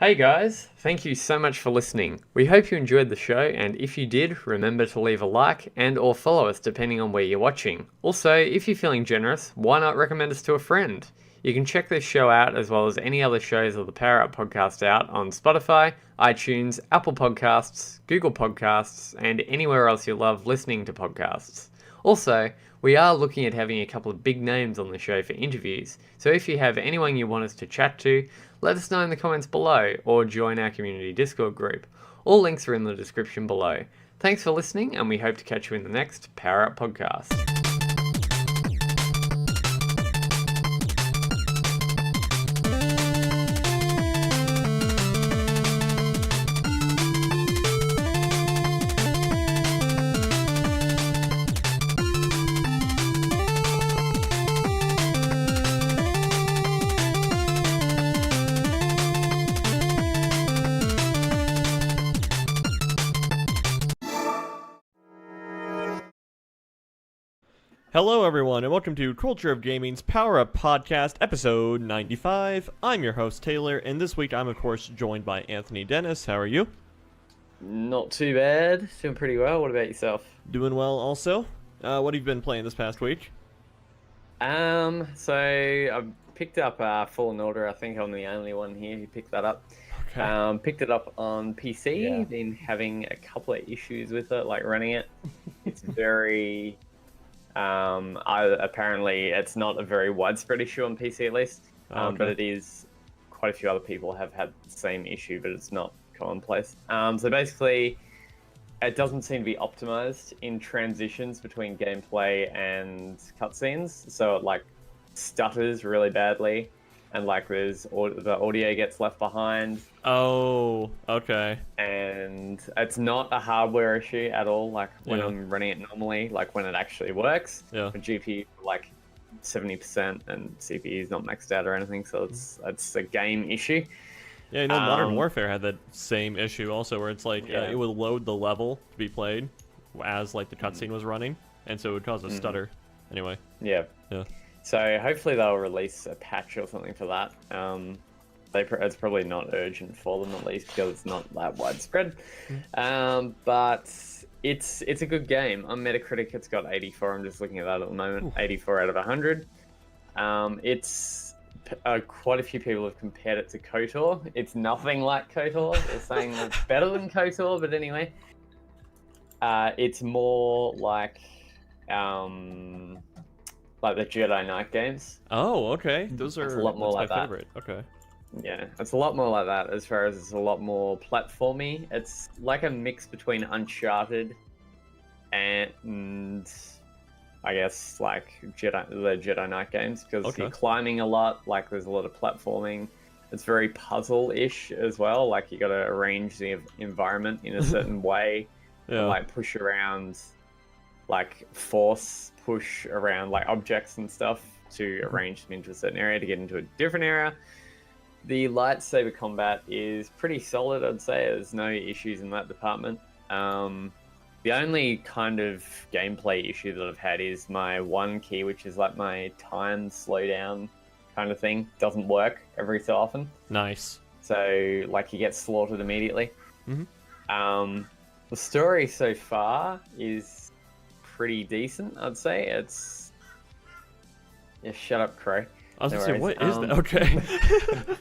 Hey guys, thank you so much for listening. We hope you enjoyed the show, and if you did, remember to leave a like and or follow us depending on where you're watching. Also, if you're feeling generous, why not recommend us to a friend? You can check this show out as well as any other shows of the Power Up podcast out on Spotify, iTunes, Apple Podcasts, Google Podcasts, and anywhere else you love listening to podcasts. Also, we are looking at having a couple of big names on the show for interviews, so if you have anyone you want us to chat to, let us know in the comments below or join our community Discord group. All links are in the description below. Thanks for listening, and we hope to catch you in the next Power Up podcast. Hello, everyone, and welcome to Culture of Gaming's Power Up Podcast, episode 95. I'm your host, Taylor, and this week I'm, of course, joined by Anthony Dennis. How are you? Not too bad. Doing pretty well. What about yourself? Doing well, also. What have you been playing this past week? So I picked up Fallen Order. I think I'm the only one here who picked that up. Okay. Picked it up on PC. Yeah. Been having a couple of issues with it, like running it. It's very... apparently it's not a very widespread issue on PC at least, Okay. but it is. Quite a few other people have had the same issue, but it's not commonplace. So basically, it doesn't seem to be optimized in transitions between gameplay and cutscenes, so it like stutters really badly, and like the audio gets left behind. Oh, okay. And it's not a hardware issue at all. Like when Yeah. I'm running it normally, like when it actually works, Yeah. the GPU like 70% and CPU is not maxed out or anything, so it's a game issue. Yeah, you know, Modern Warfare had that same issue also, where it's like, Yeah. it would load the level to be played as, like, the cutscene was running, and so it would cause a stutter. Anyway. Yeah. Yeah. So hopefully they'll release a patch or something for that. It's probably not urgent for them, at least because it's not that widespread. But it's a good game. On Metacritic, it's got 84. I'm just looking at that at the moment. 84 out of 100. Quite a few people have compared it to KOTOR. It's nothing like KOTOR. They're saying it's better than KOTOR, but anyway. It's more like the Jedi Knight games. Oh, okay. Those are It's a lot more that's like my that. favorite. Okay. Yeah, it's a lot more like that as far as it's a lot more platformy. It's like a mix between Uncharted and I guess like the Jedi Knight games, because Okay. you're climbing a lot, like there's a lot of platforming. It's very puzzle-ish as well, like you got to arrange the environment in a certain way, Yeah. and, like push around, like force push around like objects and stuff to arrange them into a certain area to get into a different area. The lightsaber combat is pretty solid, I'd say. There's no issues in that department. The only kind of gameplay issue that I've had is my one key, which is like my time slowdown kind of thing, doesn't work every so often. Nice. So, like, you get slaughtered immediately. The story so far is pretty decent, I'd say. It's... Yeah, shut up, Crow. I was No gonna say, what worries. is that? Okay.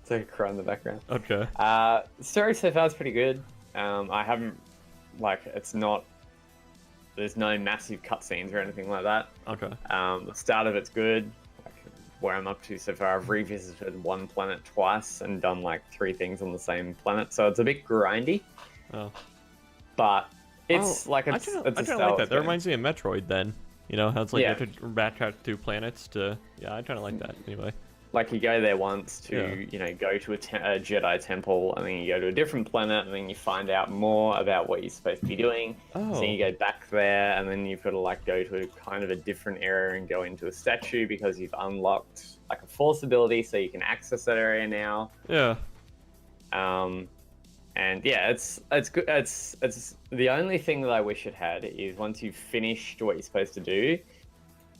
It's like a crow in the background. Okay. The story so far is pretty good. I haven't, like, it's not, there's no massive cutscenes or anything like that. Okay. The start of it's good. Like, where I'm up to so far, I've revisited one planet twice and done like 3 things on the same planet, so it's a bit grindy. Oh. But it's Oh, like I it's kind a of Star like Wars that. That game. reminds me of Metroid. Then, you know how it's like Yeah. you have to backtrack through planets to. Yeah, I kind of like that. Anyway. Like you go there once to, Yeah. you know, go to a Jedi temple, and then you go to a different planet, and then you find out more about what you're supposed to be doing. Oh. So you go back there, and then you've got to like go to a kind of a different area and go into a statue because you've unlocked like a force ability, so you can access that area now. Yeah. And yeah, it's good. It's the only thing that I wish it had is once you've finished what you're supposed to do,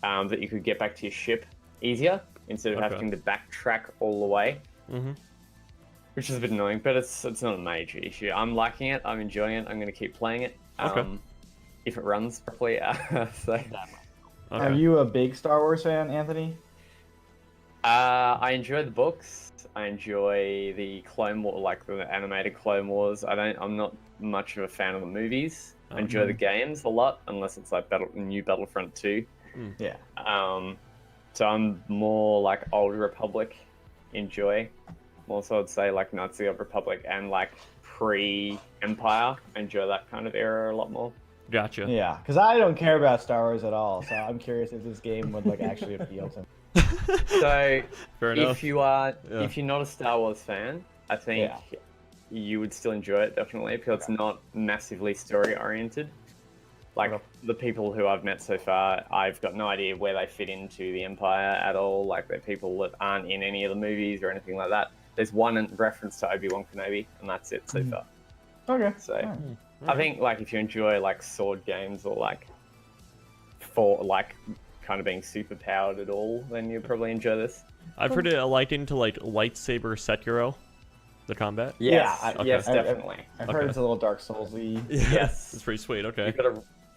that you could get back to your ship easier instead of Okay. having to backtrack all the way. Mm-hmm. which is a bit annoying, but it's not a major issue. I'm liking it. I'm enjoying it. I'm going to keep playing it. Okay. If it runs properly. So, Okay. Are you a big Star Wars fan, Anthony? I enjoy the books. I enjoy the Clone War, like the animated Clone Wars. I'm not much of a fan of the movies. I enjoy the games a lot, unless it's like new Battlefront 2. Yeah. So I'm more like Old Republic. Enjoy. Also, I'd say like Knights of the Old Republic and like pre-Empire. I enjoy that kind of era a lot more. Gotcha. Yeah, because I don't care about Star Wars at all, so I'm curious if this game would like actually appeal to me. So Fair enough. if you're not a Star Wars fan, I think you would still enjoy it definitely because it's not massively story oriented. Like the people who I've met so far, I've got no idea where they fit into the Empire at all. Like they're people that aren't in any of the movies or anything like that. There's one reference to Obi-Wan Kenobi, and that's it so far. Okay. So I think like if you enjoy like sword games or like kind of being super powered at all, then you'll probably enjoy this. I've heard it likened to like lightsaber Sekiro, the combat. Yes, Yeah, yes, I've definitely. I've heard it's a little Dark Souls-y. Yes. It's pretty sweet. Okay.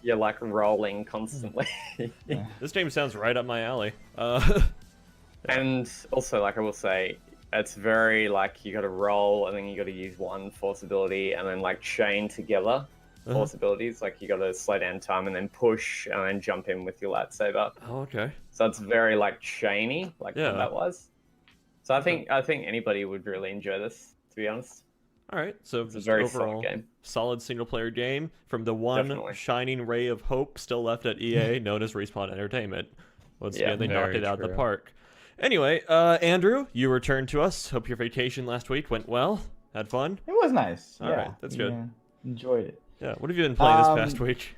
You're like rolling constantly. This game sounds right up my alley. And also, like I will say, it's very like you got to roll and then you got to use one force ability and then like chain together force abilities. Like you got to slow down time and then push and then jump in with your lightsaber. Oh, okay. So it's very like chainy, like Yeah. that was. So I think anybody would really enjoy this, to be honest. All right. So It's a just very overall solid game. solid single player game from the one Definitely. shining ray of hope still left at EA, known as Respawn Entertainment. Once Yeah, again, they knocked very it out of the true. park. Anyway, Andrew, you returned to us. Hope your vacation last week went well. Had fun. It was nice. All yeah, right, that's good. yeah, enjoyed it. Yeah. What have you been playing this past week?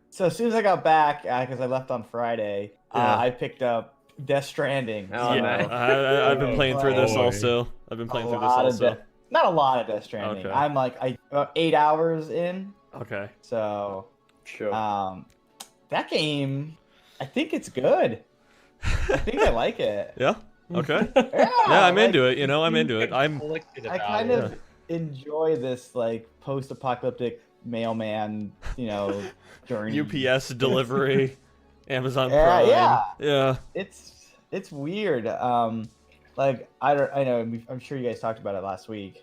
So as soon as I got back, because I left on Friday, Yeah. I picked up Death Stranding. Oh, so nice. I've been playing through this Boy. also. I've been playing a through this lot of also. not a lot of Death Stranding. Okay. I'm like about 8 hours in. Okay. So Sure. that game, I think it's good. I think I like it. Yeah. Okay. Yeah, Yeah, I'm like, into it. You know, I'm into it. I'm. I kind of enjoy this like post-apocalyptic mailman, journey. UPS delivery, Amazon Yeah, Prime. yeah. Yeah. It's weird. Like I know I'm sure you guys talked about it last week.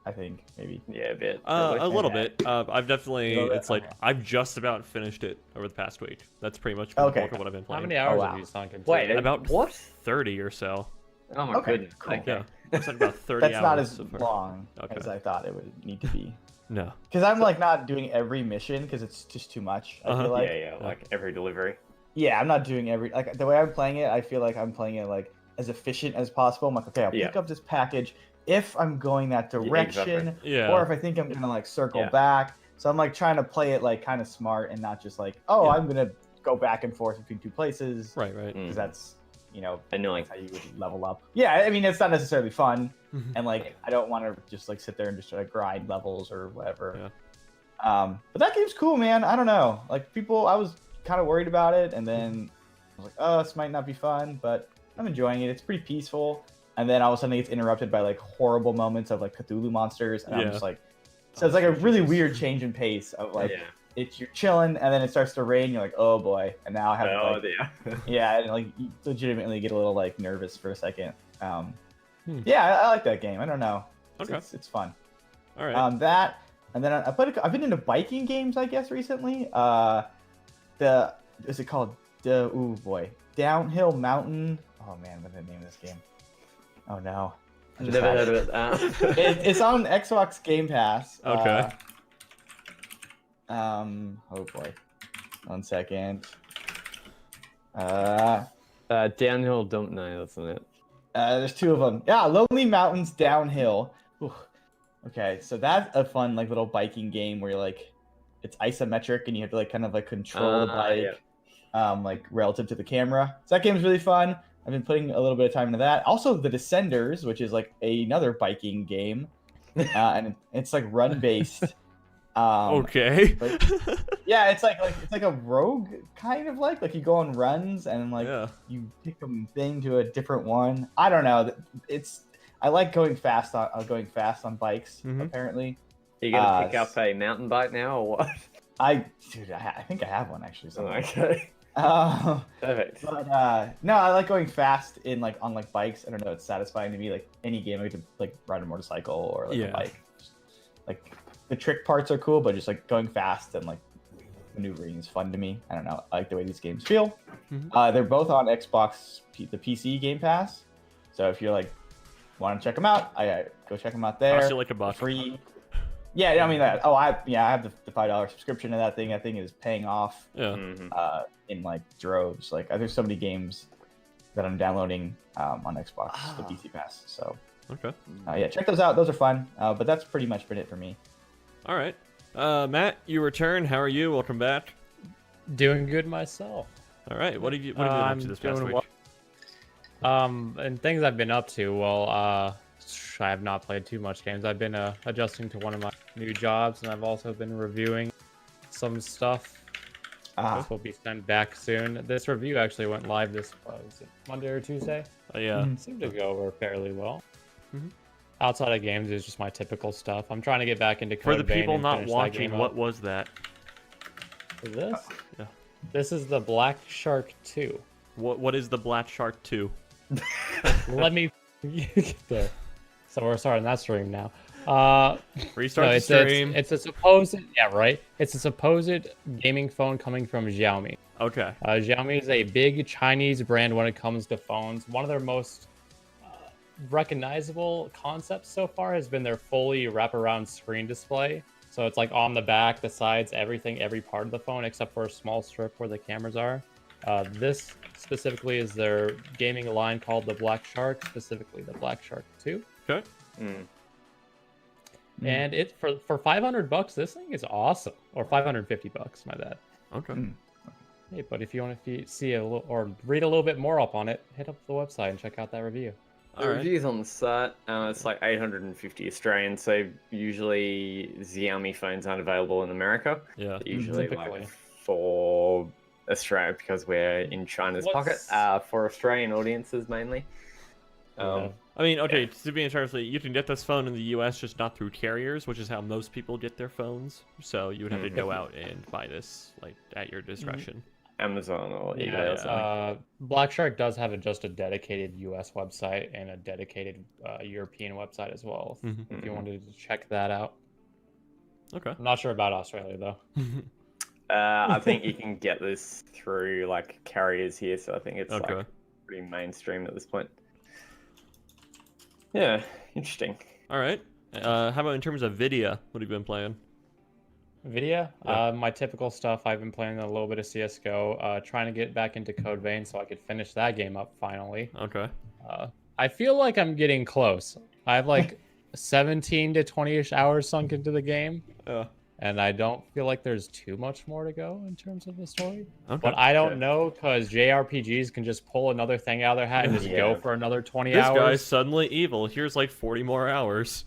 I think maybe. Yeah, a bit. A little Okay. bit. I've definitely. Little bit? It's like Okay. I've just about finished it over the past week. That's pretty much the Okay. bulk of what I've been How playing. many hours wow. have you sunk into Wait, it? About what? 30 or so. Oh my Okay, goodness. cool. Okay. Yeah. It's like about 30 That's hours. not as so far. long Okay. as I thought it would need to be. No. Because I'm like not doing every mission because it's just too much. I Uh-huh. feel like. Yeah, like every delivery. Yeah, I'm not doing every like the way I'm playing it. I feel like I'm playing it like as efficient as possible. I'm like, okay, I'll Yeah. pick up this package if I'm going that direction, Yeah. or if I think I'm gonna like circle Yeah. back. So I'm like trying to play it like kind of smart and not just like, oh, Yeah. I'm gonna go back and forth between two places Right. Right. because that's Annoying. that's how you would level up. Yeah, I mean it's not necessarily fun, Mhm. and like I don't want to just like sit there and just try to grind levels or whatever. Yeah. But that game's cool, man. I don't know. Like I was kind of worried about it, and then I was like, oh, this might not be fun, but I'm enjoying it. It's pretty peaceful. And then all of a sudden it gets interrupted by like horrible moments of like Cthulhu monsters, and Yeah. I'm just like, so it's like a really weird change in pace of like you're chilling, and then it starts to rain. You're like, oh boy, and now I have to, like, yeah. yeah, and like you legitimately get a little like nervous for a second. Hmm. Yeah, I like that game. I don't know. Okay. It's fun. All right. That, and then I've been into biking games, I guess, recently. Is it called Downhill Mountain? Oh man, what's the name of this game? Oh no. I just Never had heard it. of it. It's on Xbox Game Pass. Okay. Oh boy. 1 second. Downhill dump. No, that's not it. There's two of them. Yeah, Lonely Mountains Downhill. Ooh. Okay, so that's a fun like little biking game where you're like, it's isometric and you have to like kind of like control the bike, like relative to the camera. So that game's really fun. I've been putting a little bit of time into that. Also, The Descenders, which is like another biking game, and it's like run based. Okay. like- Yeah, it's like a rogue kind of like you go on runs and like Yeah. you pick a thing to a different one. I don't know. I like going fast on bikes. Apparently, Are you gonna pick up a mountain bike now or what? I think I have one actually. Oh, Somewhere. okay. Perfect. But no, I like going fast on bikes. I don't know, it's satisfying to me. Like any game, I get to like ride a motorcycle or like a bike. Like the trick parts are cool, but just like going fast and like maneuvering is fun to me. I don't know. I like the way these games feel. They're both on Xbox, the PC Game Pass. So if you're like want to check them out, I go check them out there. Cost you like $1. Free. Yeah, I mean that. Oh, I have the $5 subscription to that thing. That thing is paying off. Yeah. In like droves. Like there's so many games that I'm downloading on Xbox, the PC Pass. So Okay. yeah, check those out. Those are fun. But that's pretty much been it for me. All right. Matt, you return. How are you? Welcome back. Doing good myself. All right. What have you been up to this past week? And things I've been up to. Well, I have not played too much games. I've been adjusting to one of my new jobs, and I've also been reviewing some stuff. This will be sent back soon. This review actually went live this was it Monday or Tuesday. Yeah. It seemed to go over fairly well. Outside of games is just my typical stuff. I'm trying to get back into Code For the Vein people and not finish that watching, game what up. was that? Is this? Yeah. This is the Black Shark 2. What is the Black Shark 2? Let me get there. So we're starting that stream now. Restart the it's stream. it's a supposed right. It's a supposed gaming phone coming from Xiaomi. Okay. Xiaomi is a big Chinese brand when it comes to phones. One of their most recognizable concepts so far has been their fully wraparound screen display. So it's like on the back, the sides, everything, every part of the phone except for a small strip where the cameras are. This specifically is their gaming line called the Black Shark, specifically the Black Shark 2. Okay. And it for $500, this thing is awesome. Or $550, my bad. Okay. Hey, but if you want to see a little or read a little bit more up on it, hit up the website and check out that review. The reviews on the site, it's like 850 Australian, so usually Xiaomi phones aren't available in America. Yeah. They're usually Typically. like for Australia because we're in China's pocket, for Australian audiences mainly. Yeah. I mean, okay, to be entirely, you can get this phone in the U.S. just not through carriers, which is how most people get their phones. So you would have to go out and buy this like at your discretion. Amazon or eBay or something. Black Shark does have just a dedicated US website and a dedicated European website as well. If you wanted to check that out. Okay. I'm not sure about Australia though. I think you can get this through like carriers here, so I think it's like pretty mainstream at this point. Yeah, interesting. All right. How about in terms of video? What have you been playing? Video? My typical stuff. I've been playing a little bit of CSGO, trying to get back into Code Vein so I could finish that game up finally. Okay. I feel like I'm getting close. I have like 17 to 20-ish hours sunk into the game. And I don't feel like there's too much more to go in terms of the story. Okay. But I don't know because JRPGs can just pull another thing out of their hat and just go for another 20 this hours. This guy's suddenly evil. Here's like 40 more hours.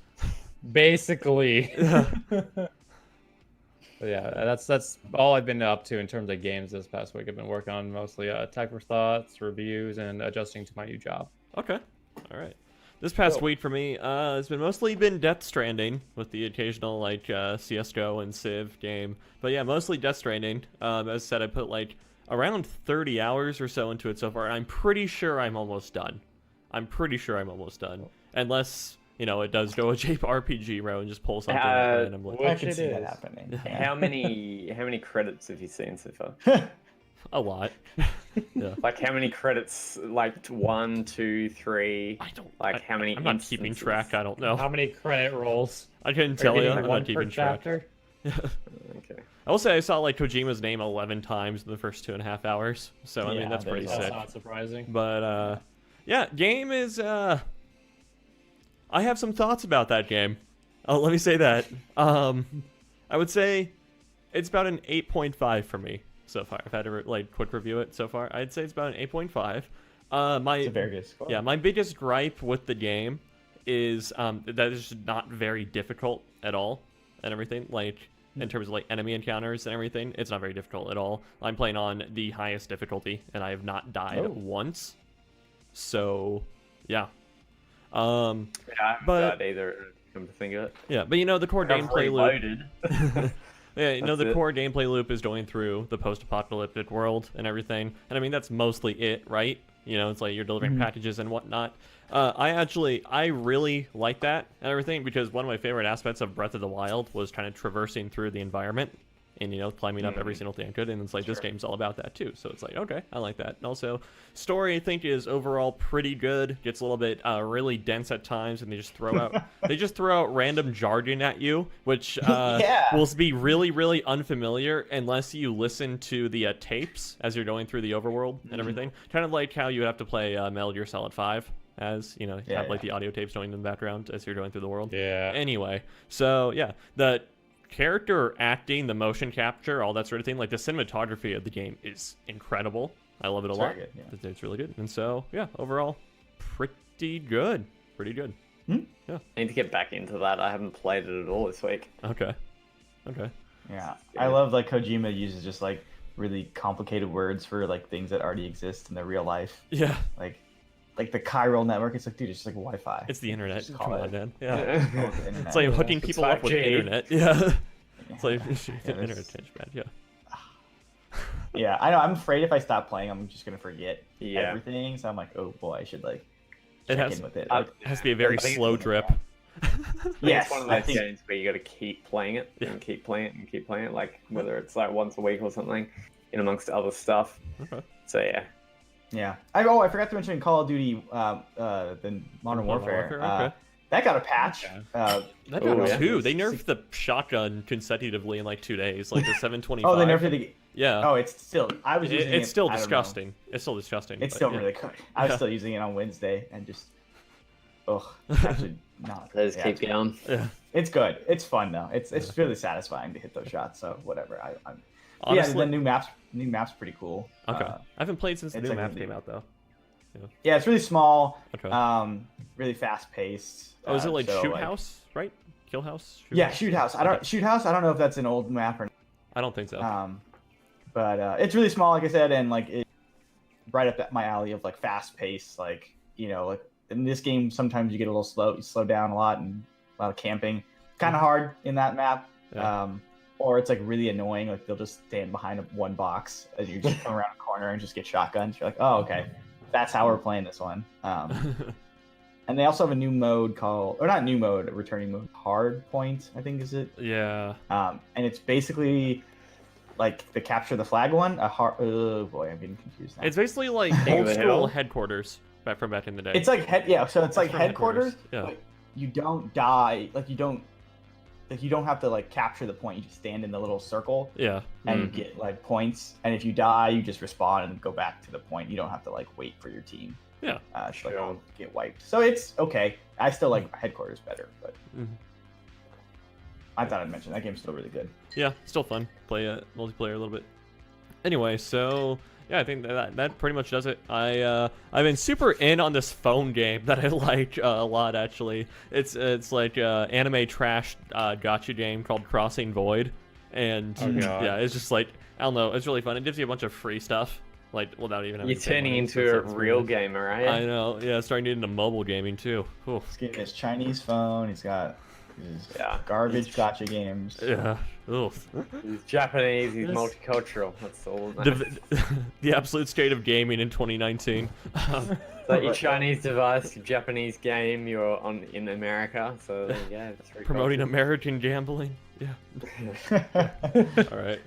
Basically. But yeah, that's all I've been up to in terms of games this past week. I've been working on mostly tech for thoughts, reviews, and adjusting to my new job. Okay. All right. This past week for me, it's been mostly Death Stranding with the occasional like CS:GO and Civ game, but yeah, mostly Death Stranding. As I said, I put like around 30 hours or so into it so far, and I'm pretty sure I'm almost done. Unless it does go a JRPG route and just pull something randomly. I can see that happening. How many credits have you seen so far? A lot. Yeah. Like how many credits? Like 1, 2, 3. I don't. Like how many? I'm not keeping track. I don't know. How many credit rolls? I couldn't tell you. I'm One not per keeping track. chapter? Okay. I will say I saw like Kojima's name 11 times in the first 2.5 hours. So I mean that's pretty That's sick. not surprising. But yeah, game is. I have some thoughts about that game. Let me say that. I would say it's about an 8.5 for me so far. I've had to like quick review it so far. I'd say it's about an 8.5. It's a very good score. Yeah, my biggest gripe with the game is that it's just not very difficult at all and everything. Like in terms of like enemy encounters and everything, it's not very difficult at all. I'm playing on the highest difficulty and I have not died once. So yeah. Um, Yeah, I haven't But- tried either. Come to think of it, yeah, but the core I've gameplay loop. reloaded. Yeah, That's the it. core gameplay loop is going through the post-apocalyptic world and everything, and I mean that's mostly it, right? It's like you're delivering packages and whatnot. I really like that and everything because one of my favorite aspects of Breath of the Wild was kind of traversing through the environment and climbing up every single thing I could, and it's like this game's all about that too. So it's like, okay, I like that. And also, story I think is overall pretty good. Gets a little bit really dense at times, and they just throw out random jargon at you, which Yeah. will be really really unfamiliar unless you listen to the tapes as you're going through the overworld and everything. Kind of like how you would have to play Metal Gear Solid 5. As have like the audio tapes going in the background as you're going through the world. Yeah. Anyway, so yeah, the character acting, the motion capture, all that sort of thing, like the cinematography of the game is incredible. I love it a lot. very good, yeah. It's really good. And so yeah, overall, pretty good. Pretty good. I need to get back into that. I haven't played it at all this week. Okay. Yeah, I love like Kojima uses just like really complicated words for like things that already exist in the real life. Yeah, Like the chiral network. It's like, dude, it's just like Wi-Fi. it's the internet. Just call Come it. on, man. Yeah. Call it the internet. It's like hooking It's people up with 5G. internet. Yeah. It's like Yeah, internet this- attention bad. Yeah. Yeah, I know. I'm afraid if I stop playing, I'm just gonna forget Yeah. everything. So I'm like, oh boy, I should like It check has- in with it. I- Like, It has to be a very I think slow it's- drip. yes, It's one of I those think games where you got to keep playing it Yeah. and keep playing it and keep playing it, like whether it's like once a week or something, in amongst other stuff. Okay. So yeah, yeah. I forgot to mention Call of Duty, the Modern Warfare. Okay. That got a patch. Okay. That Oh, got yeah. two. They nerfed the shotgun consecutively in like 2 days, like the 725. Oh, they nerfed the. Yeah. Oh, it's still. I was using it. It's still I don't know. disgusting. It's still disgusting. It's but still yeah. really good. I was Yeah. still using it on Wednesday and just. Ugh. Actually, not. they just yeah, keep going. Yeah. It's good. It's fun though. It's really satisfying to hit those shots. So whatever. I'm. Honestly, Yeah, the new map's pretty cool. okay. I haven't played since the it's new like map really- came out though. Yeah, it's really small. Okay. Really fast paced. Oh, is it like so, Shoot House, right? Kill House? Yeah, Shoot House. Shoot House. I don't know if that's an old map or. I don't think so. But it's really small, like I said, and like it right up my alley of like fast pace. Like like in this game, sometimes you get a little slow. You slow down a lot and a lot of camping. Kind of hard in that map. Yeah. Or it's like really annoying. Like they'll just stand behind one box as you just come around a corner and just get shotguns. You're like, oh okay, that's how we're playing this one. And they also have a new mode called, or not new mode, a returning mode, Hard Point, I think is it. Yeah. And it's basically like the capture the flag one. Oh boy, I'm getting confused now. It's basically like King old of the school Hill? headquarters from back in the day. It's like so it's like from headquarters. Yeah. But you don't die. You don't have to like capture the point. You just stand in the little circle Yeah. and you get like points. And if you die, you just respawn and go back to the point. You don't have to like wait for your team. Yeah. To like, Sure. get wiped. So it's okay. I still like headquarters better, but Mhm. I thought I'd mention that game's still really good. Yeah, still fun. Play multiplayer a little bit. Anyway, so yeah, I think that pretty much does it. I've been super in on this phone game that I like a lot actually. It's like anime trash gotcha game called Crossing Void, and Oh, God. yeah, it's just like I don't know, it's really fun. It gives you a bunch of free stuff like without even having You're to pay turning money, into so it's a like, it's real really nice. gamer, right? I know, yeah, it's starting to get into mobile gaming too. Ooh. He's getting his Chinese phone. He's got his Yeah. garbage gotcha games. Yeah. Oof. He's Japanese. He's Yes. multicultural. That's all. That matters. The absolute state of gaming in 2019. Like your Chinese device, your Japanese game, you're on in America. So there you go. That's very Promoting cultural. American gambling. Yeah. All right.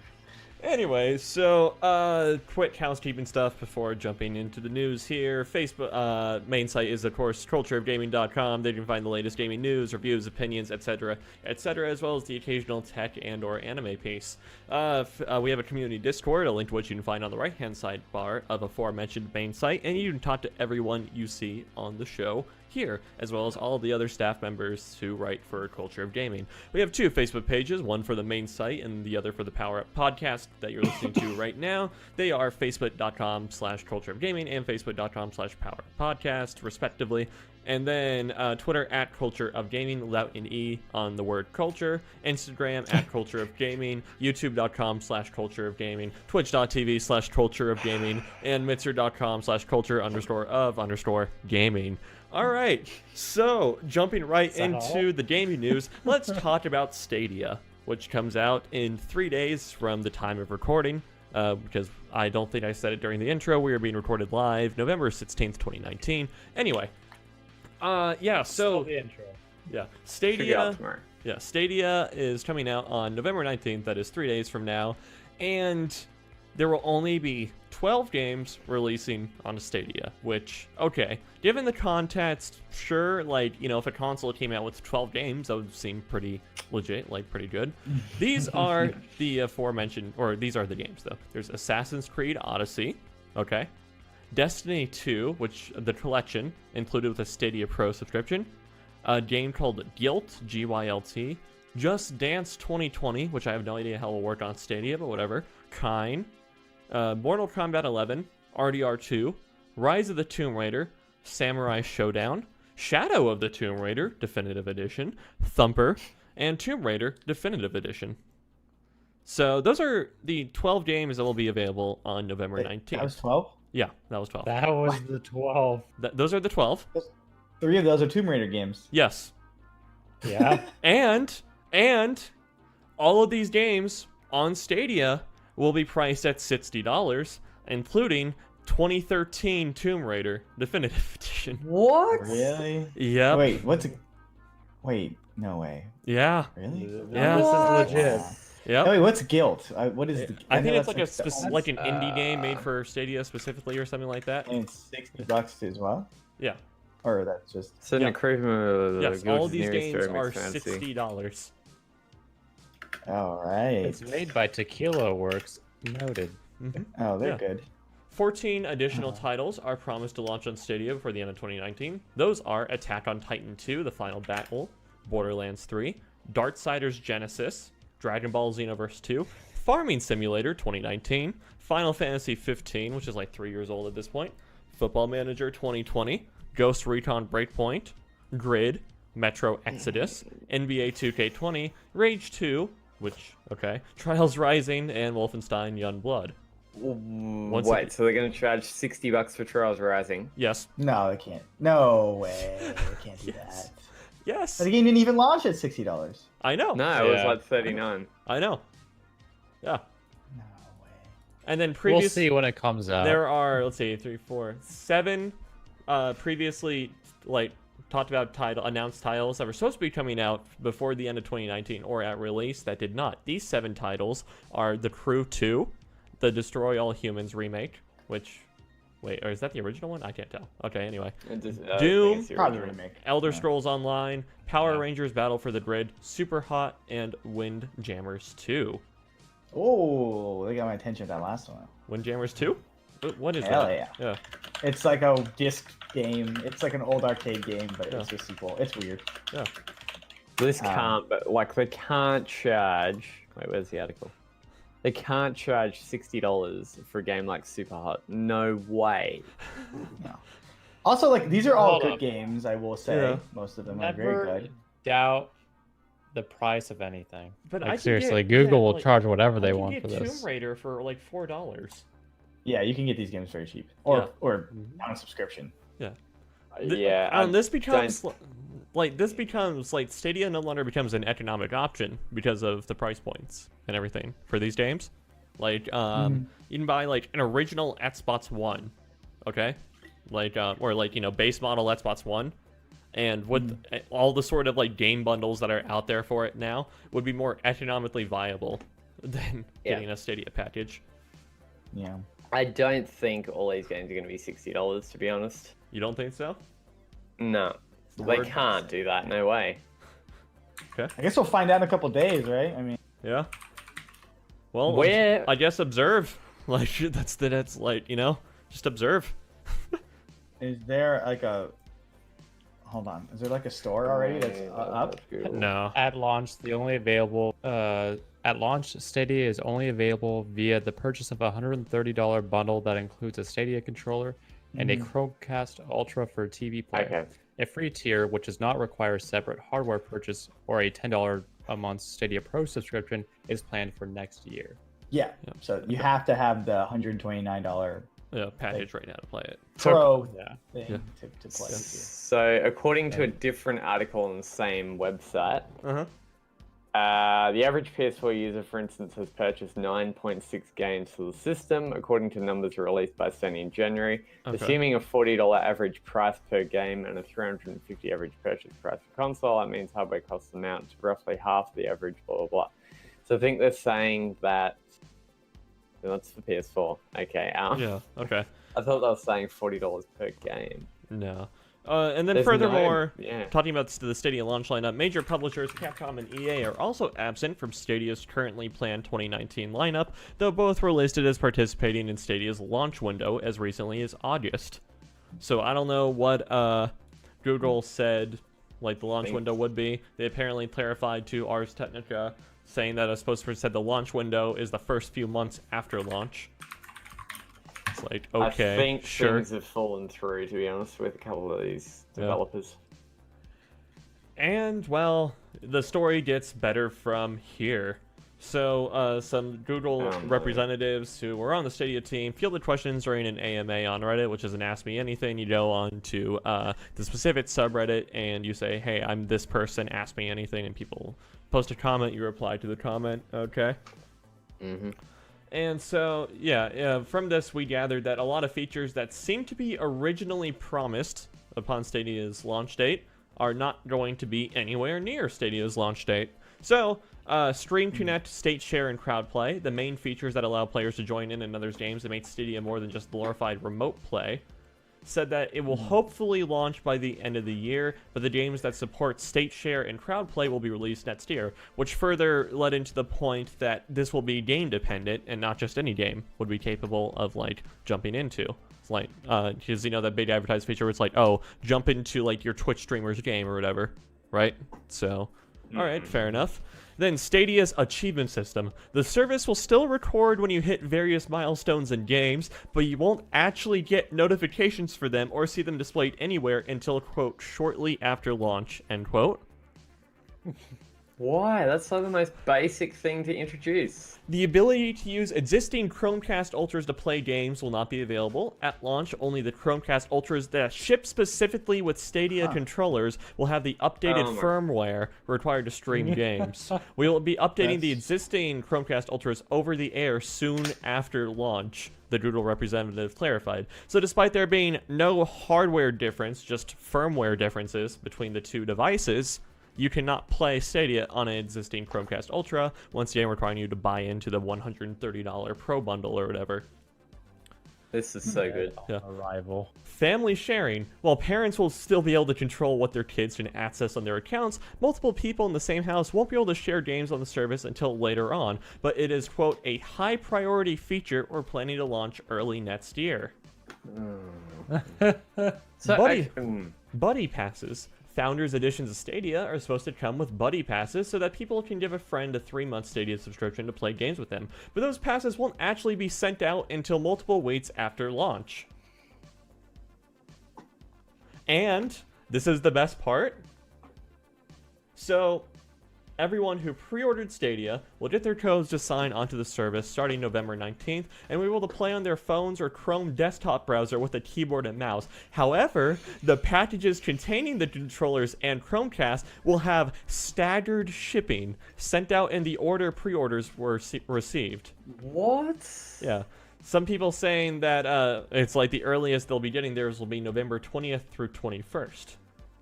Anyway, so quick housekeeping stuff before jumping into the news here. Facebook main site is of course cultureofgaming.com. There you can find the latest gaming news, reviews, opinions, etc., as well as the occasional tech and/or anime piece. We have a community Discord, a link to which you can find on the right-hand sidebar of aforementioned main site, and you can talk to everyone you see on the show here, as well as all the other staff members who write for Culture of Gaming. We have two Facebook pages, one for the main site and the other for the Power Up podcast that you're listening to right now. They are facebook.com/cultureofgaming and facebook.com/poweruppodcast, respectively. And then Twitter at Culture of Gaming without an E on the word culture. Instagram at Culture of Gaming. YouTube.com/Culture of Gaming. Twitch.tv/Culture of Gaming. And Mixer.com/Culture_of_Gaming. All right. So jumping right into the gaming news, let's talk about Stadia, which comes out in 3 days from the time of recording. Because I don't think I said it during the intro. We are being recorded live November 16th, 2019. Anyway. So Still the intro. yeah, Should be out Stadia. tomorrow. Yeah, Stadia is coming out on November 19th. That is 3 days from now, and there will only be 12 games releasing on Stadia. Which, okay, given the context, sure, like, you know, if a console came out with 12 games, that would seem pretty legit, like pretty good. These are the aforementioned, or these are the games though. There's Assassin's Creed Odyssey, okay. Destiny 2, which the collection included with a Stadia Pro subscription, a game called Gylt, Gylt, Just Dance 2020, which I have no idea how it will work on Stadia, but whatever, Kine, Mortal Kombat 11, RDR2, Rise of the Tomb Raider, Samurai Showdown, Shadow of the Tomb Raider Definitive Edition, Thumper, and Tomb Raider Definitive Edition. So those are the 12 games that will be available on November 19th. That was 12? Yeah, that was 12. That was the 12. Those are the 12. 3 of those are Tomb Raider games. Yes. Yeah. And all of these games on Stadia will be priced at $60, including 2013 Tomb Raider Definitive Edition. What? Really? Yep. Wait, no way. Yeah. Really? Yeah. This What? is legit. Yep. Oh, wait, what's Guilt? What is the? I think know it's like that's like an indie game made for Stadia specifically or something like that. and it's $60 as well. Yeah. Or that's just It's an Yeah. improvement of Yes, Guilds all of these Nearest games Romance are Fantasy. $60. all right. It's made by Tequila Works. Noted. Oh, they're Yeah. good. 14 additional titles are promised to launch on Stadia before the end of 2019. Those are Attack on Titan 2, The Final Battle, Borderlands 3, Darksiders Genesis, Dragon Ball Xenoverse 2, Farming Simulator 2019, Final Fantasy 15, which is like 3 years old at this point, Football Manager 2020, Ghost Recon Breakpoint, Grid, Metro Exodus, NBA 2K20, Rage 2, which, okay, Trials Rising, and Wolfenstein Youngblood. Once Wait, again- so they're going to charge $60 for Trials Rising? Yes. No, they can't. No way. They can't do Yes. that. Yes. The game didn't even launch at $60. I know. No, it was Yeah. like 39. I know. Yeah. No way. And then We'll previous see when it comes out. there are, let's see, 3, 4, 7 previously like talked about announced titles that were supposed to be coming out before the end of 2019 or at release that did not. These 7 titles are The Crew 2, the Destroy All Humans remake, which wait, or is that the original one? I can't tell. Okay, anyway. Doom, Probably remake. Elder Yeah. Scrolls Online, Power Yeah. Rangers Battle for the Grid, Super Hot, and Windjammers 2. Oh, they got my attention with that last one. Windjammers 2? What is Hell that? yeah. Yeah. It's like a disc game. It's like an old arcade game, but Yeah. it's a sequel. It's weird. Yeah. This can't, but like they can't charge. Wait, where's the article? They can't charge $60 for a game like Super Hot. No way. No. Also, like these are all Hold good up. games. I will say Yeah. most of them are very Never good. doubt the price of anything. But Like, I could seriously, get- Google yeah, will like, charge whatever I they could want get for this. Tomb Raider for like $4. Yeah, you can get these games very cheap, or Yeah. or on subscription. Yeah. This becomes like Stadia no longer becomes an economic option because of the price points and everything for these games. Like you can buy like an original Xbox One, okay, like or like base model Xbox One, and with all the sort of like game bundles that are out there for it now would be more economically viable than Yeah. getting a Stadia package. Yeah. I don't think all these games are going to be $60, to be honest. You don't think so? No. They Word. can't do that. No way. I guess we'll find out in a couple days, right? I mean, Yeah. Well, Where- I guess observe. Like that's like just observe. is there like a? Hold on. Is there like a store already that's up? No. At launch, at launch, Stadia is only available via the purchase of a $130 bundle that includes a Stadia controller and a Chromecast Ultra for TV player. Okay. A free tier, which does not require separate hardware purchase or a $10 a month Stadia Pro subscription, is planned for next year. Yeah. So you have to have the $129 package right now to play it. Pro Yeah. thing Yeah. to play. So, according to a different article on the same website, Uh-huh. The average PS4 user, for instance, has purchased 9.6 games for the system, according to numbers released by Sony in January. Okay. Assuming a $40 average price per game and a $350 average purchase price per console, that means hardware costs amount to roughly half the average, blah, blah, blah. So I think they're saying that... That's for PS4. Okay. Yeah, okay. I thought they were saying $40 per game. No. And then There's furthermore, yeah. talking about the Stadia launch lineup, major publishers Capcom and EA are also absent from Stadia's currently planned 2019 lineup, though both were listed as participating in Stadia's launch window as recently as August. So I don't know what Google said like the launch window would be. They apparently clarified to Ars Technica, saying that a spokesperson said the launch window is the first few months after launch. It's like, okay, I think sure. things have fallen through, to be honest, with a couple of these developers. And, well, the story gets better from here. So, some Google representatives who were on the Stadia team fielded questions during an AMA on Reddit, which is an Ask Me Anything. You go on to the specific subreddit and you say, hey, I'm this person, ask me anything, and people post a comment, you reply to the comment, okay? Mm-hmm. And so, yeah, from this we gathered that a lot of features that seemed to be originally promised upon Stadia's launch date are not going to be anywhere near Stadia's launch date. So, Stream Connect, State Share, and Crowd Play, the main features that allow players to join in others' games that make Stadia more than just glorified remote play, said that it will hopefully launch by the end of the year, but the games that support State Share and Crowd Play will be released next year, which further led into the point that this will be game dependent and not just any game would be capable of like jumping into. It's like, because you know that big advertised feature where it's like, oh, jump into like your Twitch streamer's game or whatever, right? So, all right, fair enough. Then Stadia's achievement system. The service will still record when you hit various milestones in games, but you won't actually get notifications for them or see them displayed anywhere until, quote, shortly after launch, end quote. Why? That's like the most basic thing to introduce. The ability to use existing Chromecast Ultras to play games will not be available. At launch, only the Chromecast Ultras that ship specifically with Stadia controllers will have the updated firmware required to stream games. We will be updating the existing Chromecast Ultras over the air soon after launch, the Google representative clarified. So despite there being no hardware difference, just firmware differences between the two devices, you cannot play Stadia on an existing Chromecast Ultra, once again requiring you to buy into the $130 Pro bundle or whatever. This is so good. Yeah. Arrival. Family sharing. While parents will still be able to control what their kids can access on their accounts, multiple people in the same house won't be able to share games on the service until later on, but it is, quote, a high priority feature we're planning to launch early next year. So, Buddy passes. Founders editions of Stadia are supposed to come with buddy passes so that people can give a friend a 3-month Stadia subscription to play games with them. But those passes won't actually be sent out until multiple weeks after launch. And this is the best part. So, everyone who pre-ordered Stadia will get their codes to sign onto the service starting November 19th, and we will play on their phones or Chrome desktop browser with a keyboard and mouse. However, the packages containing the controllers and Chromecast will have staggered shipping sent out in the order pre-orders were received. what? Yeah. Some people saying that it's like the earliest they'll be getting theirs will be November 20th through 21st.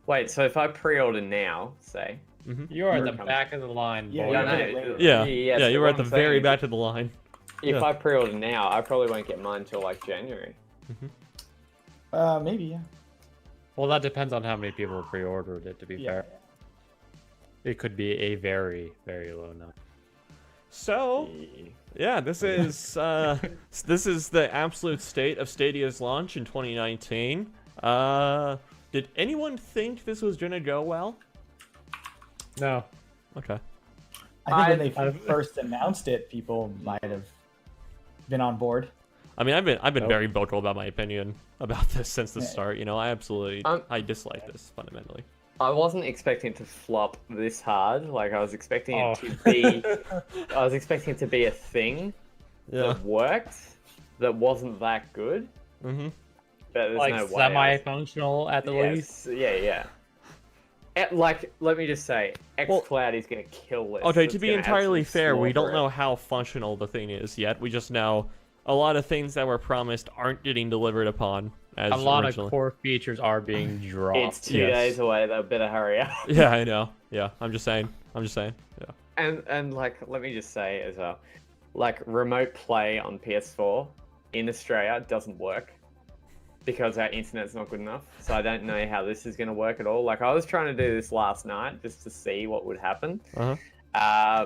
Wait, so if I pre-order now, say... You are at the back of the line, Yeah, boy. yeah, no, later. Yeah, so you were what at the I'm very saying is back of the line. If Yeah. I pre-order now, I probably won't get mine until like January. Maybe, yeah. Well, that depends on how many people pre-ordered it, to be Yeah. fair. It could be a very, very low number. So, yeah, this is the absolute state of Stadia's launch in 2019. Did anyone think this was gonna go well? No. Okay. I think when they first announced it, people might have been on board. I mean, I've been Nope. very vocal about my opinion about this since the start. You know, I dislike this fundamentally. I wasn't expecting it to flop this hard. Like I was expecting Oh. it to be, I was expecting it to be a thing Yeah. that worked, that wasn't that good. Mm-hmm. But there's Like no way. semi-functional at the least. Yeah. Like, let me just say, xCloud is going to kill this. Okay, It's to be gonna entirely absolutely fair, we don't slaughter know it. how functional the thing is yet. We just know a lot of things that were promised aren't getting delivered upon as A lot originally. of core features are being dropped. It's 2 Yes. days away. They better hurry up. Yeah, I know. Yeah, I'm just saying. Yeah. And like, let me just say as well, like remote play on PS4 in Australia doesn't work because our internet's not good enough. So I don't know how this is going to work at all. Like I was trying to do this last night just to see what would happen. Uh-huh.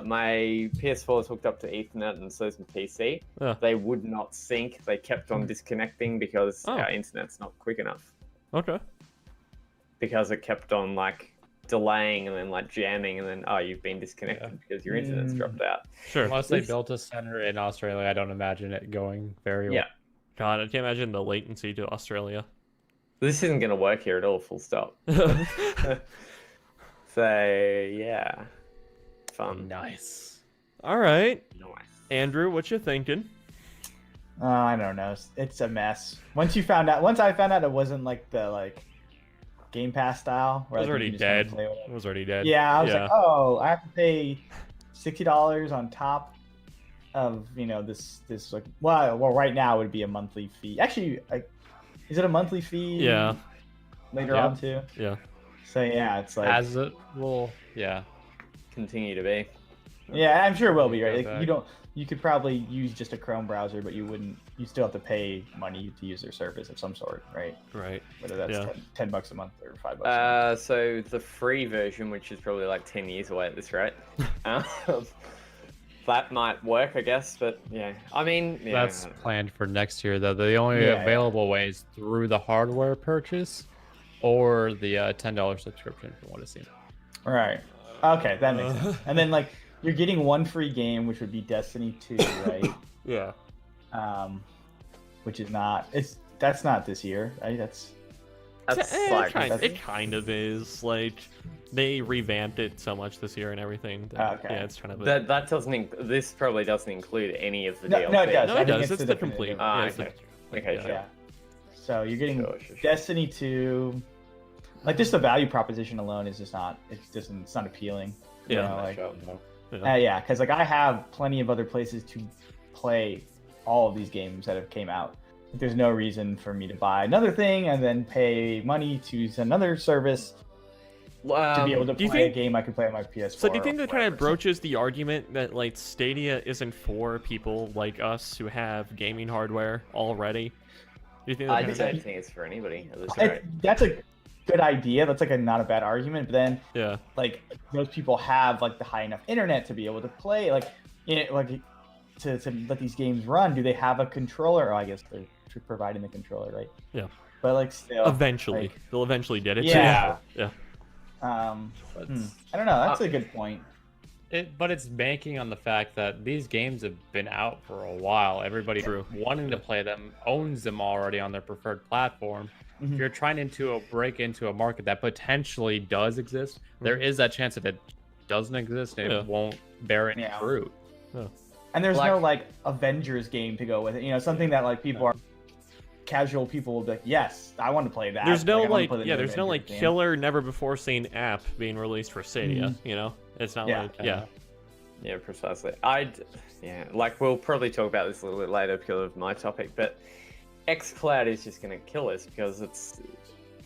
My PS4 is hooked up to Ethernet and so is my PC. Yeah. They would not sync. They kept on disconnecting because Oh. our internet's not quick enough. Okay. Because it kept on like delaying and then like jamming and then you've been disconnected because your internet's dropped out. Sure. Unless they built a center in Australia, I don't imagine it going very well. Yeah. God, I can't imagine the latency to Australia. This isn't going to work here at all, full stop. So, yeah. Fun. Nice. All right, Nice. Andrew, what you thinking? I don't know. It's a mess. Once I found out it wasn't like the Game Pass style, It where was like, already you can just kinda dead. play whatever. It was already dead. Yeah, I was like, oh, I have to pay $60 on top of this like well right now it would be a monthly fee. Actually, is it a monthly fee? Yeah. Later Yeah. on too. Yeah. So yeah, it's like As it will, yeah. Continue to be. yeah, I'm sure it will be right. Go Like, back. you could probably use just a Chrome browser, but you still have to pay money to use their service of some sort, right? Right. Whether that's Yeah. $10 a month or $5 a month. So, the free version, which is probably like 10 years away at this rate, that might work, I guess. But yeah, I mean, yeah, That's planned for next year, though. The only Yeah, available way is through the hardware purchase or the $10 subscription, from what it seems. Right. Okay, that makes sense. And then you're getting one free game, which would be Destiny 2, right? Yeah. Which is not. That's not this year, right? That's It kind of is. Like, they revamped it so much this year and everything. That, Okay. Yeah, it's kind of. that doesn't. This probably doesn't include any of the No, DLC. no, it does. No, I it think does. It's the definitive. complete. Ah, yeah, it's okay. the- Okay, yeah. sure. Yeah. So you're getting Sure. Destiny 2. Like just the value proposition alone is just not. It's not appealing. You Yeah. know, like, Yeah. yeah, because I have plenty of other places to play all of these games that have came out. There's no reason for me to buy another thing and then pay money to another service to be able to do you play think- a game I can play on my PS4. So do you think that kind of or whatever. broaches the argument that like Stadia isn't for people like us who have gaming hardware already? Do you think that I kind of- don't think it's for anybody at this rate. That's a good idea. That's not a bad argument. But then Yeah. those people have the high enough internet to be able to play to let these games run. Do they have a controller? Oh, I guess they're providing the controller, right? Yeah. But still, Eventually, they'll eventually get it. Yeah. Yeah. I don't know. That's a good point. But it's banking on the fact that these games have been out for a while. Everybody True. wanting to play them owns them already on their preferred platform. Mhm. If you're trying to break into a market that potentially does exist, there is that chance that it doesn't exist and Yeah. it won't bear any Yeah. fruit. And there's Like- no Avengers game to go with it. Something that people are casual people will be like, yes, I want to play that. There's no I wanna play the new there's no Avengers game. killer, never before seen app being released for Stadia. You know, it's not Yeah. Yeah, precisely. We'll probably talk about this a little bit later because of my topic, but xCloud is just going to kill us because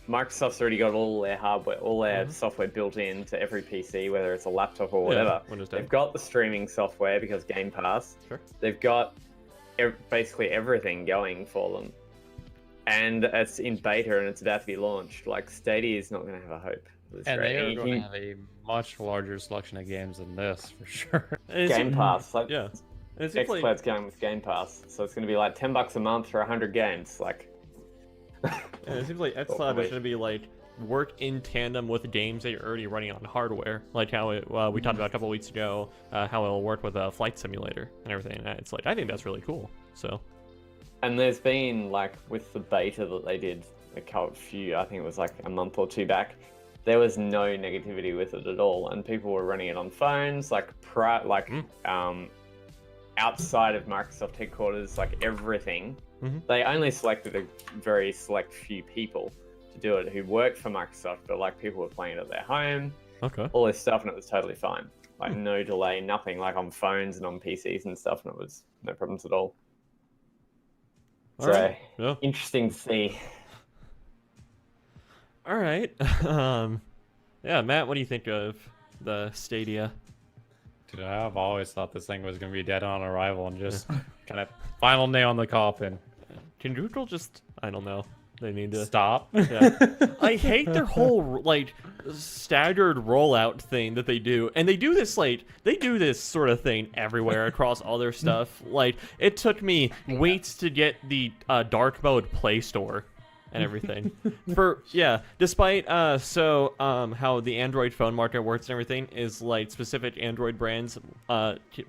Microsoft's already got all their hardware, all their software built into every PC, whether it's a laptop or whatever. Windows They've 10. got the streaming software because Game Pass. Sure. They've got basically everything going for them. And it's in beta and it's about to be launched. Stadia is not going to have a hope. at this And rate. they are You going to can- have a much larger selection of games than this, for sure. And it's- Game Pass. Yeah. And it seems like, xCloud's going with Game Pass, so it's going to be $10 a month for 100 games. and it seems like xCloud Hopefully. is going to be work in tandem with games that you're already running on hardware, like how we talked about a couple weeks ago, how it'll work with a flight simulator and everything. It's I think that's really cool. So And there's been like with the beta that they did I think it was like a month or two back, there was no negativity with it at all, and people were running it on phones, like outside of Microsoft headquarters, like everything. They only selected a very select few people to do it who worked for Microsoft, but like people were playing it at their home, all this stuff, and it was totally fine. Like no delay, nothing, like on phones and on PCs and stuff, and it was no problems at all. Interesting to see. All right. Yeah, Matt, what do you think of the Stadia? Dude, I've always thought this thing was going to be dead on arrival and just kind of final nail in the coffin. Can Google just, I don't know, they need to stop? Yeah. I hate their whole, like, staggered rollout thing that they do. And they do this, like, they do this sort of thing everywhere across all their stuff. Like, it took me weeks to get the dark mode Play Store and everything. Despite how the Android phone market works and everything is like specific Android brands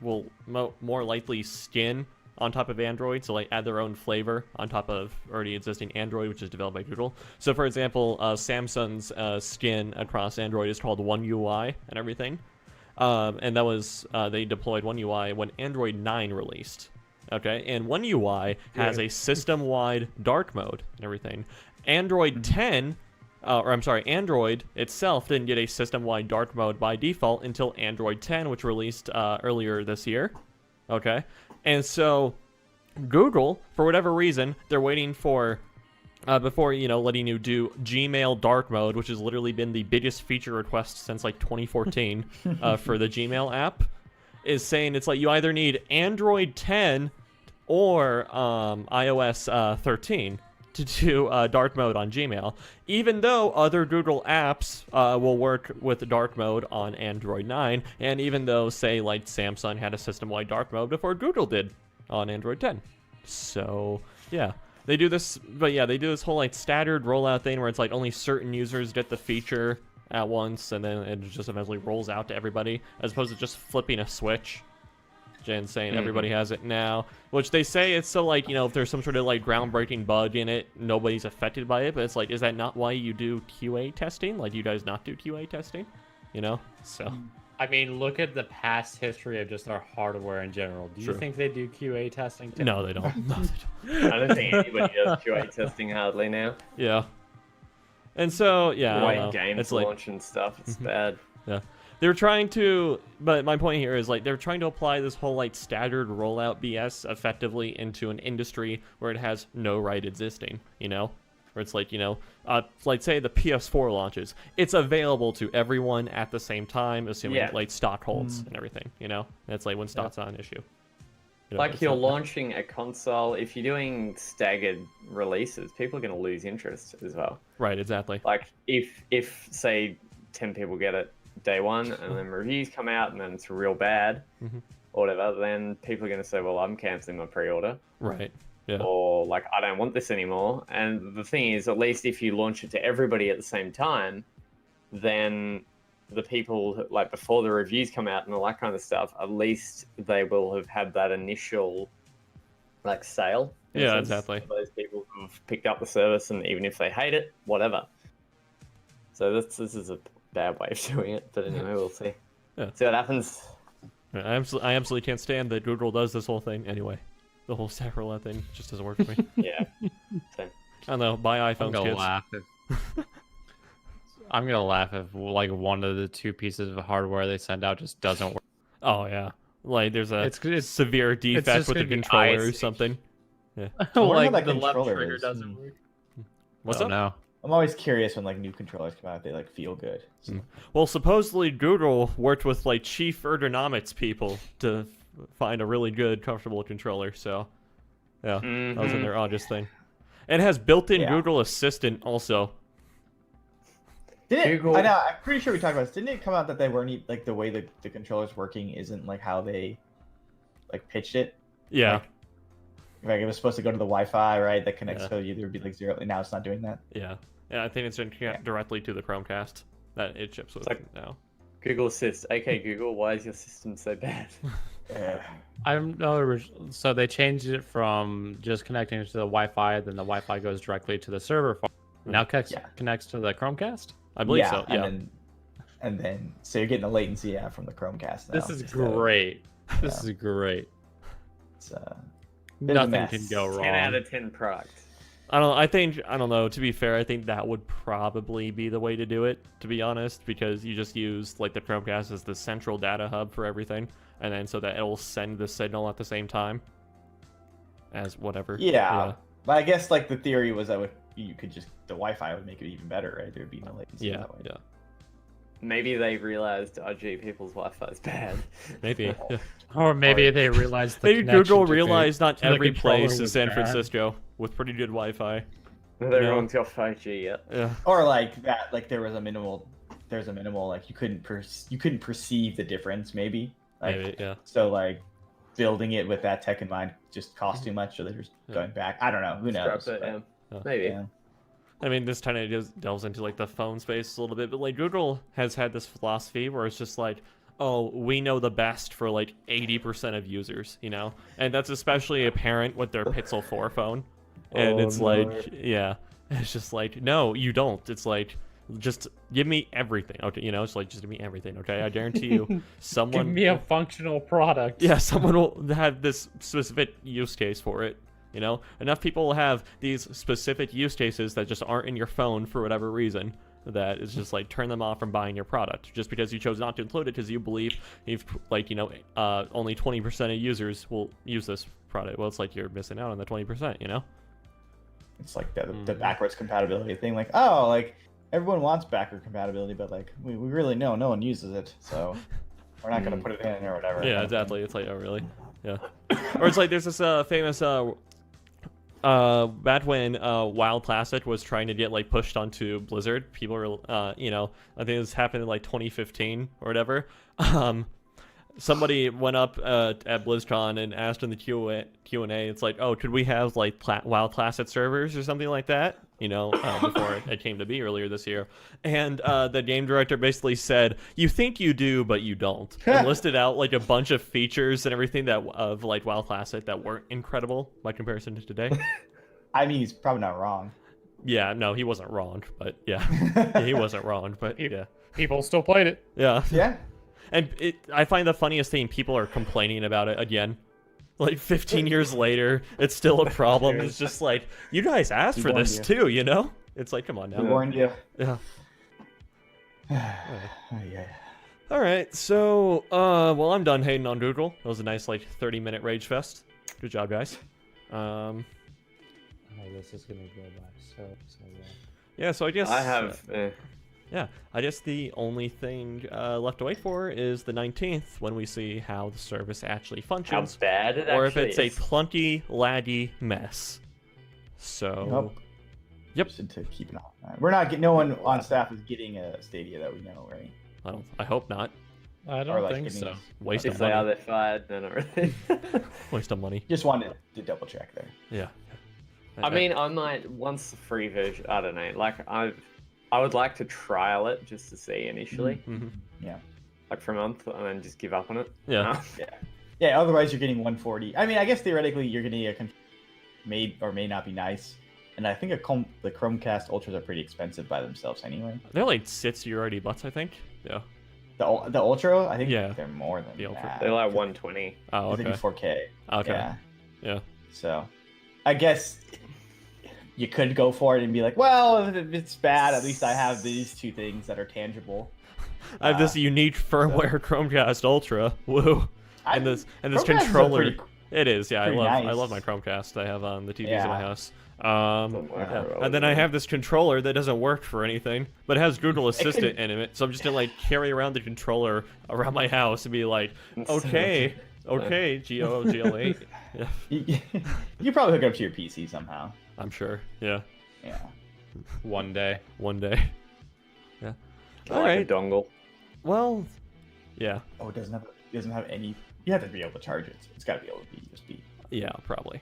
will more likely skin on top of Android, so like add their own flavor on top of already existing Android, which is developed by Google. So for example, Samsung's skin across Android is called One UI and everything, and that was they deployed One UI when Android 9 released. Okay, and One UI has a system-wide dark mode and everything. Android 10, Android itself didn't get a system-wide dark mode by default until Android 10, which released earlier this year. Okay, and so Google, for whatever reason, they're waiting for before letting you do Gmail dark mode, which has literally been the biggest feature request since like 2014 for the Gmail app, is saying it's like you either need Android 10 or iOS 13 to do dark mode on Gmail, even though other Google apps will work with dark mode on Android 9, and even though, say, like Samsung had a system-wide dark mode before Google did on Android 10. So, yeah. They do this, but yeah, they do this whole like staggered rollout thing where it's like only certain users get the feature at once, and then it just eventually rolls out to everybody, as opposed to just flipping a switch and saying everybody has it now, which they say it's so like, if there's some sort of like groundbreaking bug in it, nobody's affected by it. But it's like, is that not why you do QA testing? Like, do you guys not do QA testing? So I mean, look at the past history of just our hardware in general. Do you think they do QA testing too? No, they don't. No, they I don't think anybody does QA testing hardly now. Yeah. And so, yeah, Wait, games launch and stuff, it's bad. Yeah. They're trying to, but my point here is like they're trying to apply this whole like staggered rollout BS effectively into an industry where it has no right existing, where it's like, like say the PS4 launches, it's available to everyone at the same time, assuming like stock holds and everything, that's like when stock's not an issue. Like you're launching a console, if you're doing staggered releases, people are going to lose interest as well. Right, exactly. Like if say 10 people get it day one and then reviews come out and then it's real bad or whatever, then people are going to say, well, I'm canceling my pre-order. Right. Yeah. Or like, I don't want this anymore. And the thing is, at least if you launch it to everybody at the same time, then the people like before the reviews come out and all that kind of stuff, at least they will have had that initial like sale. Yeah, exactly. Those people who have picked up the service, and even if they hate it, whatever. So this is a bad way of doing it, but anyway, we'll see. Yeah. See what happens. I absolutely can't stand that Google does this whole thing anyway. The whole stack rollout thing just doesn't work for me. Yeah. Same. I don't know. Buy iPhones, kids. I'm gonna laugh if like one of the two pieces of hardware they send out just doesn't work. Oh yeah, like there's a It's severe defect with the controller or something. Yeah. Like that the left controller trigger is. doesn't work. What's I up? don't know. I'm always curious when like new controllers come out, they like feel good. So. Well, supposedly Google worked with like chief ergonomics people to find a really good, comfortable controller. So, yeah, that was in their August thing. And it has built-in Google Assistant also. Didn't I know? I'm pretty sure we talked about this. Didn't it come out that they weren't like the way the controller's working isn't like how they like pitched it? Yeah. Like it was supposed to go to the Wi-Fi, right? That connects to either would be like 0. Now it's not doing that. Yeah. Yeah, I think it's directly to the Chromecast that it ships with now. Google Assist. Okay, Google, why is your system so bad? Uh, So they changed it from just connecting to the Wi-Fi, then the Wi-Fi goes directly to the server farm. Now connects to the Chromecast. I believe so. Yeah. And then so you're getting the latency from the Chromecast now. This is great. This is great. It's, Nothing can go wrong. 10 out of 10 product. I don't know. To be fair, I think that would probably be the way to do it, to be honest, because you just use like the Chromecast as the central data hub for everything, and then so that it'll send the signal at the same time as whatever. Yeah. But I guess like the theory was that you could just the Wi-Fi would make it even better, right? There would be no latency. Yeah. That way. Yeah. Maybe they realized, oh gee, people's Wi-Fi is bad. Maybe. Yeah. Or maybe they realized the Maybe connection Google to realized not to the every controller place is was San bad. Francisco with pretty good Wi-Fi. Not everyone's got 5G yet. Yeah. Or like that, like there's a minimal like you couldn't perceive the difference maybe. Like, Maybe. Yeah. So like building it with that tech in mind just cost too much, so they're just going back. I don't know. Who knows? Scrap it, But, yeah. Maybe. yeah. I mean, this kind of just delves into like the phone space a little bit, but like Google has had this philosophy where it's just like, oh, we know the best for like 80% of users, you know, and that's especially apparent with their Pixel 4 phone, and it's like, yeah, it's just like, no, you don't. It's like, just give me everything, okay, you know, it's like just give me everything, okay. I guarantee you, someone Give me a functional product. yeah, someone will have this specific use case for it. You know, enough people will have these specific use cases that just aren't in your phone for whatever reason. That is just like turn them off from buying your product just because you chose not to include it because you believe you've like only 20% of users will use this product. Well, it's like you're missing out on the 20%. You know, It's like the backwards compatibility thing. Like, oh, like everyone wants backward compatibility, but like we really know no one uses it, so we're not gonna put it in or whatever. Yeah, exactly. It's like, oh really? Yeah. Or it's like there's this famous back when Wild Classic was trying to get like pushed onto Blizzard, people were I think this happened in like 2015 or whatever. Somebody went up at BlizzCon and asked in the Q&A, it's like, oh, could we have like Wild Classic servers or something like that? You know, before it came to be earlier this year. And the game director basically said, you think you do, but you don't. And listed out like a bunch of features and everything that of like Wild Classic that weren't incredible by comparison to today. I mean, he's probably not wrong. Yeah, no, he wasn't wrong, but yeah. He wasn't wrong, but yeah. People still played it. Yeah. Yeah. And I find the funniest thing, people are complaining about it again. Like 15 years later, it's still a problem. It's just like, you guys asked for this too, you know? It's like, come on We now. warned you. Yeah. Yeah. All right, so, well, I'm done hating on Google. That was a nice, like, 30-minute rage fest. Good job, guys. Oh, this is gonna go by so well. Yeah, so I guess... I have. Yeah, I guess the only thing left to wait for is the 19th when we see how the service actually How functions. bad it Or if actually it's is. a clunky, laggy mess. So... Yep. Just to keep an eye on that. We're not getting. No one on staff is getting a Stadia that we know, right? I hope not. I Or don't like think getting so. us- Waste If of they are, money. they're fired. No, not really. Waste of money. Just wanted to double check there. Yeah. I mean, I might once the free version. I don't know. Like I would like to trial it just to see initially, Mhm. Yeah. like for a month, and then just give up on it. Yeah. Yeah. Otherwise, you're getting 140. I mean, I guess theoretically, you're getting a may or may not be nice. And I think the Chromecast Ultras are pretty expensive by themselves anyway. They're like $60 I think. Yeah. The Ultra, I think Yeah. they're more than The Ultra. that. They're like 120. Oh, I think okay. 4K. Okay. Yeah. Yeah. So, I guess you could go for it and be like, well, if it's bad, at least I have these two things that are tangible. I have this unique firmware Chromecast Ultra. Woo. And this Chromecast is a controller. pretty- It is, yeah. I pretty love nice. my Chromecast. I have on the TVs in Yeah. my house. Doesn't work Yeah. very well, And then I does it? have this controller that doesn't work for anything, but it has Google Assistant in it. So I'm just gonna like carry around the controller around my house and be like, okay, GOGL8. Yeah, You probably hook it up to your PC somehow. I'm sure. Yeah, Yeah. One day. one day. Yeah. Or All like right. a dongle. Well, yeah, Oh, it doesn't have any. You have to be able to charge it. It's got to be able to be USB. yeah, probably.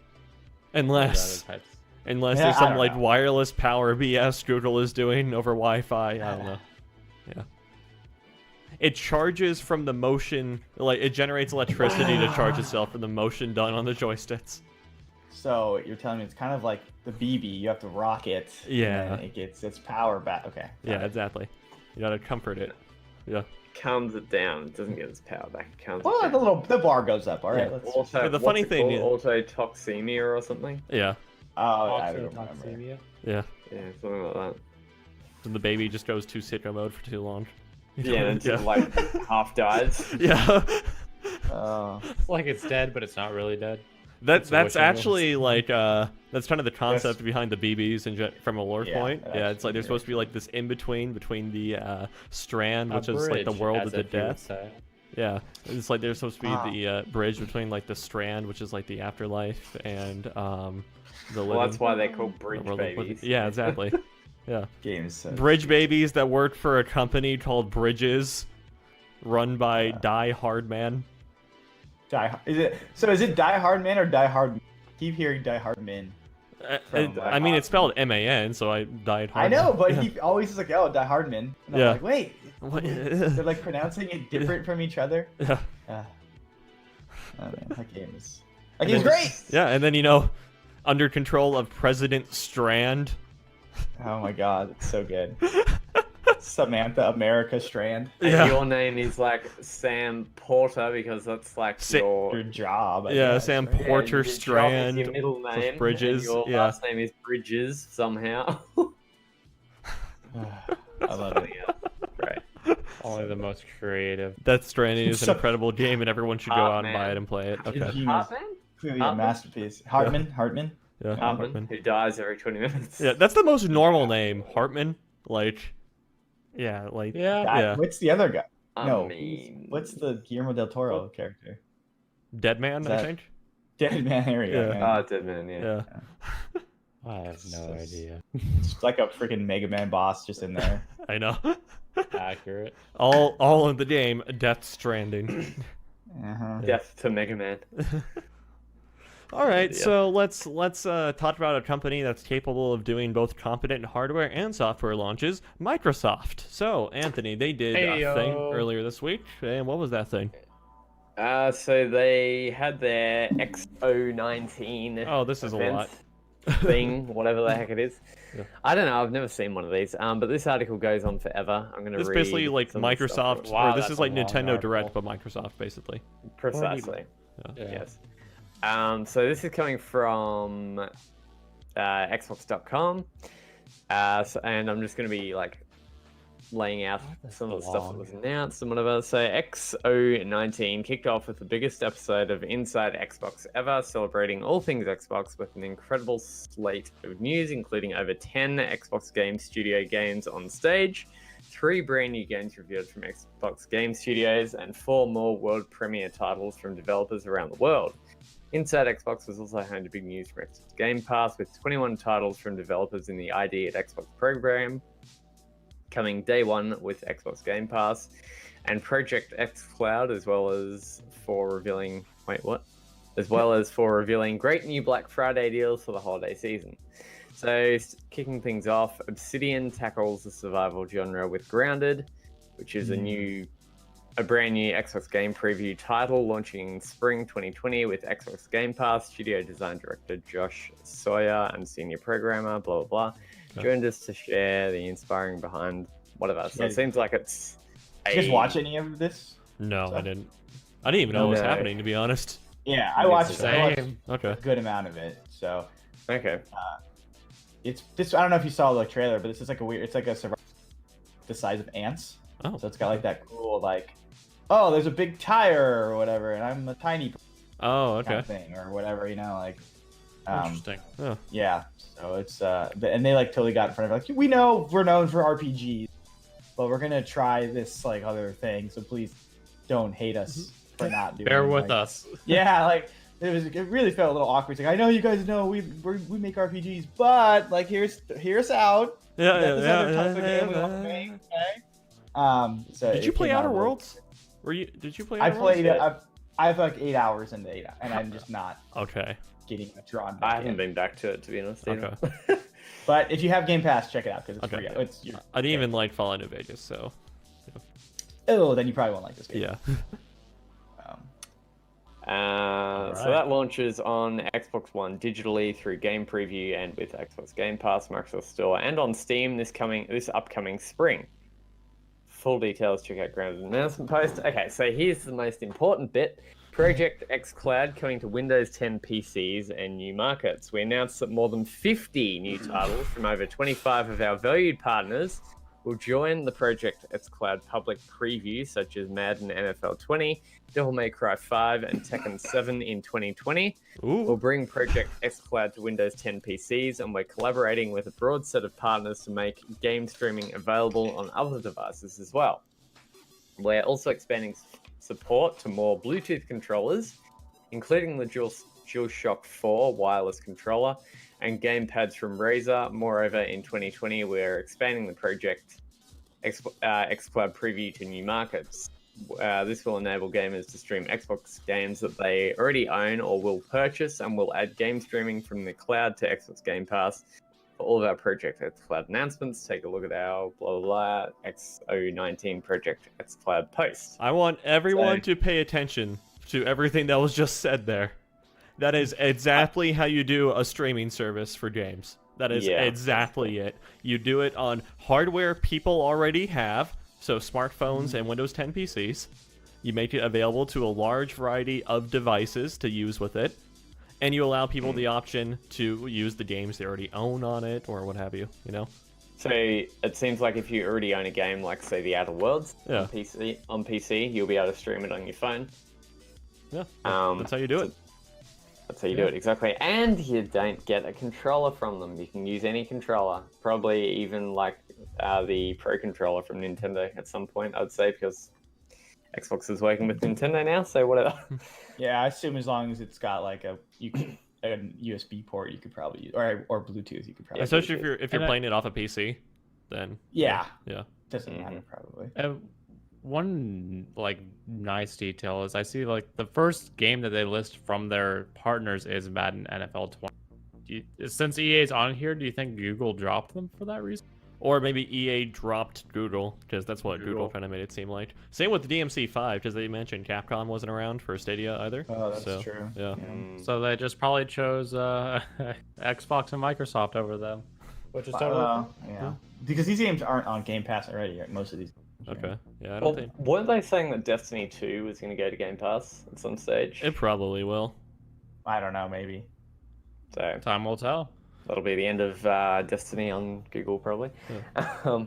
Other Unless types. Yeah, there's I some don't like know. wireless power BS Google is doing over Wi-Fi. I don't know. Yeah. it charges from the motion, like it generates electricity to charge itself from the motion done on the joysticks. So you're telling me it's kind of like the BB. You have to rock it. Yeah. And it gets its power back. Okay. got Yeah, it. exactly. You gotta comfort it. Yeah. Calms it down. It doesn't get its power back. It calms Well, it down. the bar goes up. All right. Yeah. Let's. Also, But the what's funny it thing called? Autotoxemia or something. Yeah. Oh, I don't remember. Toxemia. Yeah. Yeah, something like that. And the baby just goes too sicko mode for too long. Yeah, and yeah. it's like half dies. Yeah. Oh. It's like it's dead, but it's not really dead. That's wishing it actually like that's kind of the concept behind the BBs from a lore Yeah, point. that's Yeah, it's like they're weird. supposed to be like this in between the strand, A which is like the bridge, world as of the if you would death. say. Yeah, it's like they're supposed to be Ah. the bridge between like the strand, which is like the afterlife, and the living. Well, that's why they're called the bridge world of living. babies. Yeah, exactly. Yeah, Games. So bridge babies that work for a company called Bridges, run by Die Hard Man. Is it Die Hard Man or Die Hard? Keep hearing Die Hard Man. I mean, it's spelled M-A-N, so I died hard. I know, but yeah. he always is like, "Oh, Die Hard Man." And I'm Yeah. like, wait, What? they're like pronouncing it different from each other. Yeah. Oh man, that game is great. Yeah, and then under control of President Strand. Oh my god, it's so good. Samantha America Strand. And Yeah. your name is like Sam Porter because that's like Sa- Your job. I Yeah, guess, Sam right? Porter your job is Strand. Your middle plus name. Bridges, And your yeah. last name is Bridges somehow. I love it. Right. Only the most creative. Death Stranding is an So- incredible game, and everyone should go out and buy Heartman. it and play it. Okay. Genius. Hartman? Clearly a Hartman? masterpiece. Hartman. Yeah. Hartman, Hartman. who dies every 20 minutes. Yeah, that's the most normal name, Hartman. Like, yeah, like, Yeah. Yeah. What's the other guy? I No. mean, What's the Guillermo del Toro character? Dead Man, Is I that- think. Dead Man area. Yeah. Oh, Dead Man, yeah. Yeah, I have no idea. Just like a freaking Mega Man boss just in there. I know. Accurate. all in the game, Death Stranding. Uh-huh. Death to Mega Man. All right, Yeah. so let's talk about a company that's capable of doing both competent hardware and software launches, Microsoft. So, Anthony, they did a thing Heyo. earlier this week, and what was that thing? So they had their XO19 Oh, this is a event lot. thing, whatever the heck it is. Yeah. I don't know. I've never seen one of these. But this article goes on forever. I'm going to This is read. basically like some of the stuff Microsoft, from it. Wow, or this that's is a like long Nintendo Direct, article. but Microsoft, basically. Precisely. Yeah. Yeah. Yes. So this is coming from Xbox.com. And I'm just going to be like laying out that's some of the so stuff that long. was announced and whatever. So XO19 kicked off with the biggest episode of Inside Xbox ever, celebrating all things Xbox with an incredible slate of news, including over 10 Xbox Game Studio games on stage, 3 brand new games revealed from Xbox Game Studios, and 4 more world premiere titles from developers around the world. Inside Xbox was also home to big news from Xbox Game Pass, with 21 titles from developers in the ID at Xbox program coming day one with Xbox Game Pass, and Project X Cloud, as well as for revealing great new Black Friday deals for the holiday season. So, kicking things off, Obsidian tackles the survival genre with Grounded, which is a brand new Xbox game preview title launching in spring 2020 with Xbox Game Pass. Studio design director Josh Sawyer and senior programmer, blah, blah, blah, joined us to share the inspiring behind whatever. So it seems like it's Did you guys watch any of this? No, So- I didn't. I didn't even know what was No. happening, to be honest. Yeah, I watched Same. Okay. a good amount of it. So Okay. it's this. I don't know if you saw the trailer, but this is like a weird. It's like a survival the size of ants. Oh. So it's got like that cool like, oh, there's a big tire or whatever, and I'm a tiny Oh, kind okay. of thing or whatever, you know, like. Interesting. Oh. Yeah, so it's and they like totally got in front of it. Like, we know we're known for RPGs, but we're gonna try this like other thing. So please don't hate us for not doing. Bear with like- us. Yeah, like it really felt a little awkward. It's like, I know you guys know we make RPGs, but like hear us out. Yeah, We got this other type of yeah, game we want to make. Okay. So Did you it play came out Outer a little- Worlds? Did you play I Outer Worlds? played. I have like 8 hours into 8, and I'm just not Okay. getting drawn. I Back haven't in. been back to it, to be honest. either. Okay. But if you have Game Pass, check it out because it's Okay. free. It's I didn't even like Fallout New Vegas, so oh, then you probably won't like this game. Yeah. So that launches on Xbox One digitally through Game Preview and with Xbox Game Pass, Microsoft Store, and on Steam this upcoming spring. Full details, check out Grounded announcement post. Okay, so here's the most important bit. Project X Cloud coming to Windows 10 PCs and new markets. We announced that more than 50 new titles from over 25 of our valued partners will join the Project X Cloud public preview, such as Madden NFL 20, Devil May Cry 5, and Tekken 7 in 2020. Ooh. We'll bring Project X Cloud to Windows 10 PCs, and we're collaborating with a broad set of partners to make game streaming available on other devices as well. We're also expanding support to more Bluetooth controllers, including the DualShock 4 wireless controller and gamepads from Razer. Moreover, in 2020, we're expanding the Project xCloud preview to new markets. This will enable gamers to stream Xbox games that they already own or will purchase, and will add game streaming from the cloud to Xbox Game Pass. For all of our Project X Cloud announcements, take a look at our blah blah blah X019 Project X Cloud post. I want everyone to pay attention to everything that was just said there. That is exactly how you do a streaming service for games. That is exactly it. You do it on hardware people already have, so smartphones and Windows 10 PCs. You make it available to a large variety of devices to use with it. And you allow people the option to use the games they already own on it, or what have you, you know? So it seems like if you already own a game, like say The Outer Worlds on PC, you'll be able to stream it on your phone. Yeah, that's how you do it. That's how you do it, exactly. And you don't get a controller from them. You can use any controller, probably even like the Pro Controller from Nintendo at some point, I'd say, because Xbox is working with Nintendo now, so whatever. Yeah, I assume as long as it's got like a USB port, you could probably use, or Bluetooth, you could probably. Especially if you're playing it off a PC, then yeah, doesn't matter probably. One like nice detail is I see like the first game that they list from their partners is Madden NFL 20. Since EA is on here, do you think Google dropped them for that reason? Or maybe EA dropped Google, because that's what Google kind of made it seem like. Same with the DMC5, because they mentioned Capcom wasn't around for Stadia either. Oh, that's true. Yeah. So they just probably chose Xbox and Microsoft over them, which is totally yeah. Because these games aren't on Game Pass already, right? Most of these. Okay. Yeah, I don't think. Weren't they saying that Destiny 2 was going to go to Game Pass at some stage? It probably will. I don't know, maybe. So time will tell. That'll be the end of Destiny on Google, probably. Yeah.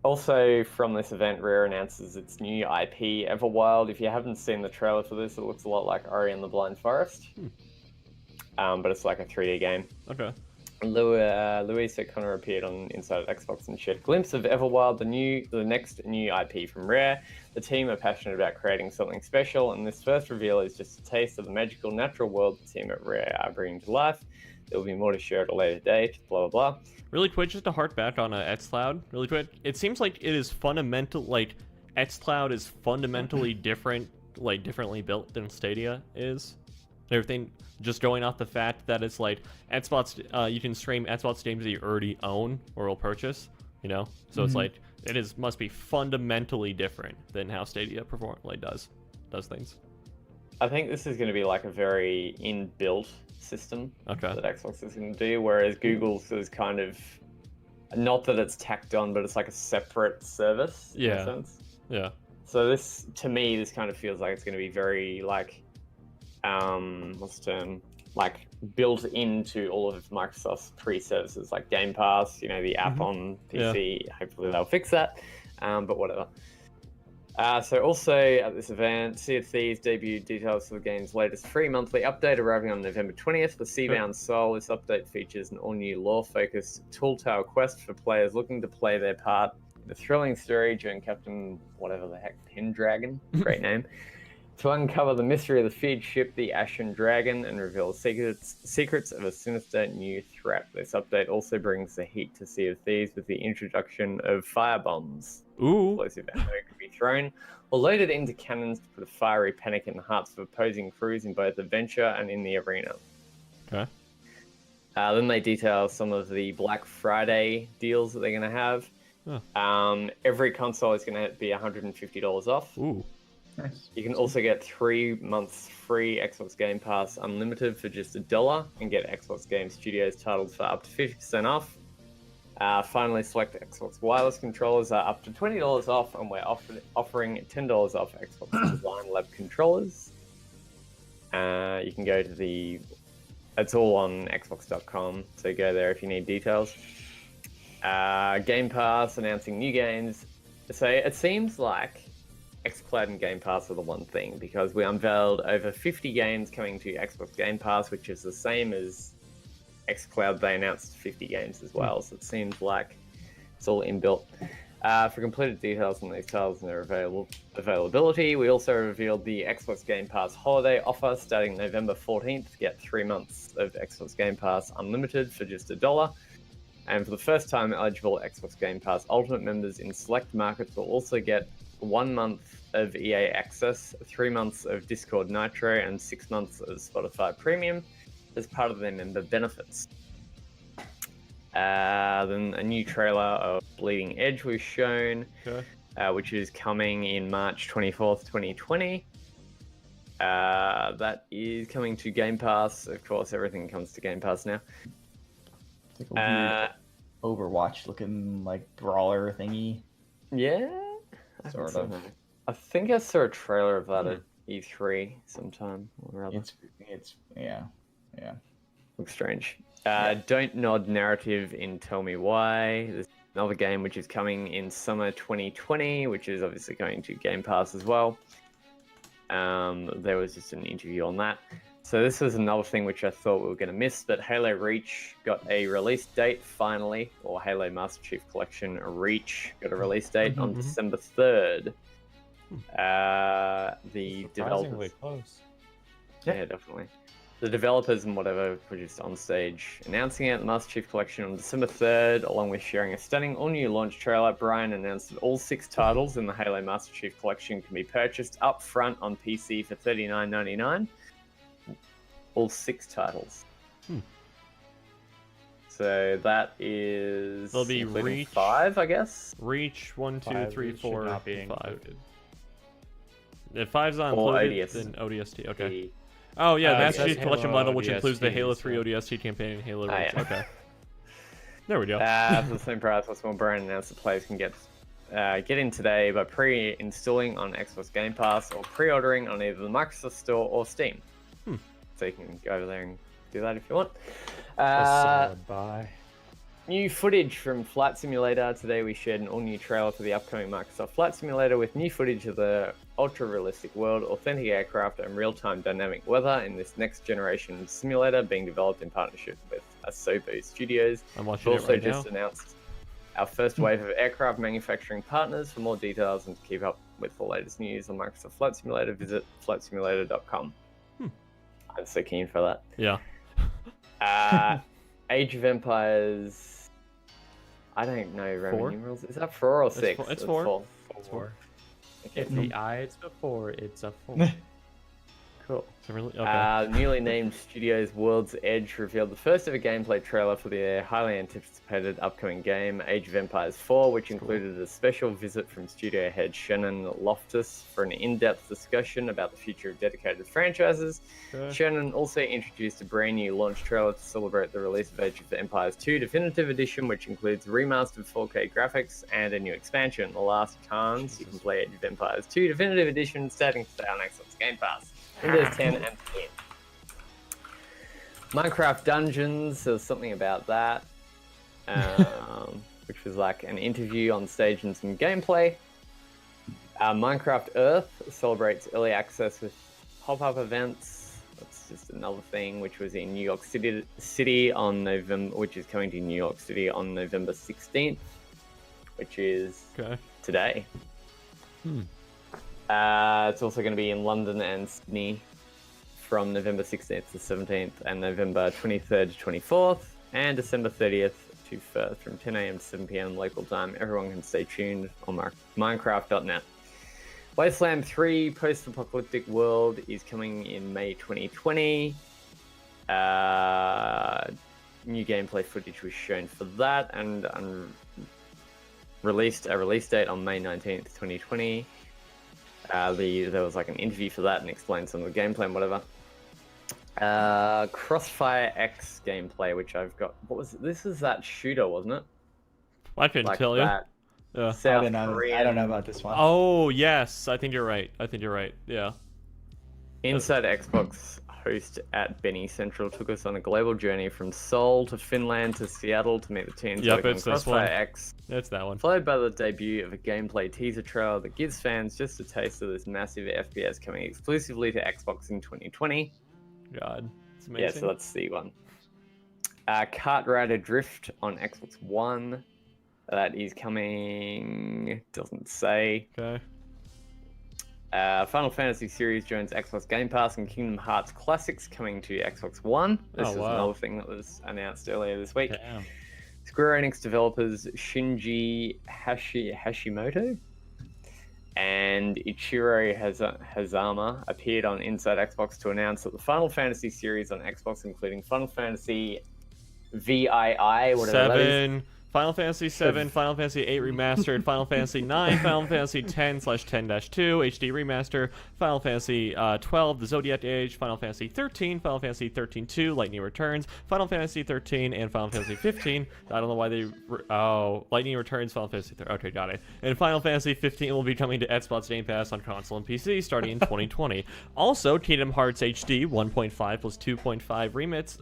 Also, from this event, Rare announces its new IP, Everwild. If you haven't seen the trailer for this, it looks a lot like Ori and the Blind Forest. But it's like a 3D game. Okay. Luis O'Connor appeared on Inside Xbox and shared a glimpse of Everwild, the next new IP from Rare. The team are passionate about creating something special, and this first reveal is just a taste of the magical natural world the team at Rare are bringing to life. There will be more to share at a later date, blah, blah, blah. Really quick, just to hark back on xCloud, really quick. It seems like it is xCloud is fundamentally different, like differently built than Stadia is. Everything just going off the fact that it's like Xbox, you can stream Xbox games that you already own or will purchase, you know? So it's like, must be fundamentally different than how Stadia does things. I think this is going to be like a very inbuilt system that Xbox is going to do, whereas Google's is kind of, not that it's tacked on, but it's like a separate service in a sense. Yeah. So this, to me, this kind of feels like it's going to be very like, what's the term? Like built into all of Microsoft's pre-services, like Game Pass, you know, the app on PC. Yeah. Hopefully they'll fix that, but whatever. So also at this event, Sea of Thieves debuted details for the game's latest free monthly update arriving on November 20th. The Seabound Soul. This update features an all-new lore-focused Tool Tower quest for players looking to play their part in a thrilling story during Captain whatever the heck, Pendragon, great name, to uncover the mystery of the feared ship, the Ashen Dragon, and reveal secrets of a sinister new threat. This update also brings the heat to Sea of Thieves with the introduction of fire bombs. Ooh. Explosive ammo can be thrown or loaded into cannons to put a fiery panic in the hearts of opposing crews in both adventure and in the arena. Okay. Then they detail some of the Black Friday deals that they're going to have. Every console is going to be $150 off. Ooh. Nice. You can also get 3 months free Xbox Game Pass Unlimited for just $1 and get Xbox Game Studios titles for up to 50% off. Finally, select Xbox wireless controllers are up to $20 off, and we're offering $10 off Xbox Design Lab controllers. You can go to it's all on Xbox.com, so go there if you need details. Game Pass announcing new games. So it seems like xCloud and Game Pass are the one thing, because we unveiled over 50 games coming to Xbox Game Pass, which is the same as xCloud. They announced 50 games as well, so it seems like it's all inbuilt. For completed details on these titles and their availability, we also revealed the Xbox Game Pass holiday offer starting November 14th. Get 3 months of Xbox Game Pass Unlimited for just $1. And for the first time, eligible Xbox Game Pass Ultimate members in select markets will also get 1 month of EA Access, 3 months of Discord Nitro, and 6 months of Spotify Premium as part of their member benefits. Then a new trailer of Bleeding Edge was shown, which is coming in March 24th, 2020. That is coming to Game Pass. Of course, everything comes to Game Pass now. It's like a weird Overwatch looking like brawler thingy. Yeah, Sort of. I think I saw a trailer of that at E3 sometime. Or other. It's yeah. Looks strange. Don't Nod narrative in Tell Me Why. There's another game which is coming in summer 2020, which is obviously going to Game Pass as well. There was just an interview on that. So this was another thing which I thought we were going to miss, but Halo Reach got a release date finally, or Halo Master Chief Collection Reach got a release date on December 3rd. The developers... close. Yeah, definitely. The developers and whatever were just on stage announcing it. The Master Chief Collection on December 3rd, along with sharing a stunning all-new launch trailer. Brian announced that all 6 titles in the Halo Master Chief Collection can be purchased up front on PC for $39.99. All 6 titles. So that is... There'll be Reach 5, I guess? Reach 1, 2, 5, 3, Reach should 4, not be 5. included. If 5's not Or included, ODS. then ODST. Okay. The- Oh yeah, it Master says Chief Collection Halo bundle, which includes the ODST, Halo 3 so- ODST campaign and Halo Ah, Reach. yeah. Okay. There we go. For the same price, what's more, Brian announced that players can get in today by pre-installing on Xbox Game Pass or pre-ordering on either the Microsoft Store or Steam. So you can go over there and do that if you want. Solid buy. New footage from Flight Simulator. Today we shared an all-new trailer for the upcoming Microsoft Flight Simulator with new footage of the ultra-realistic world, authentic aircraft, and real-time dynamic weather in this next-generation simulator being developed in partnership with Asobo Studios. I'm We've watching it also right just now. announced our first wave of aircraft manufacturing partners. For more details and to keep up with the latest news on Microsoft Flight Simulator, visit flightsimulator.com. I'm so keen for that. Yeah. Age of Empires. I don't know Roman 4? numerals. Is that 4 or 6? It's 4. Four. Okay, If the I it's before, it's a 4. cool. So really, okay. Newly named Studios World's Edge revealed the first ever gameplay trailer for the highly anticipated upcoming game, Age of Empires 4, which included a special visit from studio head Shannon Loftus for an in-depth discussion about the future of dedicated franchises. Okay. Shannon also introduced a brand new launch trailer to celebrate the release of Age of Empires 2 Definitive Edition, which includes remastered 4K graphics and a new expansion, The Last Khans. You can play Age of Empires 2 Definitive Edition starting today on Xbox Game Pass. Windows 10 and 10. Minecraft Dungeons, there was something about that, which was like an interview on stage and some gameplay. Minecraft Earth celebrates early access with pop-up events. That's just another thing, which was in New York City on November, which is coming to New York City on November 16th, which is Okay. today. It's also going to be in London and Sydney from November 16th to 17th and November 23rd to 24th and December 30th to 1st from 10 a.m. to 7 p.m. local time. Everyone can stay tuned on Minecraft.net. Wasteland 3 Post-Apocalyptic World is coming in May 2020. New gameplay footage was shown for that, and released a release date on May 19th, 2020. There was like an interview for that and explained some of the gameplay and whatever. Crossfire X gameplay, which I've got. What was it? This is that shooter, wasn't it? I couldn't Like tell you. that Yeah. South I don't know about this one. Oh yes, I think you're right. Yeah. Inside Xbox host at Benny Central took us on a global journey from Seoul to Finland to Seattle to meet the teams Yep, working on it's this Crossfire one. X, That's that one. followed by the debut of a gameplay teaser trailer that gives fans just a taste of this massive FPS coming exclusively to Xbox in 2020. God, it's Yeah, amazing. so that's the one. Kart Rider Drift on Xbox One. That is coming. Doesn't say. Okay. Final Fantasy series joins Xbox Game Pass, and Kingdom Hearts Classics coming to Xbox One. This is wow. another thing that was announced earlier this week. Damn. Square Enix developers Shinji Hashimoto and Ichiro Hazama appeared on Inside Xbox to announce that the Final Fantasy series on Xbox, including Final Fantasy VII, whatever that is. 7, Final Fantasy 7, Final Fantasy 8 Remastered, Final Fantasy 9, Final Fantasy 10/10-2 HD Remaster, Final Fantasy 12, The Zodiac Age, Final Fantasy 13, Final Fantasy 13-2, Lightning Returns, Final Fantasy 13, and Final Fantasy 15. I don't know why they... Lightning Returns, Final Fantasy 13. Okay, got it. And Final Fantasy 15 will be coming to Xbox Game Pass on console and PC starting in 2020. Also, Kingdom Hearts HD 1.5 plus 2.5 remits,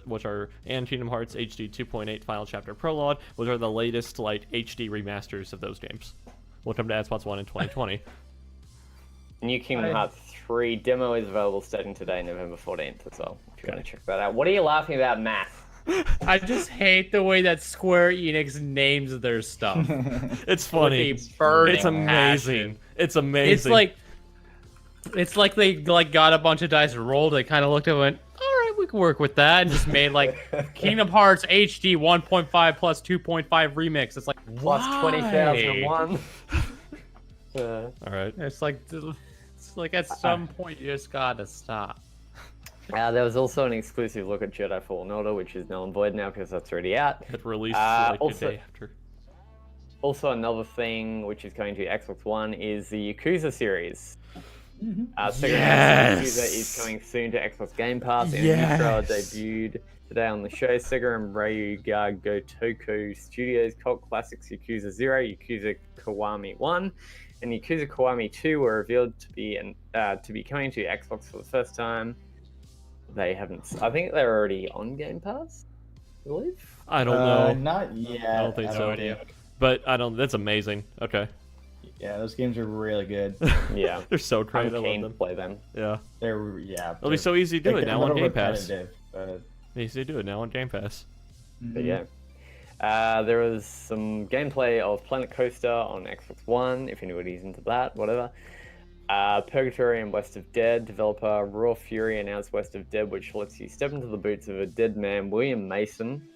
and Kingdom Hearts HD 2.8 Final Chapter Prologue, which are the latest like HD remasters of those games. Will come to Xbox One in 2020. New Kingdom Hearts 3 demo is available starting today, November 14th as well. If you want to check that out. What are you laughing about, Matt? I just hate the way that Square Enix names their stuff. It's funny. With a burning It's amazing. passion. It's amazing. It's like they got a bunch of dice rolled. They kind of looked at it and went, all right, we can work with that, and just made like Kingdom Hearts HD 1.5 plus 2.5 remix. It's like Plus why? 20,001. All right. It's like at some point you just gotta stop. There was also an exclusive look at Jedi Fallen Order, which is null and void now because that's already out. It released like also- a day after. Also, another thing which is going to Xbox One is the Yakuza series. Sega Yes! Yakuza is coming soon to Xbox Game Pass, and Yes! a new trailer debuted today on the show. Sega and Ryuga Gotoku Studios Cult Classics Yakuza 0, Yakuza Kiwami 1, and Yakuza Kiwami 2 were revealed to be coming to Xbox for the first time. They haven't. I think they're already on Game Pass, I believe. I don't know. Not yet. I don't think so. think. But I don't. That's amazing. Okay. Yeah, those games are really good. Yeah. They're so great. I'm I love keen to them. play them. Yeah. It'll It'll be so easy to do it now on Game Pass. But, Easy to do it now on Game Pass. But yeah. There was some gameplay of Planet Coaster on Xbox One, if anybody's into that, whatever. Purgatory and West of Dead. Developer Raw Fury announced West of Dead, which lets you step into the boots of a dead man, William Mason.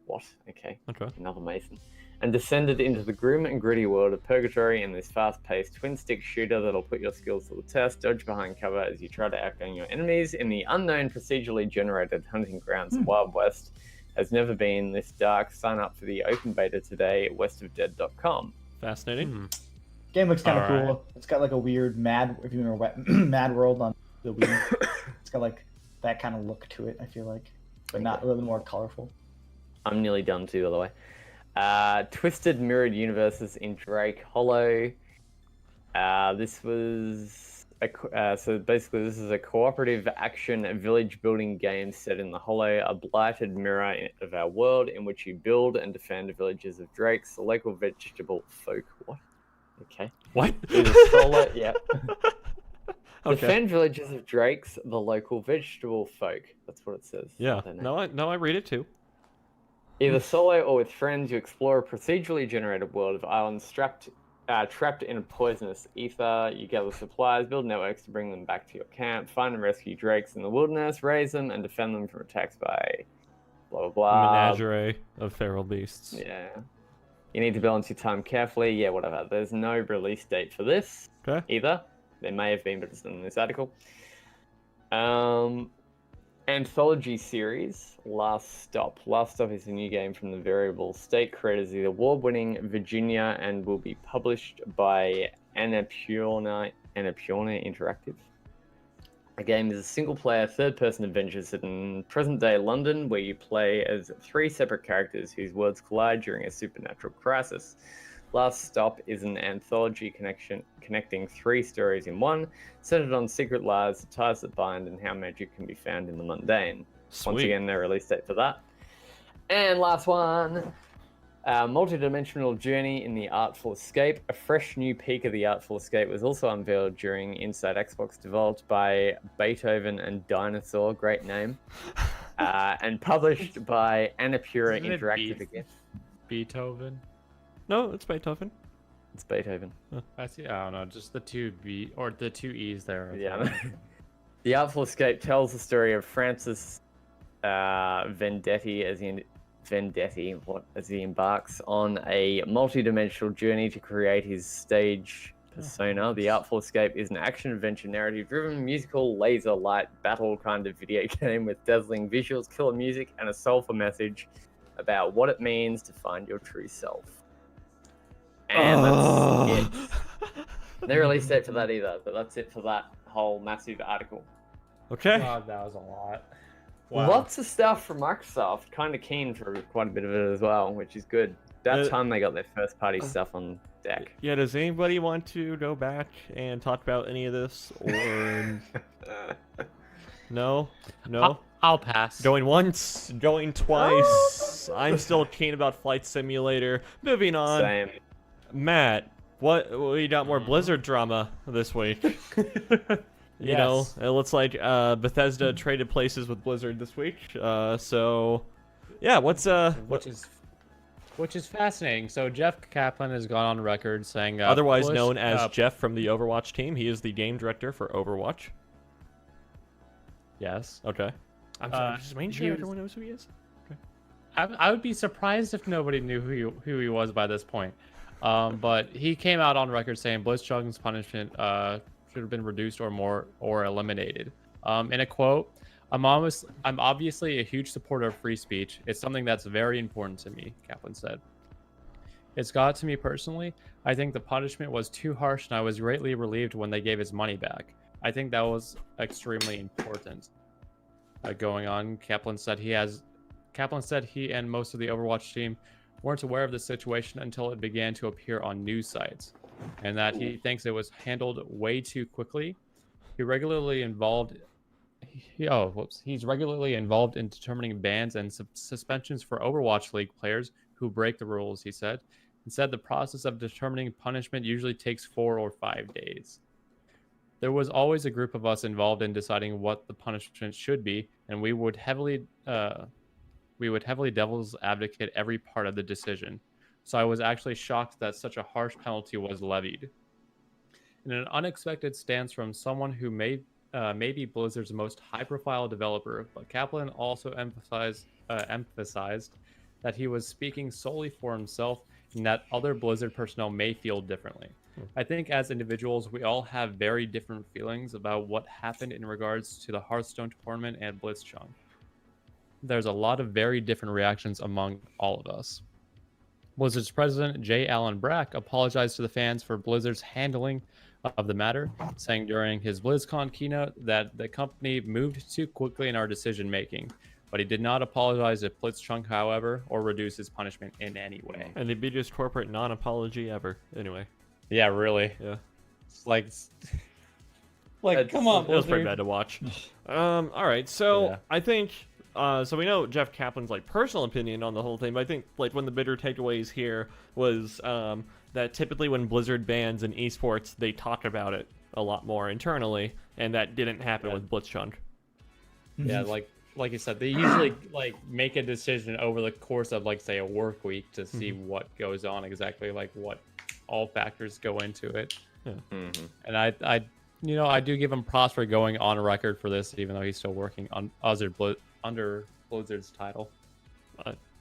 What? Okay. Okay. Another Mason. And descended into the grim and gritty world of Purgatory in this fast-paced twin-stick shooter that'll put your skills to the test. Dodge behind cover as you try to outgun your enemies in the unknown procedurally generated hunting grounds of Wild West. Has never been this dark. Sign up for the open beta today at westofdead.com. Fascinating. game looks kind of Alright. cool. It's got like a weird Mad World on the Wii. It's got like that kind of look to it, I feel like, but not a little more colorful. I'm nearly done too, by the way. Twisted Mirrored Universes in Drake Hollow. This was so basically this is a cooperative action village building game set in the Hollow, a blighted mirror of our world in which you build and defend villages of drakes, the local vegetable folk. What? Okay. What? It is solo. Yeah. Okay. Defend villages of drakes, the local vegetable folk. That's what it says. Yeah. I don't know. No, I read it too. Either solo or with friends, you explore a procedurally generated world of islands trapped in a poisonous ether. You gather supplies, build networks to bring them back to your camp, find and rescue drakes in the wilderness, raise them, and defend them from attacks by blah, blah, blah. Menagerie of feral beasts. Yeah. You need to balance your time carefully. Yeah, whatever. There's no release date for this Okay. either. There may have been, but it's not in this article. Anthology series, Last Stop. Last Stop is a new game from the Variable State creators of the award-winning Virginia and will be published by Annapurna Interactive. The game is a single-player, third-person adventure set in present-day London, where you play as 3 separate characters whose worlds collide during a supernatural crisis. Last Stop is an anthology connecting 3 stories in one, centered on secret lives, the ties that bind, and how magic can be found in the mundane. Sweet. Once again, no release date for that. And last one, multi-dimensional journey in the Artful Escape. A fresh new peek of the Artful Escape was also unveiled during Inside Xbox, developed by Beethoven and Dinosaur, great name, and published by Annapurna Isn't it Interactive again. Beethoven. No, it's Beethoven. It's Beethoven. I see. I don't know. Just the 2 B or the 2 E's there. I Yeah. think. The Artful Escape tells the story of Francis Vendetti as he embarks on a multi-dimensional journey to create his stage persona. The Artful Escape is an action-adventure narrative-driven musical laser light battle kind of video game with dazzling visuals, killer music, and a soulful message about what it means to find your true self. And that's it. No release date for that either, but that's it for that whole massive article. Okay. God, that was a lot. Wow. Lots of stuff from Microsoft. Kind of keen for quite a bit of it as well, which is good. That time they got their first party stuff on deck. Yeah, does anybody want to go back and talk about any of this? Or no? No? I'll pass. Going once, going twice. I'm still keen about Flight Simulator. Moving on. Same. Matt, we got more Blizzard drama this week. You know, it looks like Bethesda traded places with Blizzard this week. So, yeah, which is fascinating. So Jeff Kaplan has gone on record saying, otherwise known as Jeff from the Overwatch team. He is the game director for Overwatch. Yes. Okay. I'm just making sure everyone knows who he is. Okay. I would be surprised if nobody knew who he was by this point. But he came out on record saying Blitzchung's punishment should have been reduced or eliminated. In a quote, I'm obviously a huge supporter of free speech. It's something that's very important to me, Kaplan said. It's got to me personally. I think the punishment was too harsh, and I was greatly relieved when they gave his money back. I think that was extremely important. Going on, Kaplan said he and most of the Overwatch team weren't aware of the situation until it began to appear on news sites, and that he thinks it was handled way too quickly. He's regularly involved in determining bans and suspensions for Overwatch League players who break the rules, he said. And said the process of determining punishment usually takes 4 or 5 days. There was always a group of us involved in deciding what the punishment should be, and we would heavily devil's advocate every part of the decision. So I was actually shocked that such a harsh penalty was levied. In an unexpected stance from someone who may be Blizzard's most high-profile developer, but Kaplan also emphasized that he was speaking solely for himself and that other Blizzard personnel may feel differently. I think as individuals, we all have very different feelings about what happened in regards to the Hearthstone tournament and Blitzchung. There's a lot of very different reactions among all of us. Blizzard's president, J. Allen Brack, apologized to the fans for Blizzard's handling of the matter, saying during his BlizzCon keynote that the company moved too quickly in our decision-making. But he did not apologize to Blitzchung, however, or reduce his punishment in any way. And the biggest corporate non-apology ever, anyway. Yeah, really. Yeah. It's like come on, It was pretty Blizzard. bad to watch. All right, so Yeah. I think so we know Jeff Kaplan's personal opinion on the whole thing, but I think one of the bitter takeaways here was that typically when Blizzard bans in esports, they talk about it a lot more internally, and that didn't happen with Blitzchung. Yeah, like you said, they usually make a decision over the course of say a work week to see what goes on exactly, what all factors go into it. Yeah. And I do give him props for going on record for this, even though he's still working on under Blizzard's title.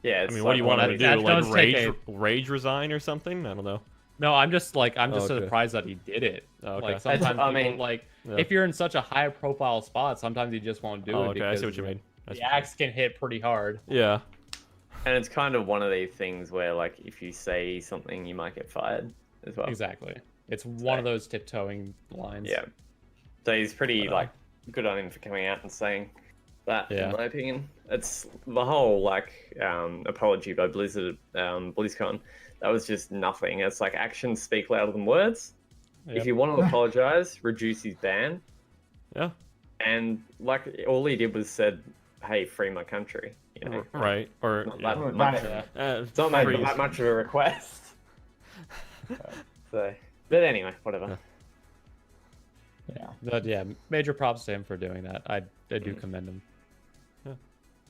Yeah, I mean, what do you want him to that do? does take Rage resign or something? I don't know. No, I'm just Okay. surprised that he did it. Oh, okay. Like sometimes I people, mean- like Yeah. if you're in such a high profile spot, sometimes you just won't do Oh, it okay. I because see what you mean. I see the what you axe can hit pretty hard. mean. Yeah. And it's kind of one of these things where, like, if you say something, you might get fired as well. Exactly. It's one of those tiptoeing lines. Yeah. So he's pretty, like, good on him for coming out and saying that, Yeah. in my opinion. It's the whole, like, apology by Blizzard, BlizzCon. That was just nothing. It's like actions speak louder than words. Yep. If you want to apologize, reduce his ban. Yeah. And, like, all he did was said, hey, free my country. You know? Right. Or Not yeah. that much. Yeah. It's not that, freeze. that much of a request. So, but anyway, whatever. Yeah. But yeah, major props to him for doing that. I do Mm. commend him. Yeah.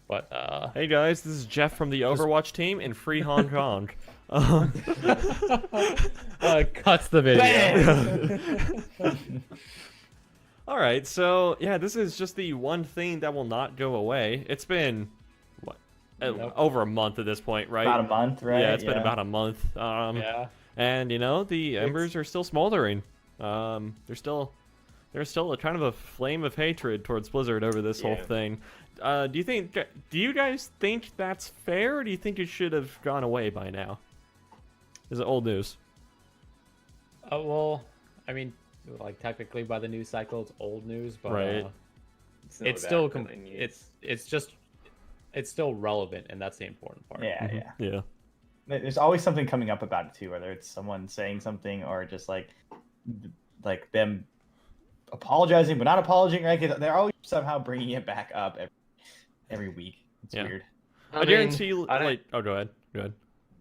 But Hey guys, this is Jeff from the Overwatch team in Free Hong Kong. Um, cuts the video. all right, so yeah, this is just the one thing that will not go away. It's been what Nope. over a month at this point, right? About a month, right? Yeah, it's been about a month. Yeah. And you know the embers are still smoldering. There's still a kind of a flame of hatred towards Blizzard over this whole Yeah. thing. Do you guys think that's fair, or do you think it should have gone away by now? Is it old news? Well, I mean, like technically by the news cycle, it's old news, but Right. not it's about still really news. it's still relevant, and that's the important part. Yeah, yeah. Yeah. There's always something coming up about it too, whether it's someone saying something or just like them apologizing but not apologizing. Right? 'Cause they're always somehow bringing it back up every week. It's Yeah. weird. I mean, guarantee you, I don't- like, oh, go ahead. Go ahead.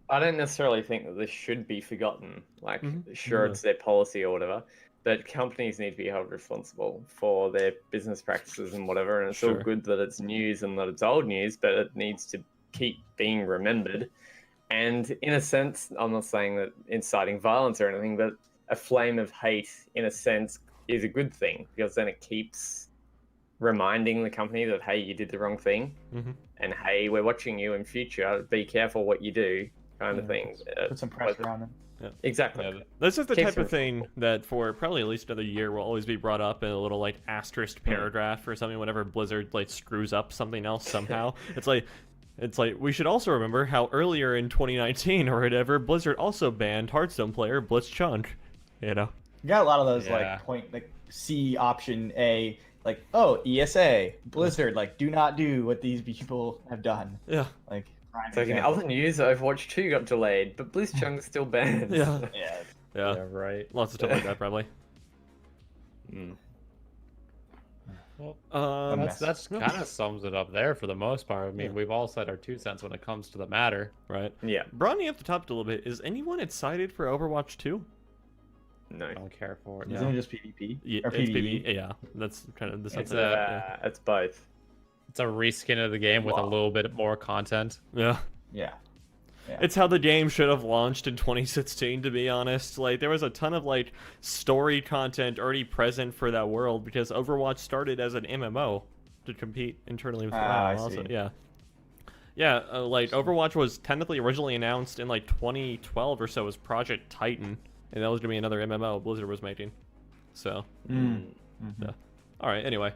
I don't necessarily think that this should be forgotten. Like, Mhm. sure, Yeah. it's their policy or whatever, but companies need to be held responsible for their business practices and whatever. And it's all Sure. good that it's news and that it's old news, but it needs to keep being remembered. And in a sense, I'm not saying that inciting violence or anything, but a flame of hate, in a sense, is a good thing because then it keeps reminding the company that, hey, you did the wrong thing, Mhm. and hey, we're watching you in future. Be careful what you do, kind of Yeah, thing. Put some pressure on them. Exactly. Yeah, This is the Keeps type of it thing that for probably at least another year will always be brought up in a little like asterisk paragraph or something whenever Blizzard like screws up something else somehow. It's like we should also remember how earlier in 2019 or whatever Blizzard also banned Hearthstone player Blitzchung. You know. You got a lot of those Yeah. like C option A, like ESA Blizzard, like do not do what these people have done. Yeah. Like prime So in example. other news, Overwatch 2 got delayed, but Blitzchung's still banned. Yeah. Yeah. Yeah. yeah, right. Lots of stuff like that probably. Mm. Well, mess. that's kind of sums it up there for the most part. I mean, Yeah. we've all said our 2 cents when it comes to the matter. Right. Yeah. Broadening up the topic a little bit, is anyone excited for Overwatch 2? No. I don't care for it. Isn't it just PvP? Yeah, Or it's PvE? PvE. Yeah, that's kind of the It's, something. Yeah. it's both. It's a reskin of the game with a Wow. little bit more content. Yeah. Yeah. It's how the game should have launched in 2016, to be honest. Like, there was a ton of, like, story content already present for that world because Overwatch started as an MMO to compete internally with Ah, WoW I also. see. Yeah. Yeah, like, Overwatch was technically originally announced in, like, 2012 or so as Project Titan, and that was going to be another MMO Blizzard was making. So, Mm. yeah. Alright, anyway.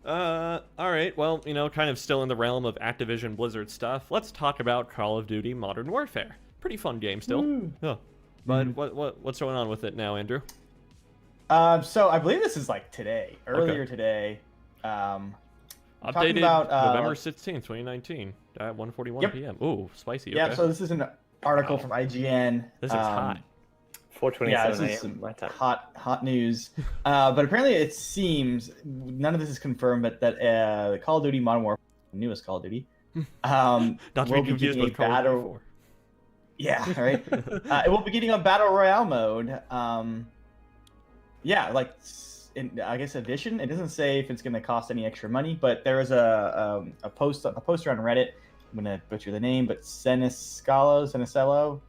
Alright, well, you know, kind of still in the realm of Activision Blizzard stuff, let's talk about Call of Duty Modern Warfare. Pretty fun game still. Woo. Yeah. But Mhm. what's going on with it now, Andrew? So I believe this is like today, earlier today. Talking Updated about, November 16th, 2019 at 1:41 Yep. p.m. Ooh, spicy. Yeah. Okay. So this is an article from IGN. This is hot. 4:27 Yeah, this is a.m. some my time. hot news. But apparently, it seems none of this is confirmed, but that Call of Duty Modern Warfare, newest Call of Duty, Not to will be confused getting with Call of Duty 4. Yeah, right. It will be getting a battle royale mode. Yeah, like I guess addition. It doesn't say if it's going to cost any extra money, but there is a poster on Reddit. I'm going to butcher the name, but Senecello,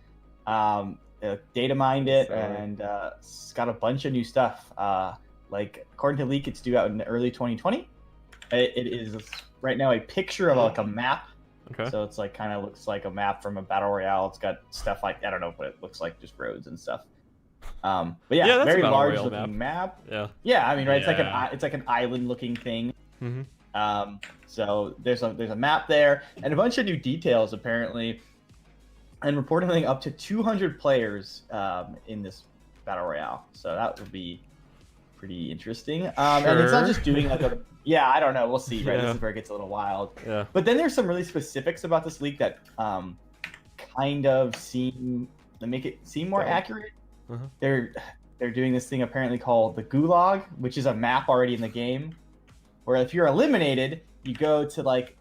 data mined it, Sorry. and it's got a bunch of new stuff. Like according to leak, it's due out in early 2020. It is right now a picture of like a map. Okay. So it's like kind of looks like a map from a battle royale. It's got stuff like I don't know what it looks like, just roads and stuff. But yeah, Yeah, that's very about a large Royale looking map. Yeah. Yeah, I mean, right? Yeah. It's like an island looking thing. Mm-hmm. So there's a map there and a bunch of new details apparently, and reportedly up to 200 players in this battle royale. So that would be pretty interesting. And it's not Sure. just doing like a I don't know. We'll see. Right, Yeah. this is where it gets a little wild. Yeah. But then there's some really specifics about this leak that kind of seem to make it seem more accurate. Uh-huh. They're doing this thing apparently called the Gulag, which is a map already in the game, where if you're eliminated, you go to like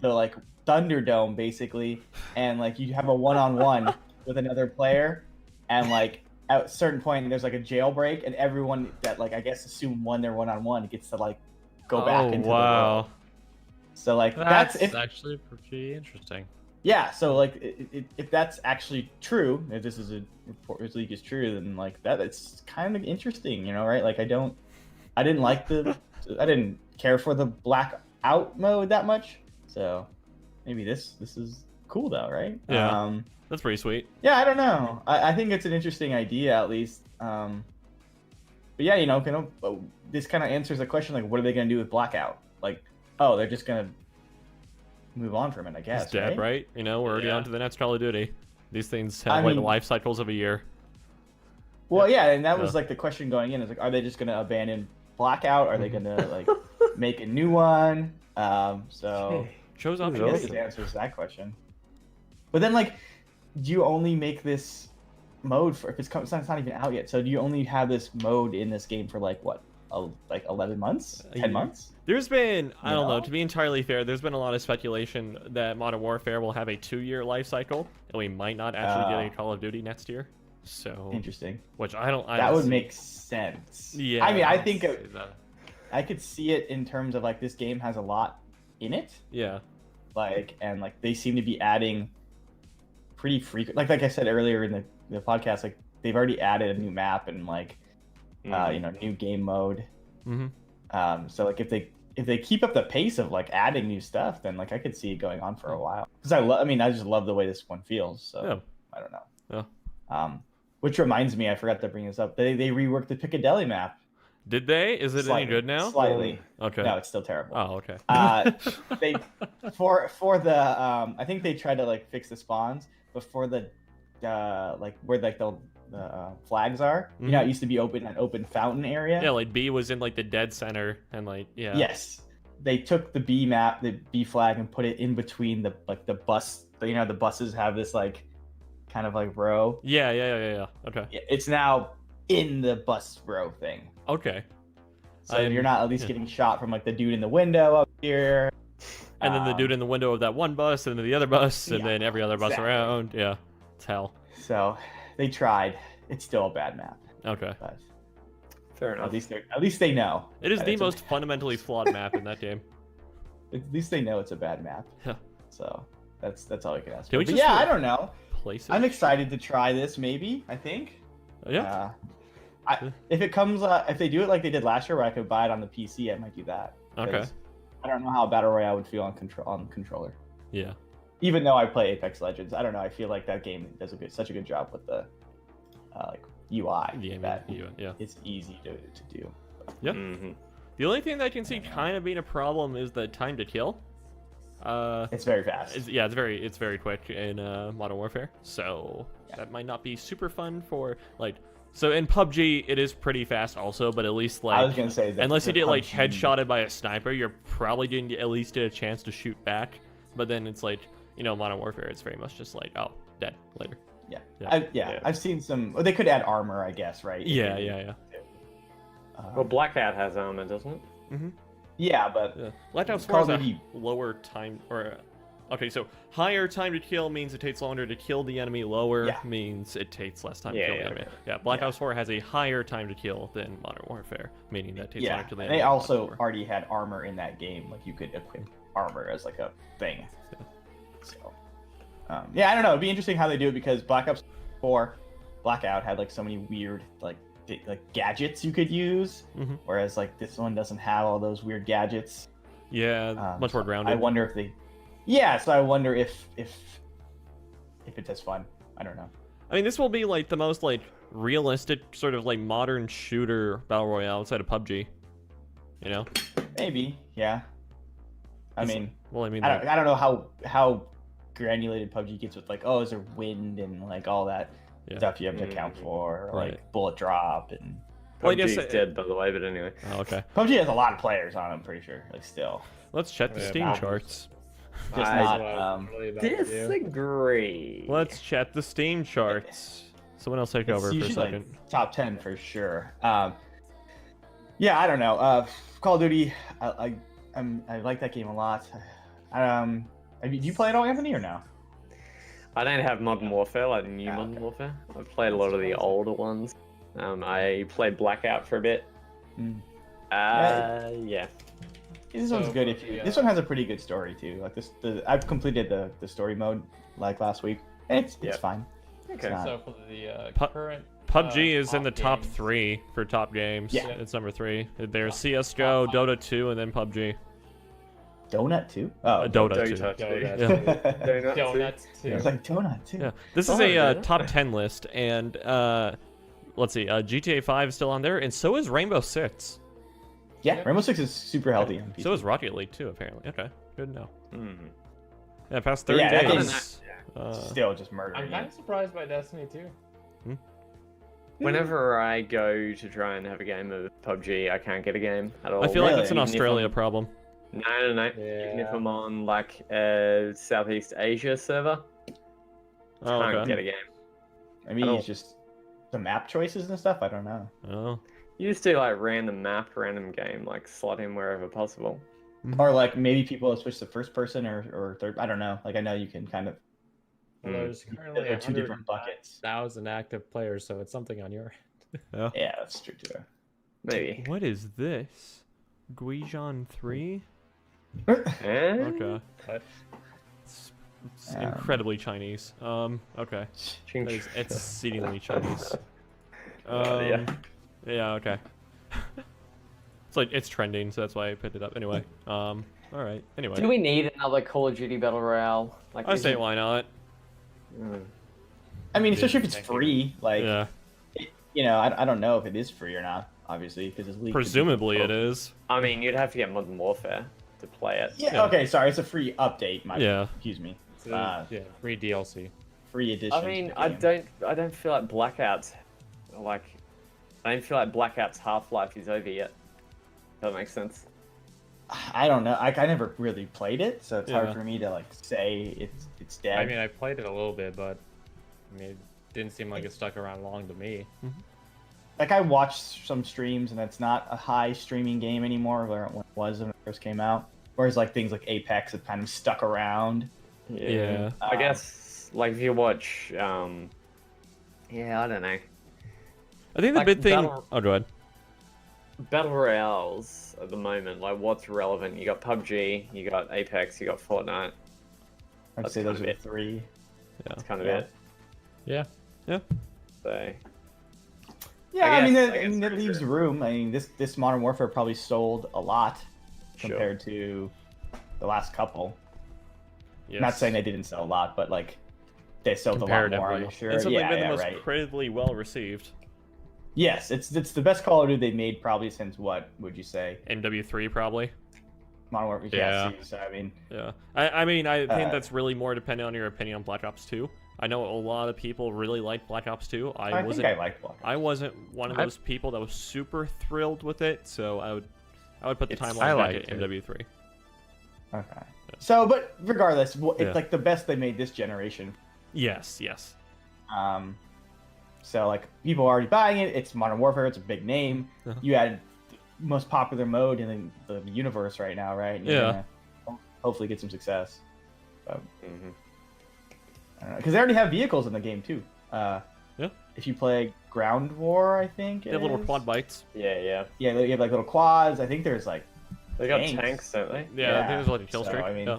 the Thunderdome basically, and like you have a one-on-one with another player, and like at a certain point there's like a jailbreak, and everyone that like I guess assume won their one-on-one gets to like go back into the world. So like That's if actually pretty interesting. yeah, so like if that's actually true, if this is a report, this leak is true, then like that it's kind of interesting, right? Like I didn't care for the blackout mode that much, so maybe this is cool though, right? Yeah. That's pretty sweet. Yeah, I don't know. I think it's an interesting idea at least. But yeah, this kind of answers the question like, what are they gonna do with blackout? Like, oh, they're just gonna move on from it, I guess. It's dead, right? We're already on to the next Call of Duty. These things have I mean- life cycles of a year. Well, yeah, and that was Yeah. like the question going in is like, are they just gonna abandon blackout? Are they gonna like make a new one? So Shows off I the guess it answers that question. But then like, do you only make this mode for if it's not even out yet? So do you only have this mode in this game for like what? Like 11 months? 10 months? There's been, I don't know, No? to be entirely fair, there's been a lot of speculation that Modern Warfare will have a 2-year life cycle, and we might not actually get a Call of Duty next year. So, Interesting. which I don't That would see. make sense. Yeah, I mean, I think See that. I could see it in terms of like this game has a lot in it, Yeah. and like they seem to be adding pretty frequent. Like I said earlier in the podcast, like they've already added a new map and like new game mode. Mm-hmm. So like if they keep up the pace of like adding new stuff, then like I could see it going on for a while. Because I just love the way this one feels. So Yeah. I don't know. Yeah. Which reminds me, I forgot to bring this up. They reworked the Piccadilly map. Did they? Is it Slightly. any good now? Slightly. Okay. No, it's still terrible. Oh, okay. They for the I think they tried to like fix the spawns, but for the like where like the flags are, you know, it used to be an open fountain area. Yeah, like B was in like the dead center, and like Yes, they took the B map, the B flag, and put it in between the bus. The buses have this like kind of like row. Yeah. Okay. It's now in the bus row thing, Okay. so you're not at least getting shot from like the dude in the window up here. And then the dude in the window of that one bus, and then the other bus, and Yeah, then every other bus exactly. around. Yeah. It's hell. So they tried. It's still a bad map, Okay. but Fair enough. at least they know. It is that the it's a- most fundamentally flawed map in that game. At least they know it's a bad map. Yeah. So that's all I can ask Can for. we But just yeah, do- I don't know. Places. I'm excited to try this. Maybe I think. Yeah. If it comes, if they do it like they did last year, where I could buy it on the PC, I might do that. Okay. 'Cause I don't know how Battle Royale would feel on controller. Yeah. Even though I play Apex Legends, I don't know. I feel like that game does such a good job with the like UI Yeah. that Yeah. it's easy to do. Yeah. Mhm. The only thing that I can see kind of being a problem is the time to kill. It's very fast. It's very quick in Modern Warfare, so that might not be super fun for like. So in PUBG, it is pretty fast also, but at least I was like gonna say that unless you the get like PUBG headshotted by a sniper, you're probably going to at least get a chance to shoot back. But then it's like Modern Warfare, it's very much just like dead later. Yeah. Yeah. I've seen some. Well, they could add armor, I guess, right? If Yeah, they yeah, needed yeah. to. Well, Blackout has armor, doesn't it? Yeah, but Yeah. Black Ops 4 Call has of a Duty- lower time, or okay, so higher time to kill means it takes longer to kill the enemy. Lower Yeah. means it takes less time Yeah, to kill yeah, the enemy. okay. Yeah, Black Ops 4 has a higher time to kill than Modern Warfare, meaning that it takes yeah, longer to kill the and enemy. they in Modern also Warfare. already had armor in that game. Like you could equip armor as like a thing. So, yeah, I don't know. It'd be interesting how they do it because Black Ops 4 Blackout had like so many weird like gadgets you could use, whereas like this one doesn't have all those weird gadgets. Yeah, much more So grounded. I wonder if they. Yeah, so I wonder if it does fun. I don't know. I mean, this will be like the most like realistic sort of like modern shooter battle royale outside of PUBG. You know? Maybe, yeah. I mean, Well, I mean, I don't know how granulated PUBG gets with like, oh, is there wind and like all that Yeah. stuff you have to account for, or, Right. like bullet drop and. Well, I PUBG's guess dead, by the way, but anyway. Oh, okay. PUBG has a lot of players on it, I'm pretty sure. Like still, Let's check the Yeah, Steam but- charts. just I not. That's what I was really about to do. Disagree. Let's check the Steam charts. Someone else take It's over for a usually, second. like, top 10 for sure. Yeah, I don't know. Call of Duty, I like that game a lot. I mean, do you play it all, Anthony, or no? I don't have Modern Warfare, like new Ah, Modern okay. Warfare. I've played a lot of the older ones. I played Blackout for a bit. Mm. Yeah. This So one's good. for If you, the, this one has a pretty good story too. Like I've completed the story mode like last week. And it's Yep. fine. Okay. not- So for the Pu- current PUBG is in the top games. 3 for top games. Yeah. It's number 3. There's CS:GO, Dota 2, and then PUBG. Donut too. Oh, Dota 2. Dota 2. Donut. Donut 2. Donuts too. It's like donut too. Yeah, this is Oh, a yeah. top 10 list, and let's see, GTA 5 is still on there, and so is Rainbow Six. Yeah, Yep. Rainbow Six is super healthy on PC. So is Rocket League too, apparently. Okay, good to know. Mhm. Yeah, past But 30 yeah, that days. game's Uh, still just murdering. I'm kind of surprised by Destiny too. Whenever I go to try and have a game of PUBG, I can't get a game at all. I feel like really? it's an Even if Australia I'm- problem. No. Even if Yeah. I'm on like a Southeast Asia server, Oh, can't okay. get a game. I mean, I don't- it's just the map choices and stuff. I don't know. Oh. You just do like random map, random game, like slot in wherever possible. Or like maybe people have switched to first person or third. I don't know. Like I know you can kind of. Well, there's currently They're two different buckets. 100,000 active players, so it's something on your. Yeah, that's true too. Maybe. What is this? Guijan 3? Eh? Okay. What? It's Um, incredibly Chinese. Okay. Ching- That is, it's exceedingly Chinese. Yeah. Yeah, okay. It's like, it's trending, so that's why I picked it up. Anyway, alright. Anyway. Do we need another Call of Duty Battle Royale? Like, I is say it- why not? Mm. I mean, especially if it's Thank you. free. Like, Yeah. you know, I don't know if it is free or not. Obviously, because it's leaked. Presumably it is. I mean, you'd have to get Modern Warfare to play it. Yeah. Yeah. Okay. Sorry, it's a free update. Yeah. Excuse me. It's yeah, free DLC. Free edition. I mean, to the I game. don't feel like Blackout's like, I don't feel like Blackout's Half-Life is over yet. If that makes sense. I don't know. I never really played it, so it's Yeah. hard for me to like say it's dead. I mean, I played it a little bit, but I mean, it didn't seem like it stuck around long to me. like I watched some streams, and it's not a high streaming game anymore, where it was when it first came out. Whereas like things like Apex have kind of stuck around. Yeah. I guess like if you watch, yeah, I don't know. I think the Like, big thing. Battle- Oh, go ahead. Battle Royales at the moment, like what's relevant? You got PUBG, you got Apex, you got Fortnite. I'd That's say kind those of are the it. three. That's kind of Yeah. it. Yeah. So Yeah, I I mean, guess- that, I guess that that's leaves true. room. I mean, this Modern Warfare probably sold a lot Sure. compared to the last couple. Yes. Not saying they didn't sell a lot, but like they sold a lot more. I'm Comparatively. sure. It's certainly Yeah, been the yeah, most right. incredibly well received. Yes, it's the best Call of Duty they've made probably since what would you say? MW3 probably. Modern Warfare. Yeah. Yeah. So I mean, Yeah. I mean, I think Uh, that's really more dependent on your opinion on Black Ops 2. I know a lot of people really like Black Ops 2. I think wasn't. I like Black Ops. I wasn't one of I- those people that was super thrilled with it, so I would put the It's- timeline I back liked at it. MW3. Okay. So, but regardless, it's Yeah. like the best they made this generation. Yes, yes. So like people are already buying it. It's Modern Warfare. It's a big name. Uh-huh. You had the most popular mode in the universe right now, right? And you're Yeah. gonna hopefully get some success. mhm. Because they already have vehicles in the game too. Yeah. If you play Ground War, I think They it have little is. quad bikes. Yeah. Yeah, you have like little quads. I think there's like They got Tanks. tanks, don't they? Yeah, I Yeah, think there's like a kill so, streak. I mean, yeah.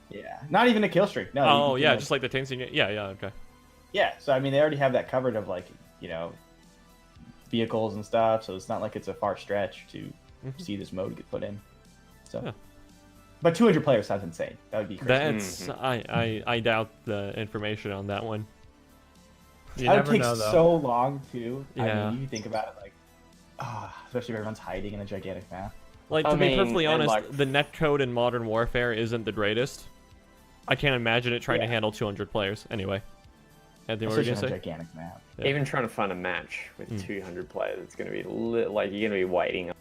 yeah, not even a kill streak. No. Oh, you yeah, can, just like the tanks in yeah, okay. yeah. So I mean, they already have that covered of like vehicles and stuff. So it's not like it's a far stretch to Mhm. see this mode get put in. So, Yeah. but 200 players sounds insane. That would be crazy. That's I doubt the information on that one. You That would never take know, though. so long too. I Yeah. mean, you think about it, like, especially if everyone's hiding in a gigantic map. Like, I to be mean, perfectly and, honest, like- the netcode in Modern Warfare isn't the greatest. I can't imagine it trying to Yeah. handle 200 players. Anyway. Anthony, what were Especially you on a going to say? gigantic map. Yeah. Even trying to find a match with 200 players, it's going to be like you're going to be waiting a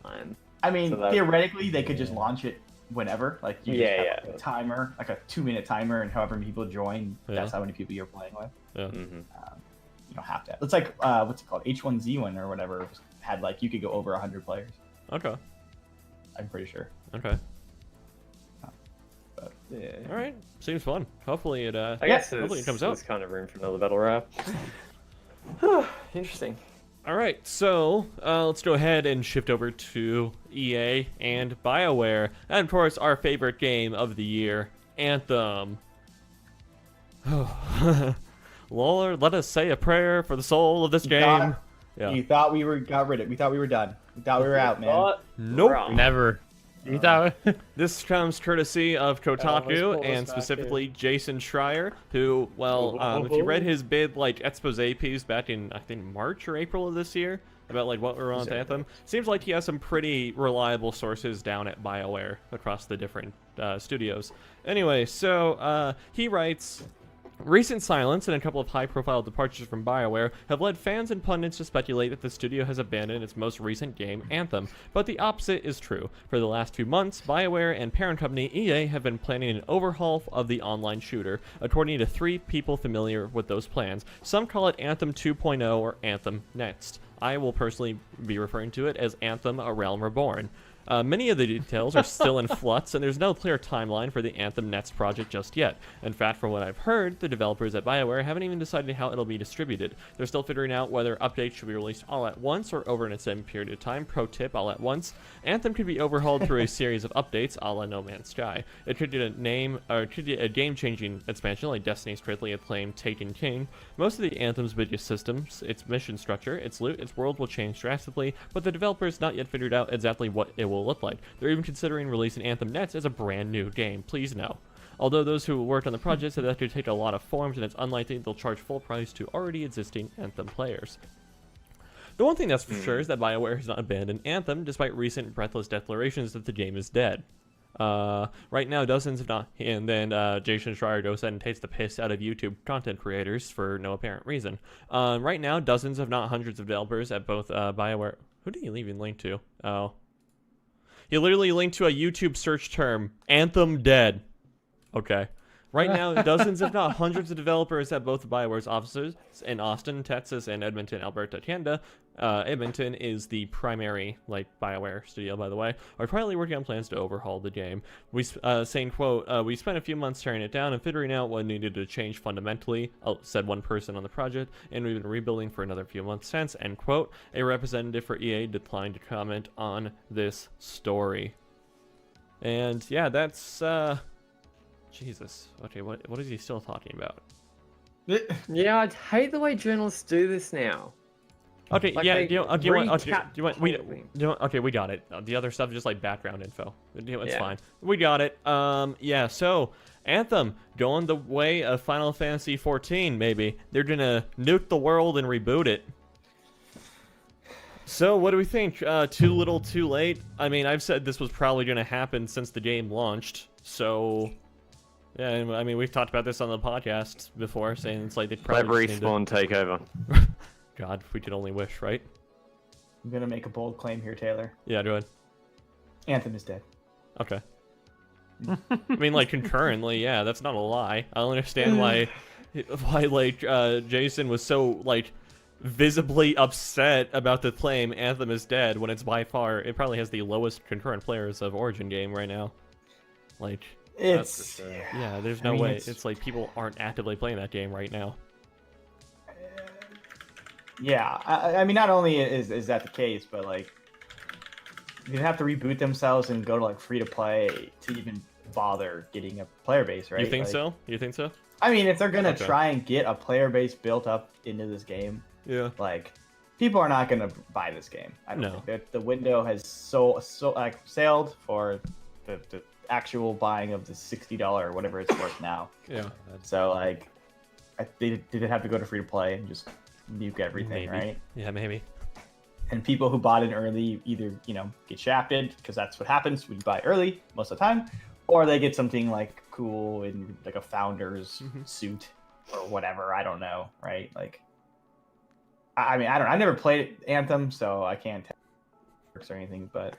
time. I mean, So that- theoretically, they could just launch it whenever. Like, you just Yeah, have yeah. a timer, like a 2-minute timer, and however many people join, Yeah. that's how many people you're playing with. Yeah. Hmm. You don't have to. It's like, what's it called? H1Z1 or whatever had, like, you could go over 100 players. Okay. I'm pretty sure. Okay. But Yeah. All right. Seems fun. Hopefully it I guess hopefully it comes there's out. kind of room for another battle rap. Interesting. All right. So, let's go ahead and shift over to EA and BioWare, and of course our favorite game of the year, Anthem. Lord, let us say a prayer for the soul of this game. God. Yeah. You thought we got rid of it. We thought we were done. We thought we were out, man. Nope. Wrong. Never. You thought? This comes courtesy of let's pull Kotaku this and back specifically Jason Schreier, who, well, if you read his big like expose piece back in I think March or April of this year about like what we're on with Anthem, seems like he has some pretty reliable sources down at BioWare across the different studios. Anyway, so he writes. Recent silence and a couple of high-profile departures from BioWare have led fans and pundits to speculate that the studio has abandoned its most recent game, Anthem. But the opposite is true. For the last few months, BioWare and parent company EA have been planning an overhaul of the online shooter, according to 3 people familiar with those plans. Some call it Anthem 2.0 or Anthem Next. I will personally be referring to it as Anthem: A Realm Reborn. Many of the details are still in flux, and there's no clear timeline for the Anthem Next project just yet. In fact, from what I've heard, the developers at BioWare haven't even decided how it'll be distributed. They're still figuring out whether updates should be released all at once or over an extended period of time. Pro tip, all at once. Anthem could be overhauled through a series of updates, a la No Man's Sky. It could get a game-changing expansion like Destiny's critically acclaimed Taken King. Most of the Anthem's biggest systems, its mission structure, its loot, its world will change drastically, but the developers not yet figured out exactly what it will look like. They're even considering releasing Anthem Next as a brand new game. Please no. Although those who worked on the project said that could take a lot of forms, and it's unlikely they'll charge full price to already existing Anthem players. The one thing that's for sure is that BioWare has not abandoned Anthem, despite recent breathless declarations that the game is dead. Right now, dozens if not, and then Jason Schreier goes ahead and takes the piss out of YouTube content creators for no apparent reason. Right now, dozens if not hundreds of developers at both BioWare. Who did he even link to? Oh. He literally linked to a YouTube search term, Anthem Dead. Okay. Right now, dozens if not hundreds of developers at both BioWare's offices in Austin, Texas, and Edmonton, Alberta, Canada. Edmonton is the primary, BioWare studio, by the way, are currently working on plans to overhaul the game. Saying, quote, we spent a few months tearing it down and figuring out what needed to change fundamentally, said one person on the project, and we've been rebuilding for another few months since, end quote. A representative for EA declined to comment on this story. And, yeah, that's, Jesus. Okay, what is he still talking about? Yeah, I hate the way journalists do this now. Okay, Like, yeah, they do you want, recap we the whole thing. okay, we got it. The other stuff is just like background info. It's Yeah. fine. We got it. Yeah, so Anthem going the way of Final Fantasy 14, maybe. They're gonna nuke the world and reboot it. So, what do we think? Too little, too late? I mean, I've said this was probably gonna happen since the game launched, so... Yeah, I mean, we've talked about this on the podcast before, saying it's like they Let probably just need Respawn take over. to... God, we could only wish, right? I'm gonna make a bold claim here, Taylor. Yeah, go ahead. Anthem is dead. Okay. I mean, concurrently, yeah, that's not a lie. I don't understand why, Jason was so, visibly upset about the claim Anthem is dead when it's by far, it probably has the lowest concurrent players of Origin game right now. It's Yeah, there's I no mean, way. it's- It's people aren't actively playing that game right now. yeah. I mean, not only is that the case, but you'd have to reboot themselves and go to free to play to even bother getting a player base, right? You think so? You think so? I mean, if they're gonna Okay. try and get a player base built up into this game, Yeah. people are not gonna buy this game. I don't No. think that the window has sailed for the actual buying of the $60 or whatever it's worth now. Yeah. So they did have to go to free to play and just nuke everything, Maybe. right? Yeah, maybe. And people who bought it early either get shafted because that's what happens when you buy early most of the time, or they get something like cool in like a founder's suit or whatever. I don't know, right? Like, I mean, I never played Anthem, so I can't tell if it works or anything. But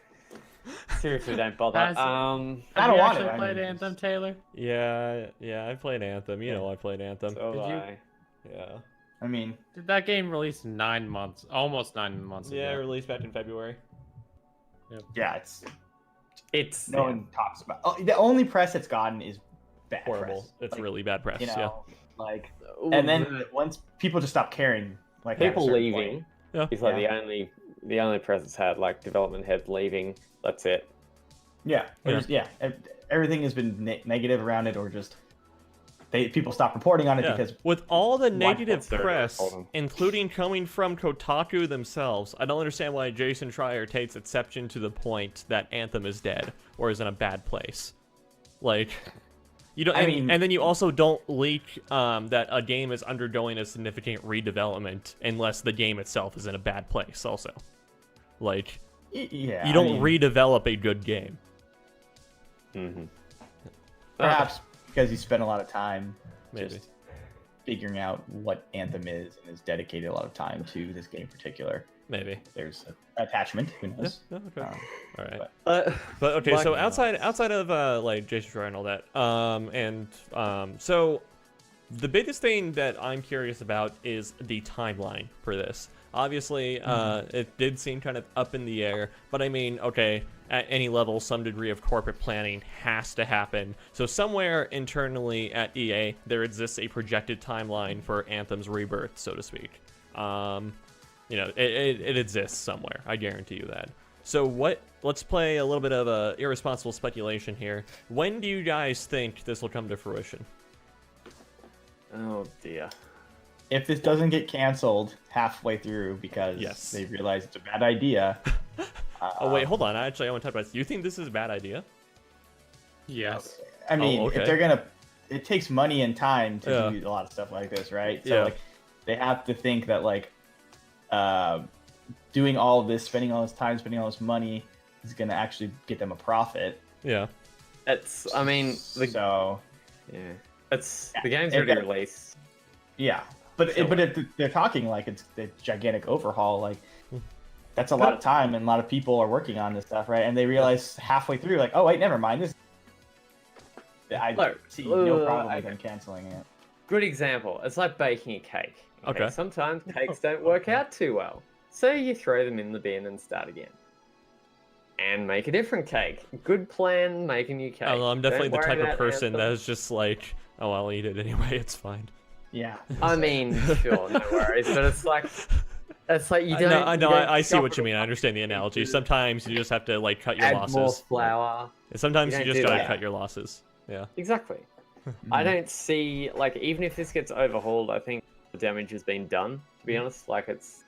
Seriously, don't bother. Has- I Have don't you want actually it. played Anthem, Taylor? Yeah, I played Anthem. You Yeah. know I played Anthem. So Did you- I- Yeah. I mean, Did that game release 9 months, almost 9 months Yeah, ago? released back in February. yeah, It's no one talks about. Oh, the only press it's gotten is bad Horrible. press. It's Like, really bad press. you Yeah. know, like, Ooh, and then once people just stop caring, like at a people certain leaving point. Yeah. is like Yeah. the only press it's had, like development heads leaving. That's it. Yeah, everything has been negative around it, or just people stop reporting on it Yeah. because With all the Why- negative what's their press, problem? including coming from Kotaku themselves, I don't understand why Jason Schreier takes exception to the point that Anthem is dead or is in a bad place. Like, you don't. I and, mean- and then you also don't leak that a game is undergoing a significant redevelopment unless the game itself is in a bad place. Also, like, yeah, you don't redevelop a good game. Mm-hmm. perhaps because you spent a lot of time Maybe. just figuring out what Anthem is and has dedicated a lot of time to this game in particular. Maybe. There's an attachment. Who Yeah, knows? yeah, okay. All right. but- But okay, Black so Ops. outside of like Jason Schreier and all that, so the biggest thing that I'm curious about is the timeline for this. Obviously, it did seem kind of up in the air, but I mean, okay, at any level, some degree of corporate planning has to happen. So somewhere internally at EA, there exists a projected timeline for Anthem's rebirth, so to speak. You know, it exists somewhere. I guarantee you that. So let's play a little bit of a irresponsible speculation here. When do you guys think this will come to fruition? Oh dear. If this doesn't get canceled halfway through because Yes. they realize it's a bad idea. Oh wait, hold on. Actually, I want to talk about this. Do you think this is a bad idea? Yes. I mean, okay. if they're gonna, it takes money and time to Yeah. do a lot of stuff like this, right? So Yeah. like, they have to think that like, doing all of this, spending all this time, spending all this money, is gonna actually get them a profit. Yeah. It's. I mean, So yeah. It's the Yeah, game's it- already released. yeah, but Sure. but if they're talking like it's a gigantic overhaul, like that's a lot of time and a lot of people are working on this stuff, right? And they realize halfway through, like, oh wait, never mind. This I Look, see no problem with okay. them canceling it. Good example. It's like baking a cake. Okay. Sometimes cakes don't work out too well, so you throw them in the bin and start again. And make a different cake. Good plan, make a new cake. I don't know, I'm definitely Don't the worry type of about person Anthem. that is just like, oh, I'll eat it anyway. It's fine. Yeah. I mean, sure, no worries, but it's like you don't. I know. you don't I see chop what it you mean. I up. understand the analogy. Sometimes you just have to like cut your Add losses. more flour. Sometimes You you don't just do gotta that. cut your losses. Yeah. Exactly. I don't see like even if this gets overhauled, I think the damage has been done. To be honest, like it's.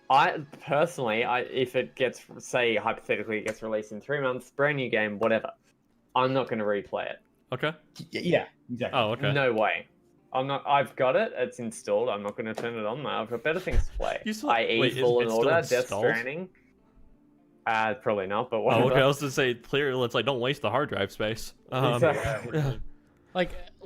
I personally, if it gets, say hypothetically, it gets released in 3 months, brand new game, whatever, I'm not going to replay it. Okay. Yeah. Exactly. Oh, okay. No way. I'm not. I've got it. It's installed. I'm not going to turn it on now. I've got better things to play. You still- i.e. wait, Fallen it's still Order, Death installed? Stranding. Probably not, but Oh, whatever. okay. I was to say, clearly, it's like don't waste the hard drive space. Exactly. yeah.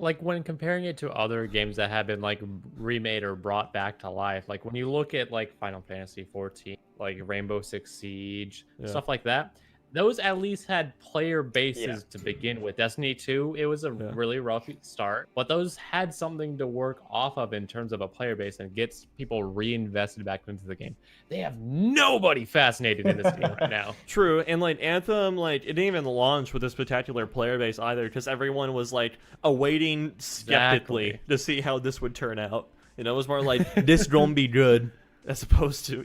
Like when comparing it to other games that have been like remade or brought back to life, like when you look at like Final Fantasy 14, like Rainbow Six Siege, Yeah. stuff like that, those at least had player bases to begin with. Destiny 2, it was a Yeah. really rough start, but those had something to work off of in terms of a player base and gets people reinvested back into the game. They have nobody fascinated in this game right now. True, and like Anthem, like it didn't even launch with a spectacular player base either, because everyone was like awaiting skeptically Exactly. to see how this would turn out. You know, it was more like this gonna be good, as opposed to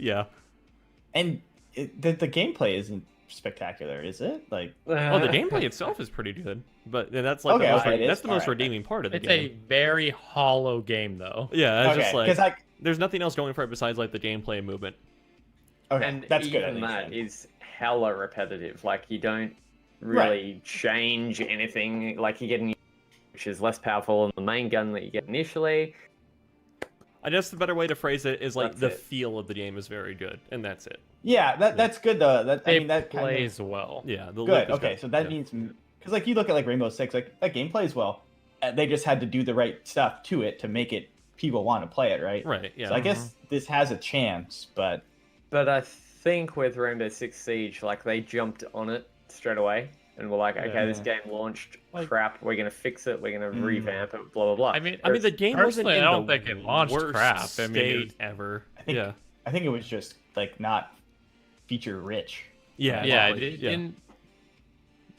And the gameplay isn't spectacular, is it? Like, Oh, the gameplay itself is pretty good, but then that's like Okay, the most, okay, it is. that's the most Alright. redeeming part of the It's game. a very hollow game, though. Yeah, it's okay, just like because there's nothing else going for it besides like the gameplay and movement. okay, And that's good. I even think, that then. is hella repetitive. Like you don't really change anything. Like you get a new, which is less powerful than the main gun that you get initially. I guess the better way to phrase it is like That's the it. feel of the game is very good, and that's it. Yeah, that's good though. That I It mean that kind of plays well. Yeah, the good. loop is Okay, so that yeah. means because like you look at like Rainbow Six, like that game plays well. They just had to do the right stuff to it to make it people want to play it, right? Right. Yeah. So I guess this has a chance, but But I think with Rainbow Six Siege, like they jumped on it straight away and were like, okay, this game launched, Like- crap, we're gonna fix it, we're gonna Mm. revamp it, blah blah blah. I mean, the game wasn't personally, in I don't the think it launched worst crap. I state mean, ever. I think Yeah. I think it was just like not feature rich. Yeah. yeah, exactly. it yeah. didn't.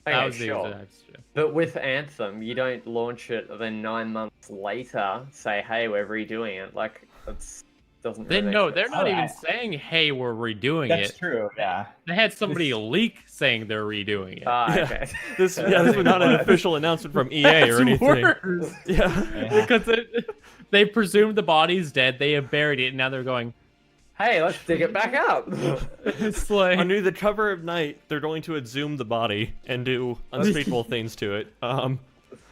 Okay, That was the sure. exact. But with Anthem, you don't launch it, then 9 months later say, hey, we're redoing it. Like, it doesn't. They really no, make they're sense. not Oh, even I- saying, "Hey, we're redoing That's it." true. Yeah. They had somebody leak saying they're redoing it. Ah, Yeah. okay. This was not an official announcement from EA or anything. Worse. Yeah. Yeah. Because they presumed the body's dead. They have buried it, and now they're going. Hey, let's dig it back up. It's like Under the cover of night, they're going to exhume the body and do unspeakable things to it.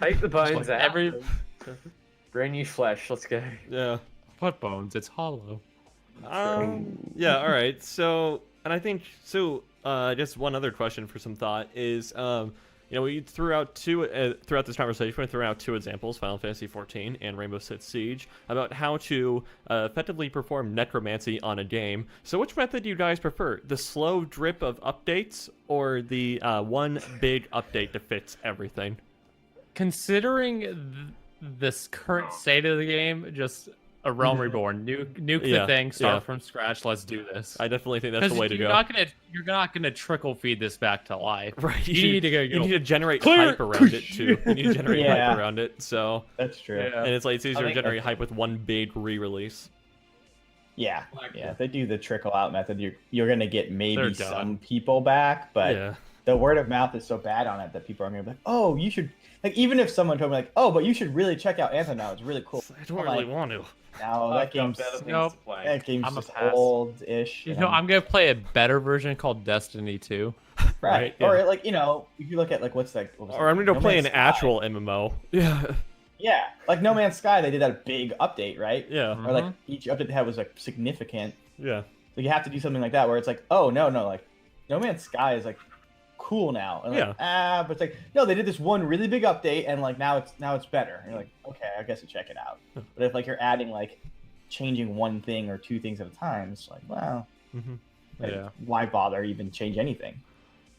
Take the bones out. every Brand new flesh. Let's go. Yeah. what bones? It's hollow. Yeah, all right. So, and I think so. Just one other question for some thought is, we threw out throughout this conversation, we threw out two examples: Final Fantasy XIV and Rainbow Six Siege, about how to effectively perform necromancy on a game. So, which method do you guys prefer? The slow drip of updates, or the one big update to fix everything? Considering this current state of the game, just a Realm Reborn, nuke Yeah, the thing, start yeah. from scratch. Let's do this. I definitely think that's the way to you're go. you're not gonna trickle feed this back to life. Right. You need to go. You need to generate Clear. hype around it too. You need to generate Yeah. hype around it. So, That's true. Yeah. and it's like it's easier to think generate that's- hype with one big re-release. Yeah. Yeah. If they do the trickle out method, you're gonna get They're maybe done. some people back, but Yeah. the word of mouth is so bad on it that people are gonna be like, oh, you should like even if someone told me like, oh, but you should really check out Anthem now. It's really cool. I don't I'm really like, want to. now I've that got game's better things Nope. to play. that game's I'm a just pass. old-ish. You and know, I'm gonna play a better version called Destiny 2. right. right, yeah. Or like if you look at like what's that? What was Or it? I'm gonna go No play Man's an Sky. actual MMO. Yeah. Yeah, like No Man's Sky, they did that big update, right? Yeah. Or like each update they had was like significant. Yeah. So you have to do something like that where it's like, oh no, like No Man's Sky is like cool now. And like, but it's like, no, they did this one really big update and like now it's better. And you're like, okay, I guess I'll check it out. But if like you're adding like changing one thing or two things at a time, it's like, well, Mhm. like, Yeah. why bother even change anything?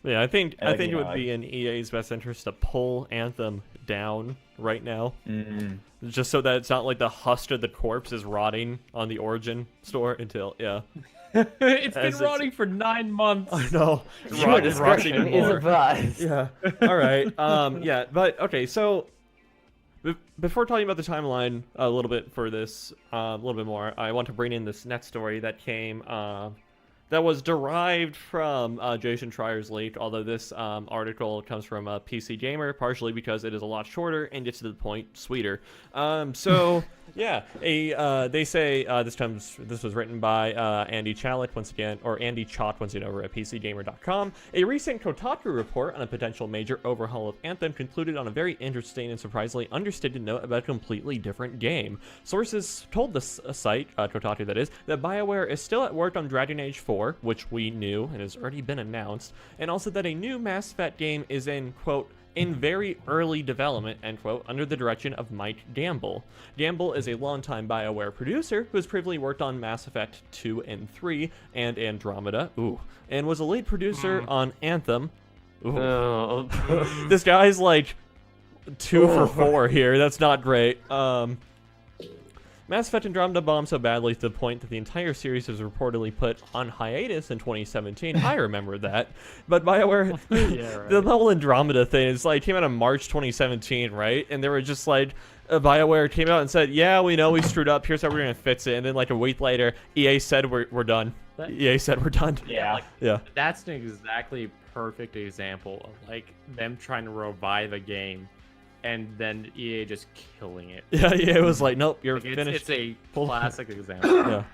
Yeah. I think Like, it you would know, be in EA's best interest to pull Anthem down right now, Mm. just so that it's not like the husk of the corpse is rotting on the Origin store until It's been As it's- rotting for 9 months. I know. Your It rots even discretion is more. advised. Yeah. All right. Yeah. But okay. So before talking about the timeline a little bit for this, a little bit more, I want to bring in this next story that came. That was derived from Jason Schreier's leak, although this article comes from PC Gamer, partially because it is a lot shorter and gets to the point sweeter. So yeah, they say this was written by Andy Chalik once again, or Andy Chott once again over at PCGamer.com. A recent Kotaku report on a potential major overhaul of Anthem concluded on a very interesting and surprisingly understated note about a completely different game. Sources told this site, Kotaku that is, that BioWare is still at work on Dragon Age 4, which we knew and has already been announced, and also that a new Mass Effect game is in, quote, in very early development, end quote, under the direction of Mike Gamble. Gamble is a longtime BioWare producer who has previously worked on Mass Effect 2 and 3 and Andromeda, and was a lead producer on Anthem. Oh. This guy's like 2 for 4 here. That's not great. Mass Effect Andromeda bombed so badly to the point that the entire series was reportedly put on hiatus in 2017. I remember that. But BioWare, Yeah, right. the whole Andromeda thing is like came out in March 2017, right? And they were just like, BioWare came out and said, yeah, we know we screwed up. Here's how we're going to fix it. And then like a week later, EA said we're done. EA said we're done. Yeah. Yeah. That's an exactly perfect example of like them trying to revive a game, and then EA just killing it. Yeah, it was like, nope, you're Like, finished. it's a Pull- classic example. Yeah.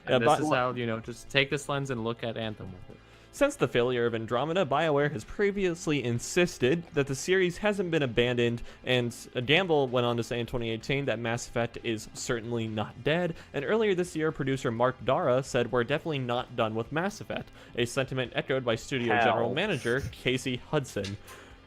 And Yeah, this is how, just take this lens and look at Anthem with it. Since the failure of Andromeda, BioWare has previously insisted that the series hasn't been abandoned, and Gamble went on to say in 2018 that Mass Effect is certainly not dead, and earlier this year, producer Mark Dara said we're definitely not done with Mass Effect, a sentiment echoed by studio general manager Casey Hudson.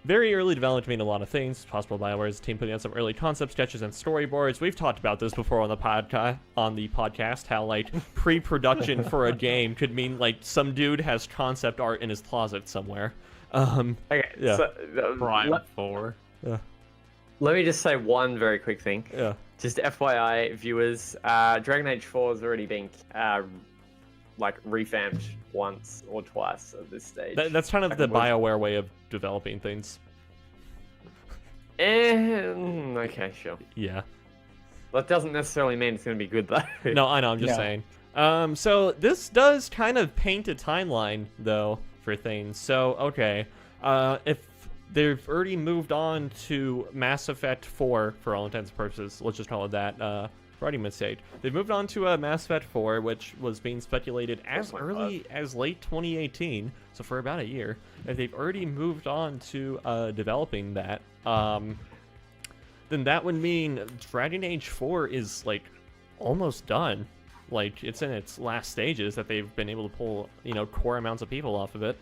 Very early development mean a lot of things. It's possible BioWare's team putting out some early concept sketches and storyboards. We've talked about this before on the podcast, how like pre-production for a game could mean like some dude has concept art in his closet somewhere. Okay, Yeah. so Prime 4. let me just say one very quick thing. Yeah. Just FYI, viewers, Dragon Age 4 has already been like revamped once or twice at this stage. That's kind of the BioWare way of developing things. Okay, sure. Yeah. That doesn't necessarily mean it's going to be good though. No, I know, I'm just saying. So this does kind of paint a timeline, though, for things. So, okay, if they've already moved on to Mass Effect 4, for all intents and purposes, let's just call it that, for argument's sake. They've moved on to Mass Effect 4, which was being speculated as early as late 2018, so for about a year. If they've already moved on to developing that, then that would mean Dragon Age 4 is, like, almost done. Like, it's in its last stages that they've been able to pull, you know, core amounts of people off of it.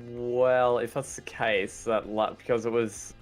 Well, if that's the case, because it was,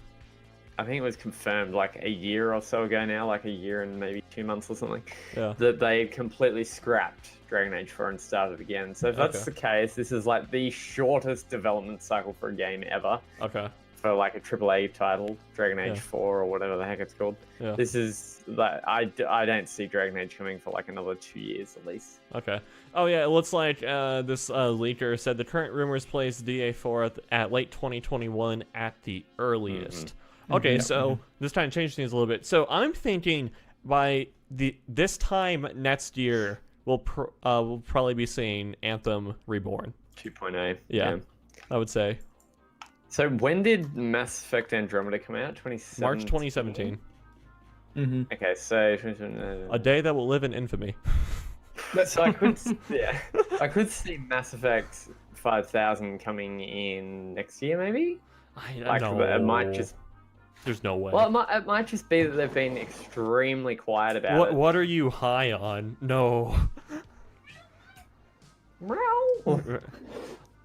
I think it was confirmed like a year or so ago now, like a year and maybe 2 months or something, that they completely scrapped Dragon Age 4 and started again. So if that's the case, this is like the shortest development cycle for a game ever. Okay. For like a AAA title, Dragon Age 4 or whatever the heck it's called. Yeah. This is like I don't see Dragon Age coming for like another 2 years at least. Okay. Oh yeah, it looks like this leaker said the current rumors place DA4 at late 2021 at the earliest. Okay, so this kind of changed things a little bit. So I'm thinking by this time next year, we'll probably be seeing Anthem Reborn. 2.0. Yeah, I would say. So when did Mass Effect Andromeda come out? 2017? March 2017. Okay, so A day that will live in infamy. So I could see Mass Effect 5000 coming in next year, maybe. I don't It know. might just. There's no way. Well, it might just be that they've been extremely quiet about it. What are you high on? No.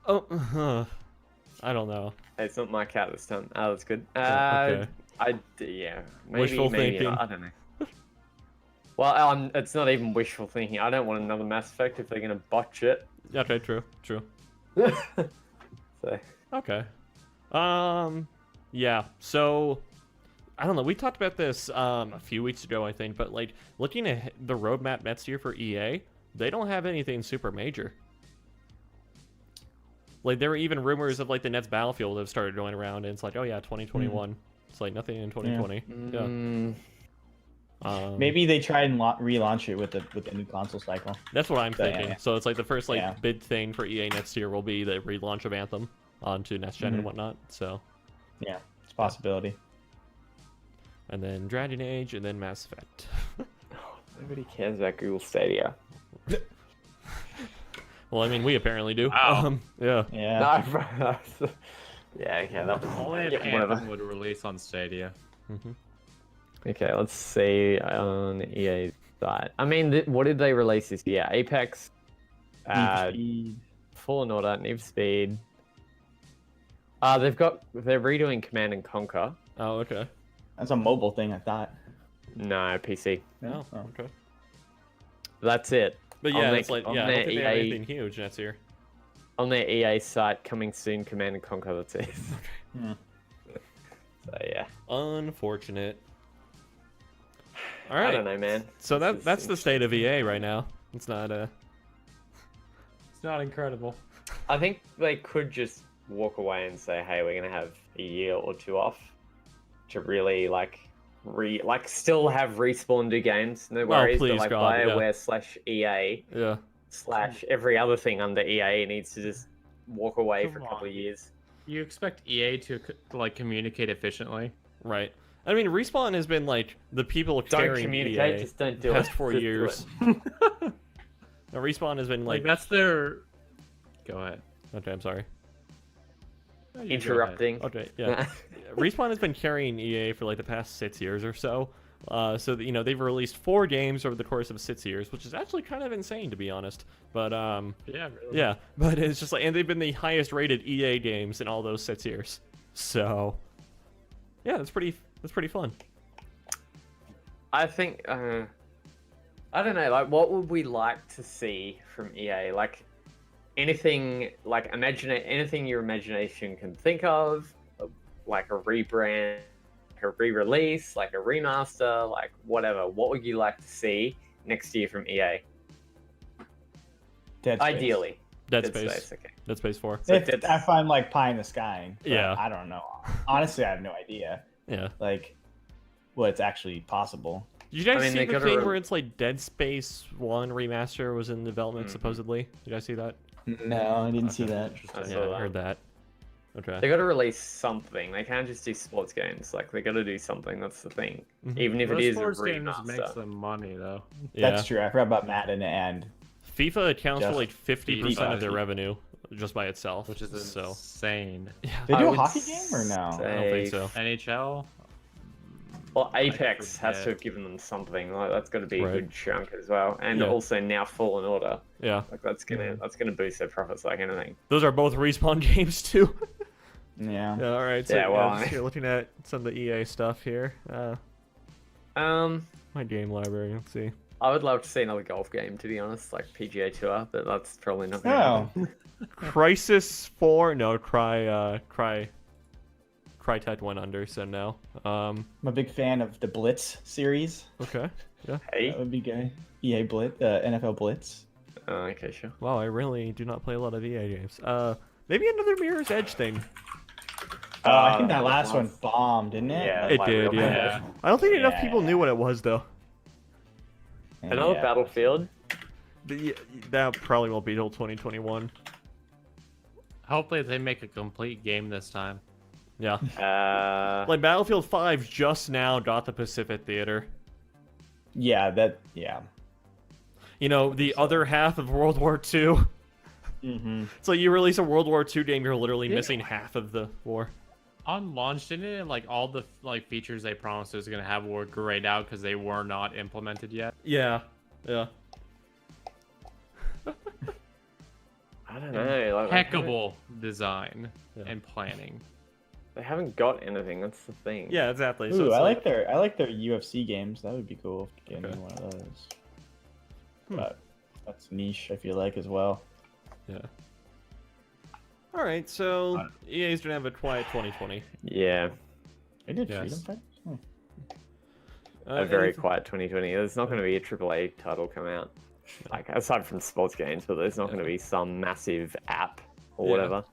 Oh, I don't know. Hey, it's not my cat this time. Oh, that's good. Okay. Maybe, Wishful maybe thinking. I don't know. Well, it's not even wishful thinking. I don't want another Mass Effect if they're gonna botch it. Okay, true. So. Okay. Yeah. So, I don't know. We talked about this a few weeks ago, I think. But like, looking at the roadmap next year for EA, they don't have anything super major. Like, there were even rumors of like the next Battlefield that have started going around, and it's like, oh yeah, 2021. It's like nothing in 2020. Yeah. Maybe they try and relaunch it with the new console cycle. That's what I'm thinking. yeah. So it's like the first big thing for EA next year will be the relaunch of Anthem onto next gen and whatnot. So yeah, it's a possibility. And then Dragon Age, and then Mass Effect. Nobody cares about Google Stadia. Well, I mean, we apparently do. Wow. Yeah. Yeah. No, yeah, okay, that was Only if whatever. Anthem would release on Stadia. Okay, let's see on EA's side. I mean, what did they release this year? Apex, Fallen Order, Need for Speed. They're redoing Command and Conquer. Oh, okay. That's a mobile thing, I thought. No, PC. Oh, okay. That's it. But On yeah, the- it's like, on yeah, I the don't think they have EA anything huge next year. On their EA site, coming soon, Command and Conquer. That's it. Yeah. So yeah, Unfortunate. All I right. don't know, man. So This is that's the state of EA right now. It's not It's not incredible. I think they could just walk away and say, "Hey, we're gonna have a year or two off to really still have Respawn do games. No Well, worries, please, but like God, yeah. BioWare/EA yeah. / every other thing under EA needs to just walk away for a Come couple on. of years." You expect EA to like communicate efficiently? Right. I mean, Respawn has been like the people Don't carrying communicate, EA just don't do the it. past 4 Just do years. it. Now, Respawn has been Like like that's their. Go ahead. Okay, I'm sorry. No, you go ahead. Interrupting. Okay, yeah. Respawn has been carrying EA for like the past 6 years or so. So that, they've released 4 games over the course of 6 years, which is actually kind of insane to be honest. But Yeah, really. yeah, but it's just like, and they've been the highest rated EA games in all those 6 years. So yeah, that's pretty fun. I think I don't know, like what would we like to see from EA? Like anything, like anything your imagination can think of, like a rebrand, like a re-release, like a remaster, like whatever. What would you like to see next year from EA? Dead Space. Ideally. Dead Space. Okay. Dead Space 4. So If I find like pie in the sky. But Yeah. I don't know. Honestly, I have no idea. Yeah. Like, what's actually possible. Did you guys I mean, see they the gotta thing where it's like Dead Space 1 remaster was in development Mhm. supposedly? Did you guys see that? No, I didn't see that. I Yeah, saw I that. heard that. Okay. They got to release something. They can't just do sports games. Like they got to do something. That's the thing. Mhm. Even if it Those is a sports games remaster. makes them money though. Yeah. That's true. I forgot about Madden and FIFA accounts for Just like 50% of their FIFA. revenue just by itself, Which is so. insane. Yeah. they I do a would hockey game or no? I don't think so. NHL. Well, Apex has to forget. have given them something. Like that's got to be a Right. good chunk as well. And Yeah. also now Fallen Order. Yeah. Like that's gonna boost their profits like anything. Those are both Respawn games too. Yeah. Yeah, all right. So Yeah, well, just you're looking at some of the EA stuff here. My game library. Let's see. I would love to see another golf game, to be honest, like PGA Tour, but that's probably not gonna happen. Oh, Crisis 4. No, Crytek went under, so no. I'm a big fan of the Blitz series. Okay. Yeah. Hey. That would be good. EA Blitz, NFL Blitz. Okay, sure. Wow, I really do not play a lot of EA games. Maybe another Mirror's Edge thing. I think that last one bombed, didn't it? Yeah, It like did, real yeah. bad. I don't think enough people knew what it was though. Another Yeah. Battlefield. That probably won't be till 2021. Hopefully they make a complete game this time. Yeah. Like, Battlefield 5 just now got the Pacific Theater. Yeah, yeah. The other half of World War II. Mm-hmm. So you release a World War II game, you're literally missing half of the war. On launch, didn't it, like all the features they promised it was gonna have were grayed out because they were not implemented yet? Yeah. Yeah. I don't know. Like, Impeccable design Yeah. and planning. They haven't got anything. That's the thing. Yeah, exactly. Ooh, it's I like their UFC games. That would be cool. Getting Okay. one of those. Hmm. But that's niche. I feel like as well. Yeah. All right, so EA's gonna have a quiet 2020. Yeah. They did Yes. Freedom Fighters. Hmm. A very anything- quiet 2020. There's not going to be a AAA title come out. Like, aside from sports games, but there's not going to be some massive app or Yeah. whatever.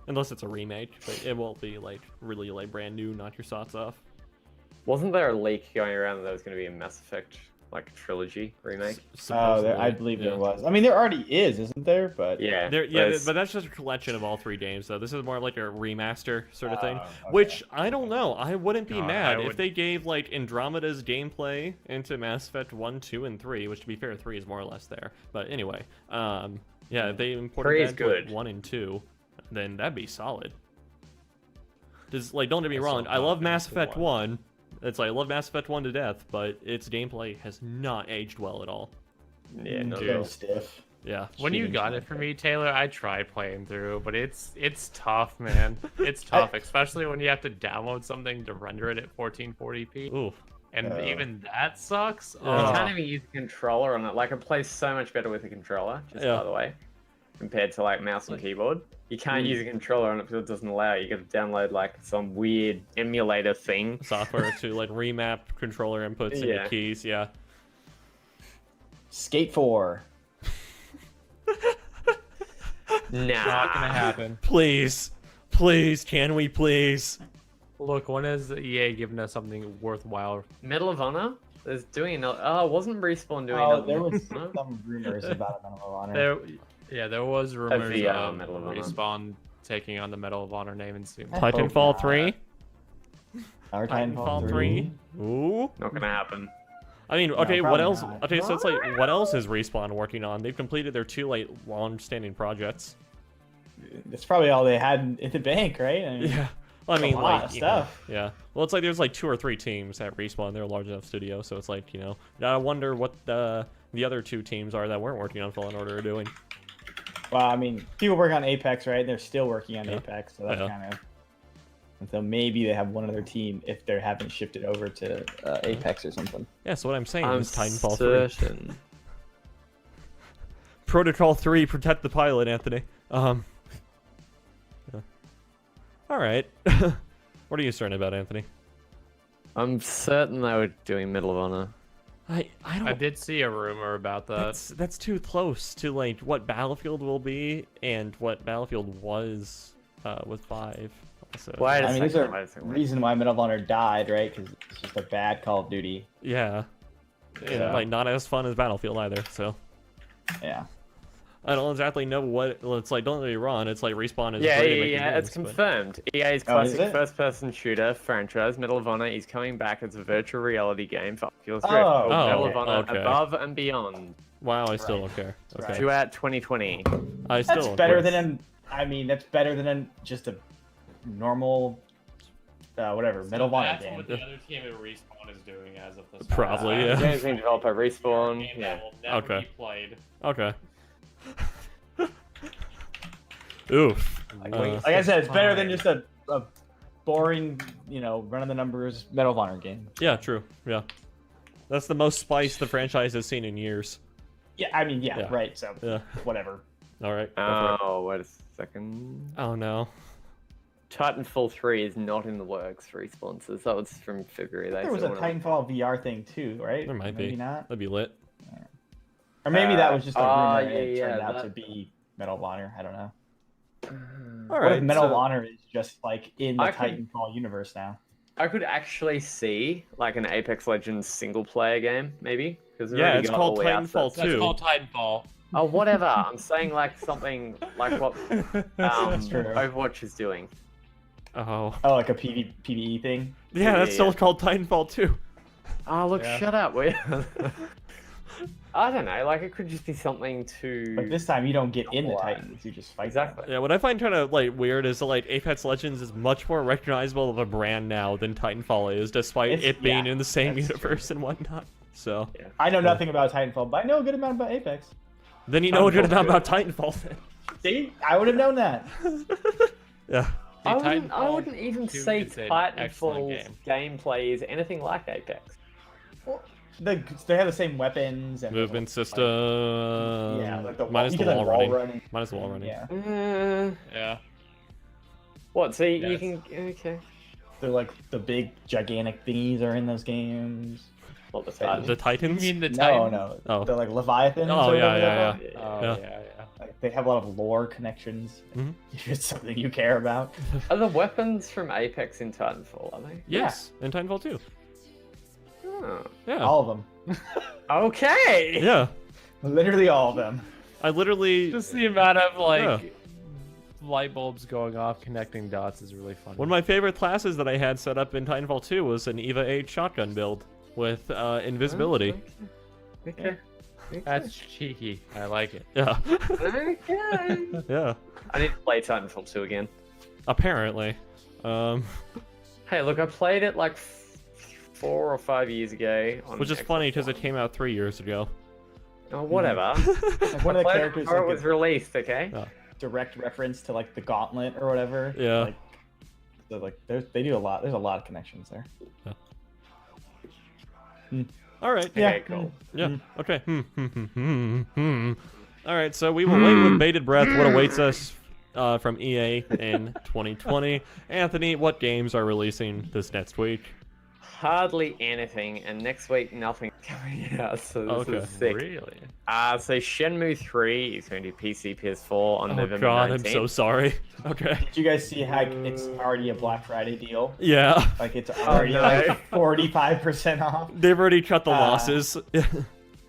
Unless it's a remake, but it won't be really brand new, knock your socks off. Wasn't there a leak going around that there was going to be a Mass Effect, like, trilogy remake? Oh, Supposedly, I believe yeah. there was. I mean, there already is, isn't there? But Yeah. But that's just a collection of all 3 games, though. This is more like a remaster sort of thing. okay. Which, I don't know. I wouldn't be No, mad I if would- they gave, Andromeda's gameplay into Mass Effect 1, 2, and 3, which, to be fair, 3 is more or less there. But anyway, yeah, if they imported 3 that is into, like, good. 1 and 2, then that'd be solid. Just, don't get me I wrong, still I love love Mass Mass Effect Effect 1. I love Mass Effect 1 to death, but its gameplay has not aged well at all. Yeah, no, so no. stiff. Yeah. When you Shooting got it shotgun. for me, Taylor, I tried playing through, but it's tough, man. It's tough, especially when you have to download something to render it at 1440p, Ooh. and even that sucks. You Yeah. can't even use a controller on it. Like, it plays so much better with a controller, just Yeah. by the way, compared to, like, mouse and keyboard. You can't use a controller on it because it doesn't allow you. You got to download, like, some weird emulator thing. Software to, remap controller inputs into Yeah. keys, yeah. Skate 4. Nah. Not gonna happen. Please. Please, can we please? Look, when has EA given us something worthwhile? Medal of Honor? There's doing another. Oh, wasn't Respawn doing Oh, another? there was No? some rumors about Medal of Honor. There was rumors the, of Medal of Honor. Respawn taking on the Medal of Honor name and soon. I hope Titanfall not. 3? Our Titanfall 3? Ooh. Not gonna happen. I mean, okay, what probably else? not. Okay, so it's what else is Respawn working on? They've completed their 2 long-standing projects. that's probably all they had in the bank, right? I mean, Yeah. Well, I It's a mean, lot like, of you know, stuff. yeah. Well, it's like there's like 2 or 3 teams at Respawn. They're a large enough studio, so it's like, you know, I wonder what the other 2 teams are that weren't working on Fallen Order are doing. Well, I mean, people work on Apex, right? They're still working on Yeah. Apex, so that's Yeah. kind of. And so maybe they have one other team if they haven't shifted over to Apex or something. Yeah. So what I'm saying I'm is Titanfall 3, certain. Protocol 3, protect the pilot, Anthony. Yeah. All right. What are you concerned about, Anthony? I'm certain they were doing Medal of Honor. I don't. I did see a rumor about that. That's too close to like what Battlefield will be and what Battlefield was with 5. So, Wait a I mean, there's second, a wait a second, wait. reason why Medal of Honor died, right? Because it's just a bad Call of Duty. yeah. And, Yeah. like not as fun as Battlefield either. So Yeah. I don't exactly know what. Well, it's like, don't get me wrong. It's like Respawn is Yeah, great at yeah, making yeah, it's games, but- confirmed. EA's Oh, is classic it? first-person shooter franchise, Medal of Honor, is coming back as a virtual reality game for Oculus Rift. Oh, called Medal okay. of Honor Okay. Above and Beyond. Wow, I still Right. don't care. That's Okay, right. Due out 2020. I still That's don't better care. than an. I mean, that's better than just a normal, whatever, Medal of Honor That's game. what the other team at Respawn is doing as of this. Probably, moment. yeah. Games being developed by Respawn. Game Yeah. that will never Okay. be played. Okay. Oof. Like, Uh, like I said, it's better than fine. just a boring, run of the numbers Medal of Honor game. Yeah, true. Yeah. That's the most spice the franchise has seen in years. Yeah, I mean, yeah, Yeah. right. So Yeah. whatever. All right. go for it. Oh, wait a second. Oh no. Titanfall 3 is not in the works for Respawn, so that was from February. They There was a still wanna- Titanfall VR thing too, right? There might maybe be. not. That'd be lit. Or maybe that was just a rumor and yeah, it turned yeah, out to that- be Medal of Honor. I don't know. All What if right. Medal of so- Honor is just like in the I could- Titanfall universe now? I could actually see like an Apex Legends single player game, maybe. Because Yeah, it's called Titanfall That's 2. called Titanfall. Oh, whatever. I'm saying like something like what That's true. Overwatch is doing. Oh. Oh, like a PvE thing? Yeah, that's yeah, still yeah. called Titanfall 2. Oh, look, Yeah. shut up. I don't know. Like it could just be something to. But this time you don't get in the Right. Titans, you just fight Exactly. them. Yeah, what I find kind of like weird is that like Apex Legends is much more recognizable of a brand now than Titanfall is, despite It's- it being yeah, in the same that's universe and whatnot. So I know nothing about Titanfall, but I know a good amount about Apex. then you know a good Titanfall's amount about Titanfall. Then. See? I would have known that. Yeah. I See, wouldn't Titanfall even 2 say is an excellent Titanfall's game. gameplay is anything like Apex. They have the same weapons and Movement like, system. yeah, like the minus you the can, wall like, running. Minus the wall running. Yeah, Yeah. What? So you Yes. can okay. they're like the big gigantic thingies are in those games. Not the The Titan. The Titans. You mean the No, Titan? no, Oh. they're like Leviathans. Oh, or yeah, whatever they're yeah, called. Oh, Yeah. yeah, yeah. Like, they have a lot of lore connections. Mhm. If it's something you care about. Are the weapons from Apex in Titanfall? Are they? Yes, in Titanfall 2. Oh. Yeah. All of them. Okay. Yeah. Literally all of them. I literally. Just the amount of like Yeah. light bulbs going off, connecting dots is really funny. One of my favorite classes that I had set up in Titanfall 2 was an EVA 8 shotgun build with invisibility. Okay. That's cheeky. I like it. Yeah. Okay. Yeah. I need to play Titanfall 2 again. Apparently. Hey, look, I played it like 4 or 5 years ago. On Which is Xbox funny because it One. came out 3 years ago. Oh, whatever. Like one of the Played it characters before it like was a released, okay? Yeah. direct reference to like the Gauntlet or whatever. Yeah. Like, so, like they do a lot. There's a lot of connections there. All right. Yeah. Okay, cool. Yeah. Okay. All right. So we will wait with bated breath what awaits us from EA in 2020. Anthony, what games are releasing this next week? Hardly anything, and next week nothing's coming out, so this Okay. is sick. Really? So Shenmue 3 is going to be PC, PS4 on Oh November God, 19th. I'm so sorry. Okay. Did you guys see how it's already a Black Friday deal? Yeah. Like it's already no. like 45% off. They've already cut the Ah. losses.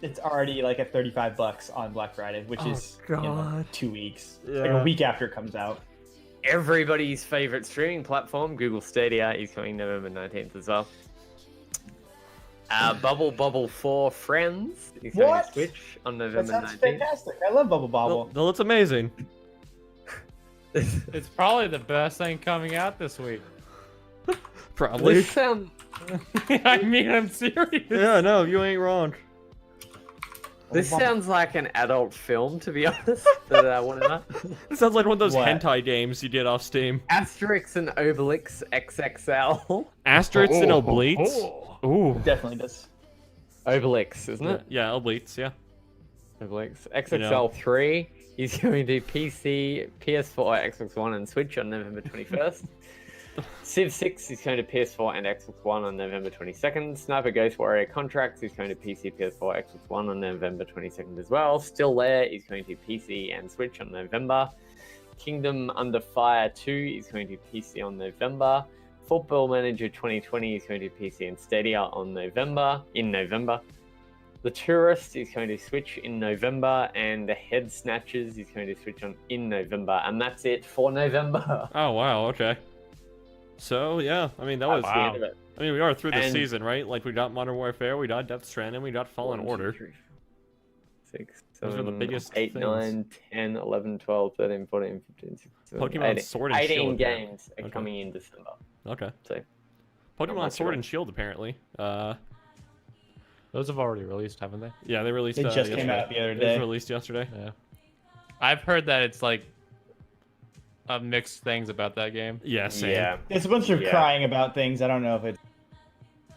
It's already like at $35 on Black Friday, which is God. 2 weeks. It's like Yeah. a week after it comes out. Everybody's favorite streaming platform, Google Stadia, is coming November 19th as well. Bubble 4 Friends is coming What? to Switch on That November sounds 19th. fantastic. I love Bubble Bobble. Well, it's amazing. It's probably the best thing coming out this week. Probably. This sounds I mean, I'm serious. Yeah, no, you ain't wrong. this sounds like an adult film, to be honest. But whatever. It sounds like one of those What? hentai games you did off Steam. Asterix and Obelix XXL. Asterisks and obliques. Ooh. Definitely does. Obelix, isn't it? Yeah, obliques, yeah. Obelix. You know. XXL3 is going to PC, PS4, Xbox One, and Switch on November 21st. Civ 6 is going to PS4 and Xbox One on November 22nd. Sniper Ghost Warrior Contracts is going to PC, PS4, Xbox One on November 22nd as well. Still There is going to PC and Switch on November. Kingdom Under Fire 2 is going to PC on November. Football Manager 2020 is going to PC and Stadia on November. The Tourist is going to Switch in November, and the Head Snatchers is going to Switch on in November, and that's it for November. Oh, wow, okay. So, yeah, I mean, that was... That's the end of it. I mean, we are through the And- season, right? Like, we got Modern Warfare, we got Death Stranding, we got Fallen 1, 2, Order. 3, 6, Those are the 7, biggest 8, things. 9, 10, 11, 12, 13, 14, 15, 16, 17, Pokemon 18. Sword and 18 Shield, games are Okay. coming in December. Okay. So, Pokemon much Sword of it. and Shield, apparently. Those have already released, haven't they? Yeah, they released They just came yesterday. out the other It was day. released yesterday. Yeah. I've heard that it's like mixed things about that game. Yeah, same. yeah. There's a bunch of Yeah. crying about things. I don't know if it's,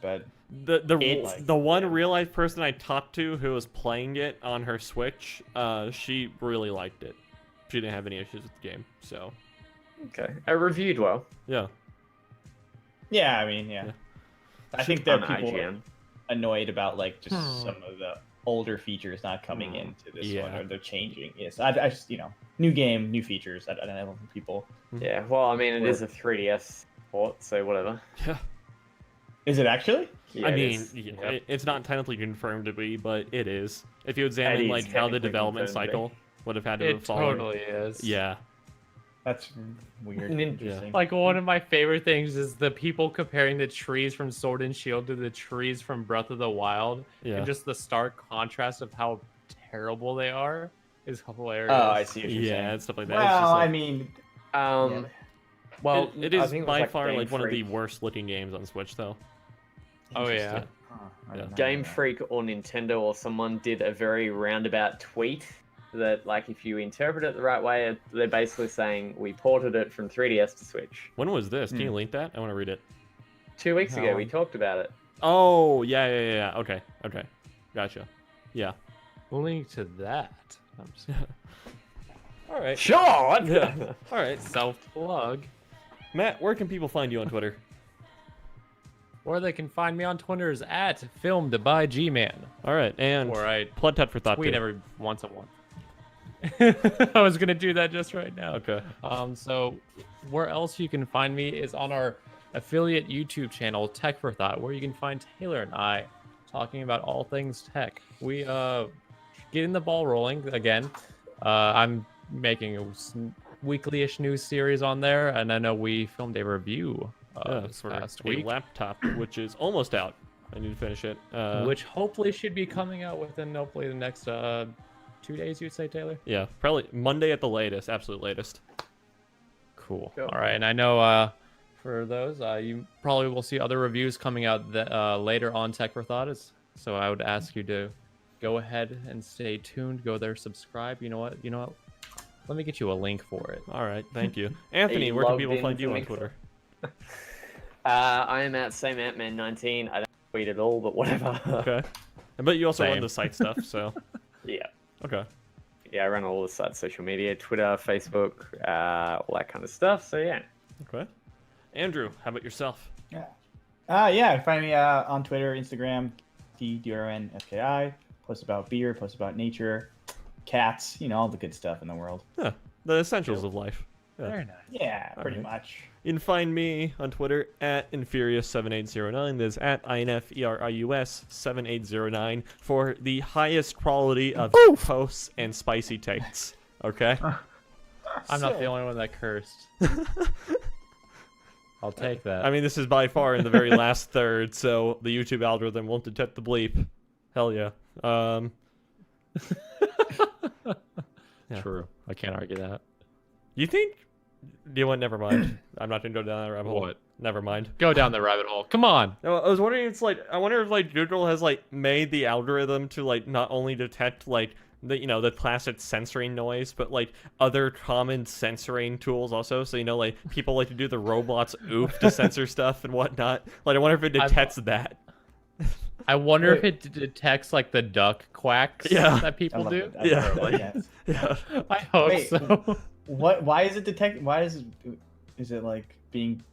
but It's- The one real life person I talked to who was playing it on her Switch, she really liked it. She didn't have any issues with the game, so Okay. It reviewed well. yeah. yeah, I mean, yeah. Yeah. I think on that people are IGN. annoyed about like just some of the older features not coming into this one, Yeah. or they're changing. Yes, I just new game, new features. I don't know people. Yeah, well, I mean, it is a 3DS port, so whatever. Yeah. Is it actually? Yeah, I it mean, is. yeah, it's not technically confirmed to be, but it is. If you examine is like how the technically development confirmed to be. cycle would have had to It have followed. totally is. Yeah. That's weird. Interesting. Like one of my favorite things is the people comparing the trees from Sword and Shield to the trees from Breath of the Wild, Yeah. and just the stark contrast of how terrible they are is hilarious. Oh, I see what you're Yeah, saying. and stuff like that. It's just Well, like- I mean, Well, it I is think it was by like far Game like one of the Freak. worst looking games on Switch, though. Oh yeah. interesting. Huh, I didn't know Game that. Freak or Nintendo or someone did a very roundabout tweet that, like, if you interpret it the right way, they're basically saying we ported it from 3DS to Switch. When was this? Can you link that? I want to read it. 2 weeks ago, No. we talked about it. Oh, yeah. Okay. Gotcha. Yeah. Link to that. I'm just All right. Sure. Yeah. All right. self-plug. Matt, where can people find you on Twitter? Or they can find me on Twitter is at filmed by G-Man. All right, and Or I Blood Tet for Thought. tweet too. every once a month. I was gonna do that just right now. Okay. So where else you can find me is on our affiliate YouTube channel, Tech for Thought, where you can find Taylor and I talking about all things tech. We getting the ball rolling again. I'm making a weekly-ish news series on there, and I know we filmed a review this for past a week, laptop, which is almost out. I need to finish it. which hopefully should be coming out within hopefully the next 2 days. You'd say, Taylor? Yeah, probably Monday at the latest, absolute latest. Cool. Cool. All right, and I know for those, you probably will see other reviews coming out later on Tech for Thought. So I would ask you to go ahead and stay tuned. Go there, subscribe. You know what? Let me get you a link for it. All right, thank you, Anthony. Where can people find you on Twitter? I am at sameantman19. I don't tweet at all, but whatever. Okay, but you also run Same. the site stuff, so Yeah. okay. Yeah, I run all the sites, social media, Twitter, Facebook, all that kind of stuff. So yeah. Okay. Andrew, how about yourself? Yeah. Find me on Twitter, Instagram, DRNFKI. Post about beer, post about nature, cats, all the good stuff in the world. Yeah, the essentials of life. Yeah. Very nice. Yeah, pretty right. much. You can find me on Twitter at Infurious7809. That's at INFERIUS7809 for the highest quality of posts and spicy takes. Okay? I'm not the only one that cursed. I'll take that. I mean, this is by far in the very last third, so the YouTube algorithm won't detect the bleep. Hell yeah. Yeah. True. I can't argue that. You think Do you want? Never mind. I'm not gonna go down that rabbit hole. What? Never mind. Go down the rabbit hole. Come on. No, I was wondering. I wonder if like Google has like made the algorithm to like not only detect like the classic censoring noise, but like other common censoring tools also. So like people like to do the Roblox oof to censor stuff and whatnot. Like I wonder if it detects that. I wonder if it detects like the duck quacks that I people love do. it. I Yeah. love it, yes. Yeah. I hope Wait, so. Why is it detect? Why is it like being?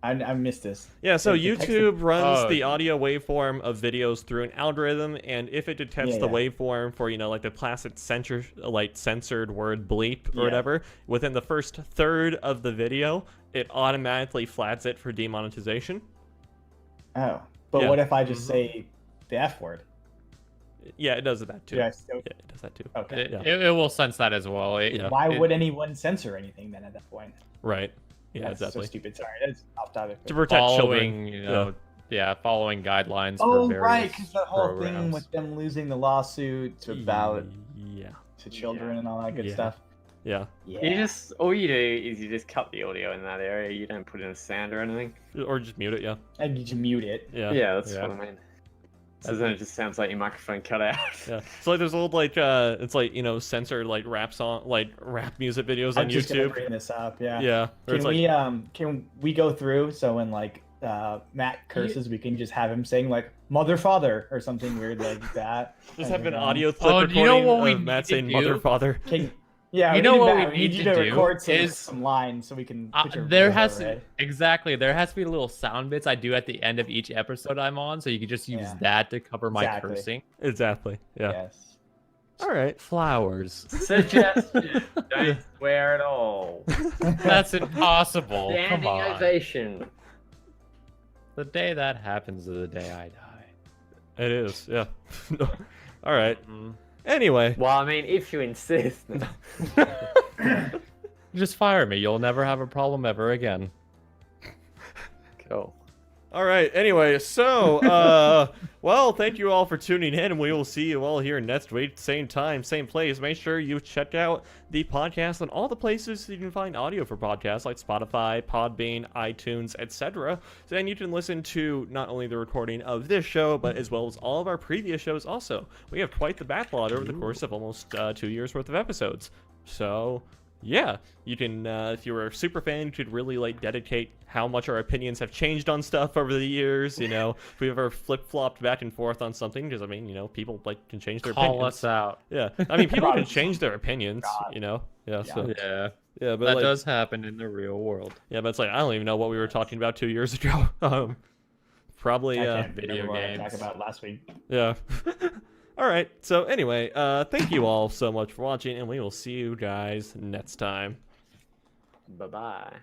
I missed this. Yeah, so It detects YouTube runs Oh. the audio waveform of videos through an algorithm, and if it detects Yeah, the yeah. waveform for like the classic censored word bleep or Yeah. whatever, within the first third of the video, it automatically flags it for demonetization. Oh, but Yeah. what if I just say the F word? Yeah, it does that too. Do I Yeah, still? it does that too. Okay. It, Yeah. it will sense that as well. Yeah. Why it- would anyone censor anything then at that point? Right. Yeah, That's exactly. so stupid. Sorry, that's off topic. To protect following, children. following guidelines Oh, for various right, because the whole thing programs. with them losing the lawsuits about Yeah. to children and all that good Yeah. stuff. Yeah. Yeah. All you do is you just cut the audio in that area. You don't put in a sound or anything. Or just mute it, yeah. And you just mute it. Yeah. Yeah, that's Yeah. what I mean. So then it just sounds like your microphone cut out. Yeah. So like there's old it's like, censored like rap music videos on I'm just gonna YouTube. bring this up. Yeah. Yeah. Or it's Can we go through so when like Matt curses, we can just have him saying like "mother father" or something weird like that. just and have an then, audio clip Oh, recording do you know what we of Matt need to saying do? mother father. Yeah, You know what Matt, we need need you to to do record is- some lines so we can put your there voice has over to it. exactly there has to be little sound bits I do at the end of each episode I'm on, so you can just use Yeah. that to cover my Exactly. cursing. Exactly. Yeah. Yes. All right. Flowers. Suggestion. Don't swear at all. That's impossible. Come Standing on. ovation. The day that happens is the day I die. It is. Yeah. All right. Mm. Anyway. Well, I mean, if you insist. Just fire me. You'll never have a problem ever again. Cool. All right. Anyway, so well, thank you all for tuning in, and we will see you all here next week, same time, same place. Make sure you check out the podcast on all the places you can find audio for podcasts, like Spotify, Podbean, iTunes, etc. So then you can listen to not only the recording of this show, but as well as all of our previous shows. Also, we have quite the backlog over the course of almost 2 years worth of episodes. So. Yeah, you can, if you're a super fan, you could really, like, dedicate how much our opinions have changed on stuff over the years, if we've ever flip-flopped back and forth on something, because, I mean, people, like, can change their Call opinions. us out. Yeah, I mean, people can God. change their opinions, God. Yeah, so, Yeah, yeah, but, that like, does happen in the real world. yeah, but it's like, I don't even know what we were talking about 2 years ago. Probably, I can't video remember what I games. talked about last week. yeah. All right, so anyway, thank you all so much for watching, and we will see you guys next time. Bye-bye.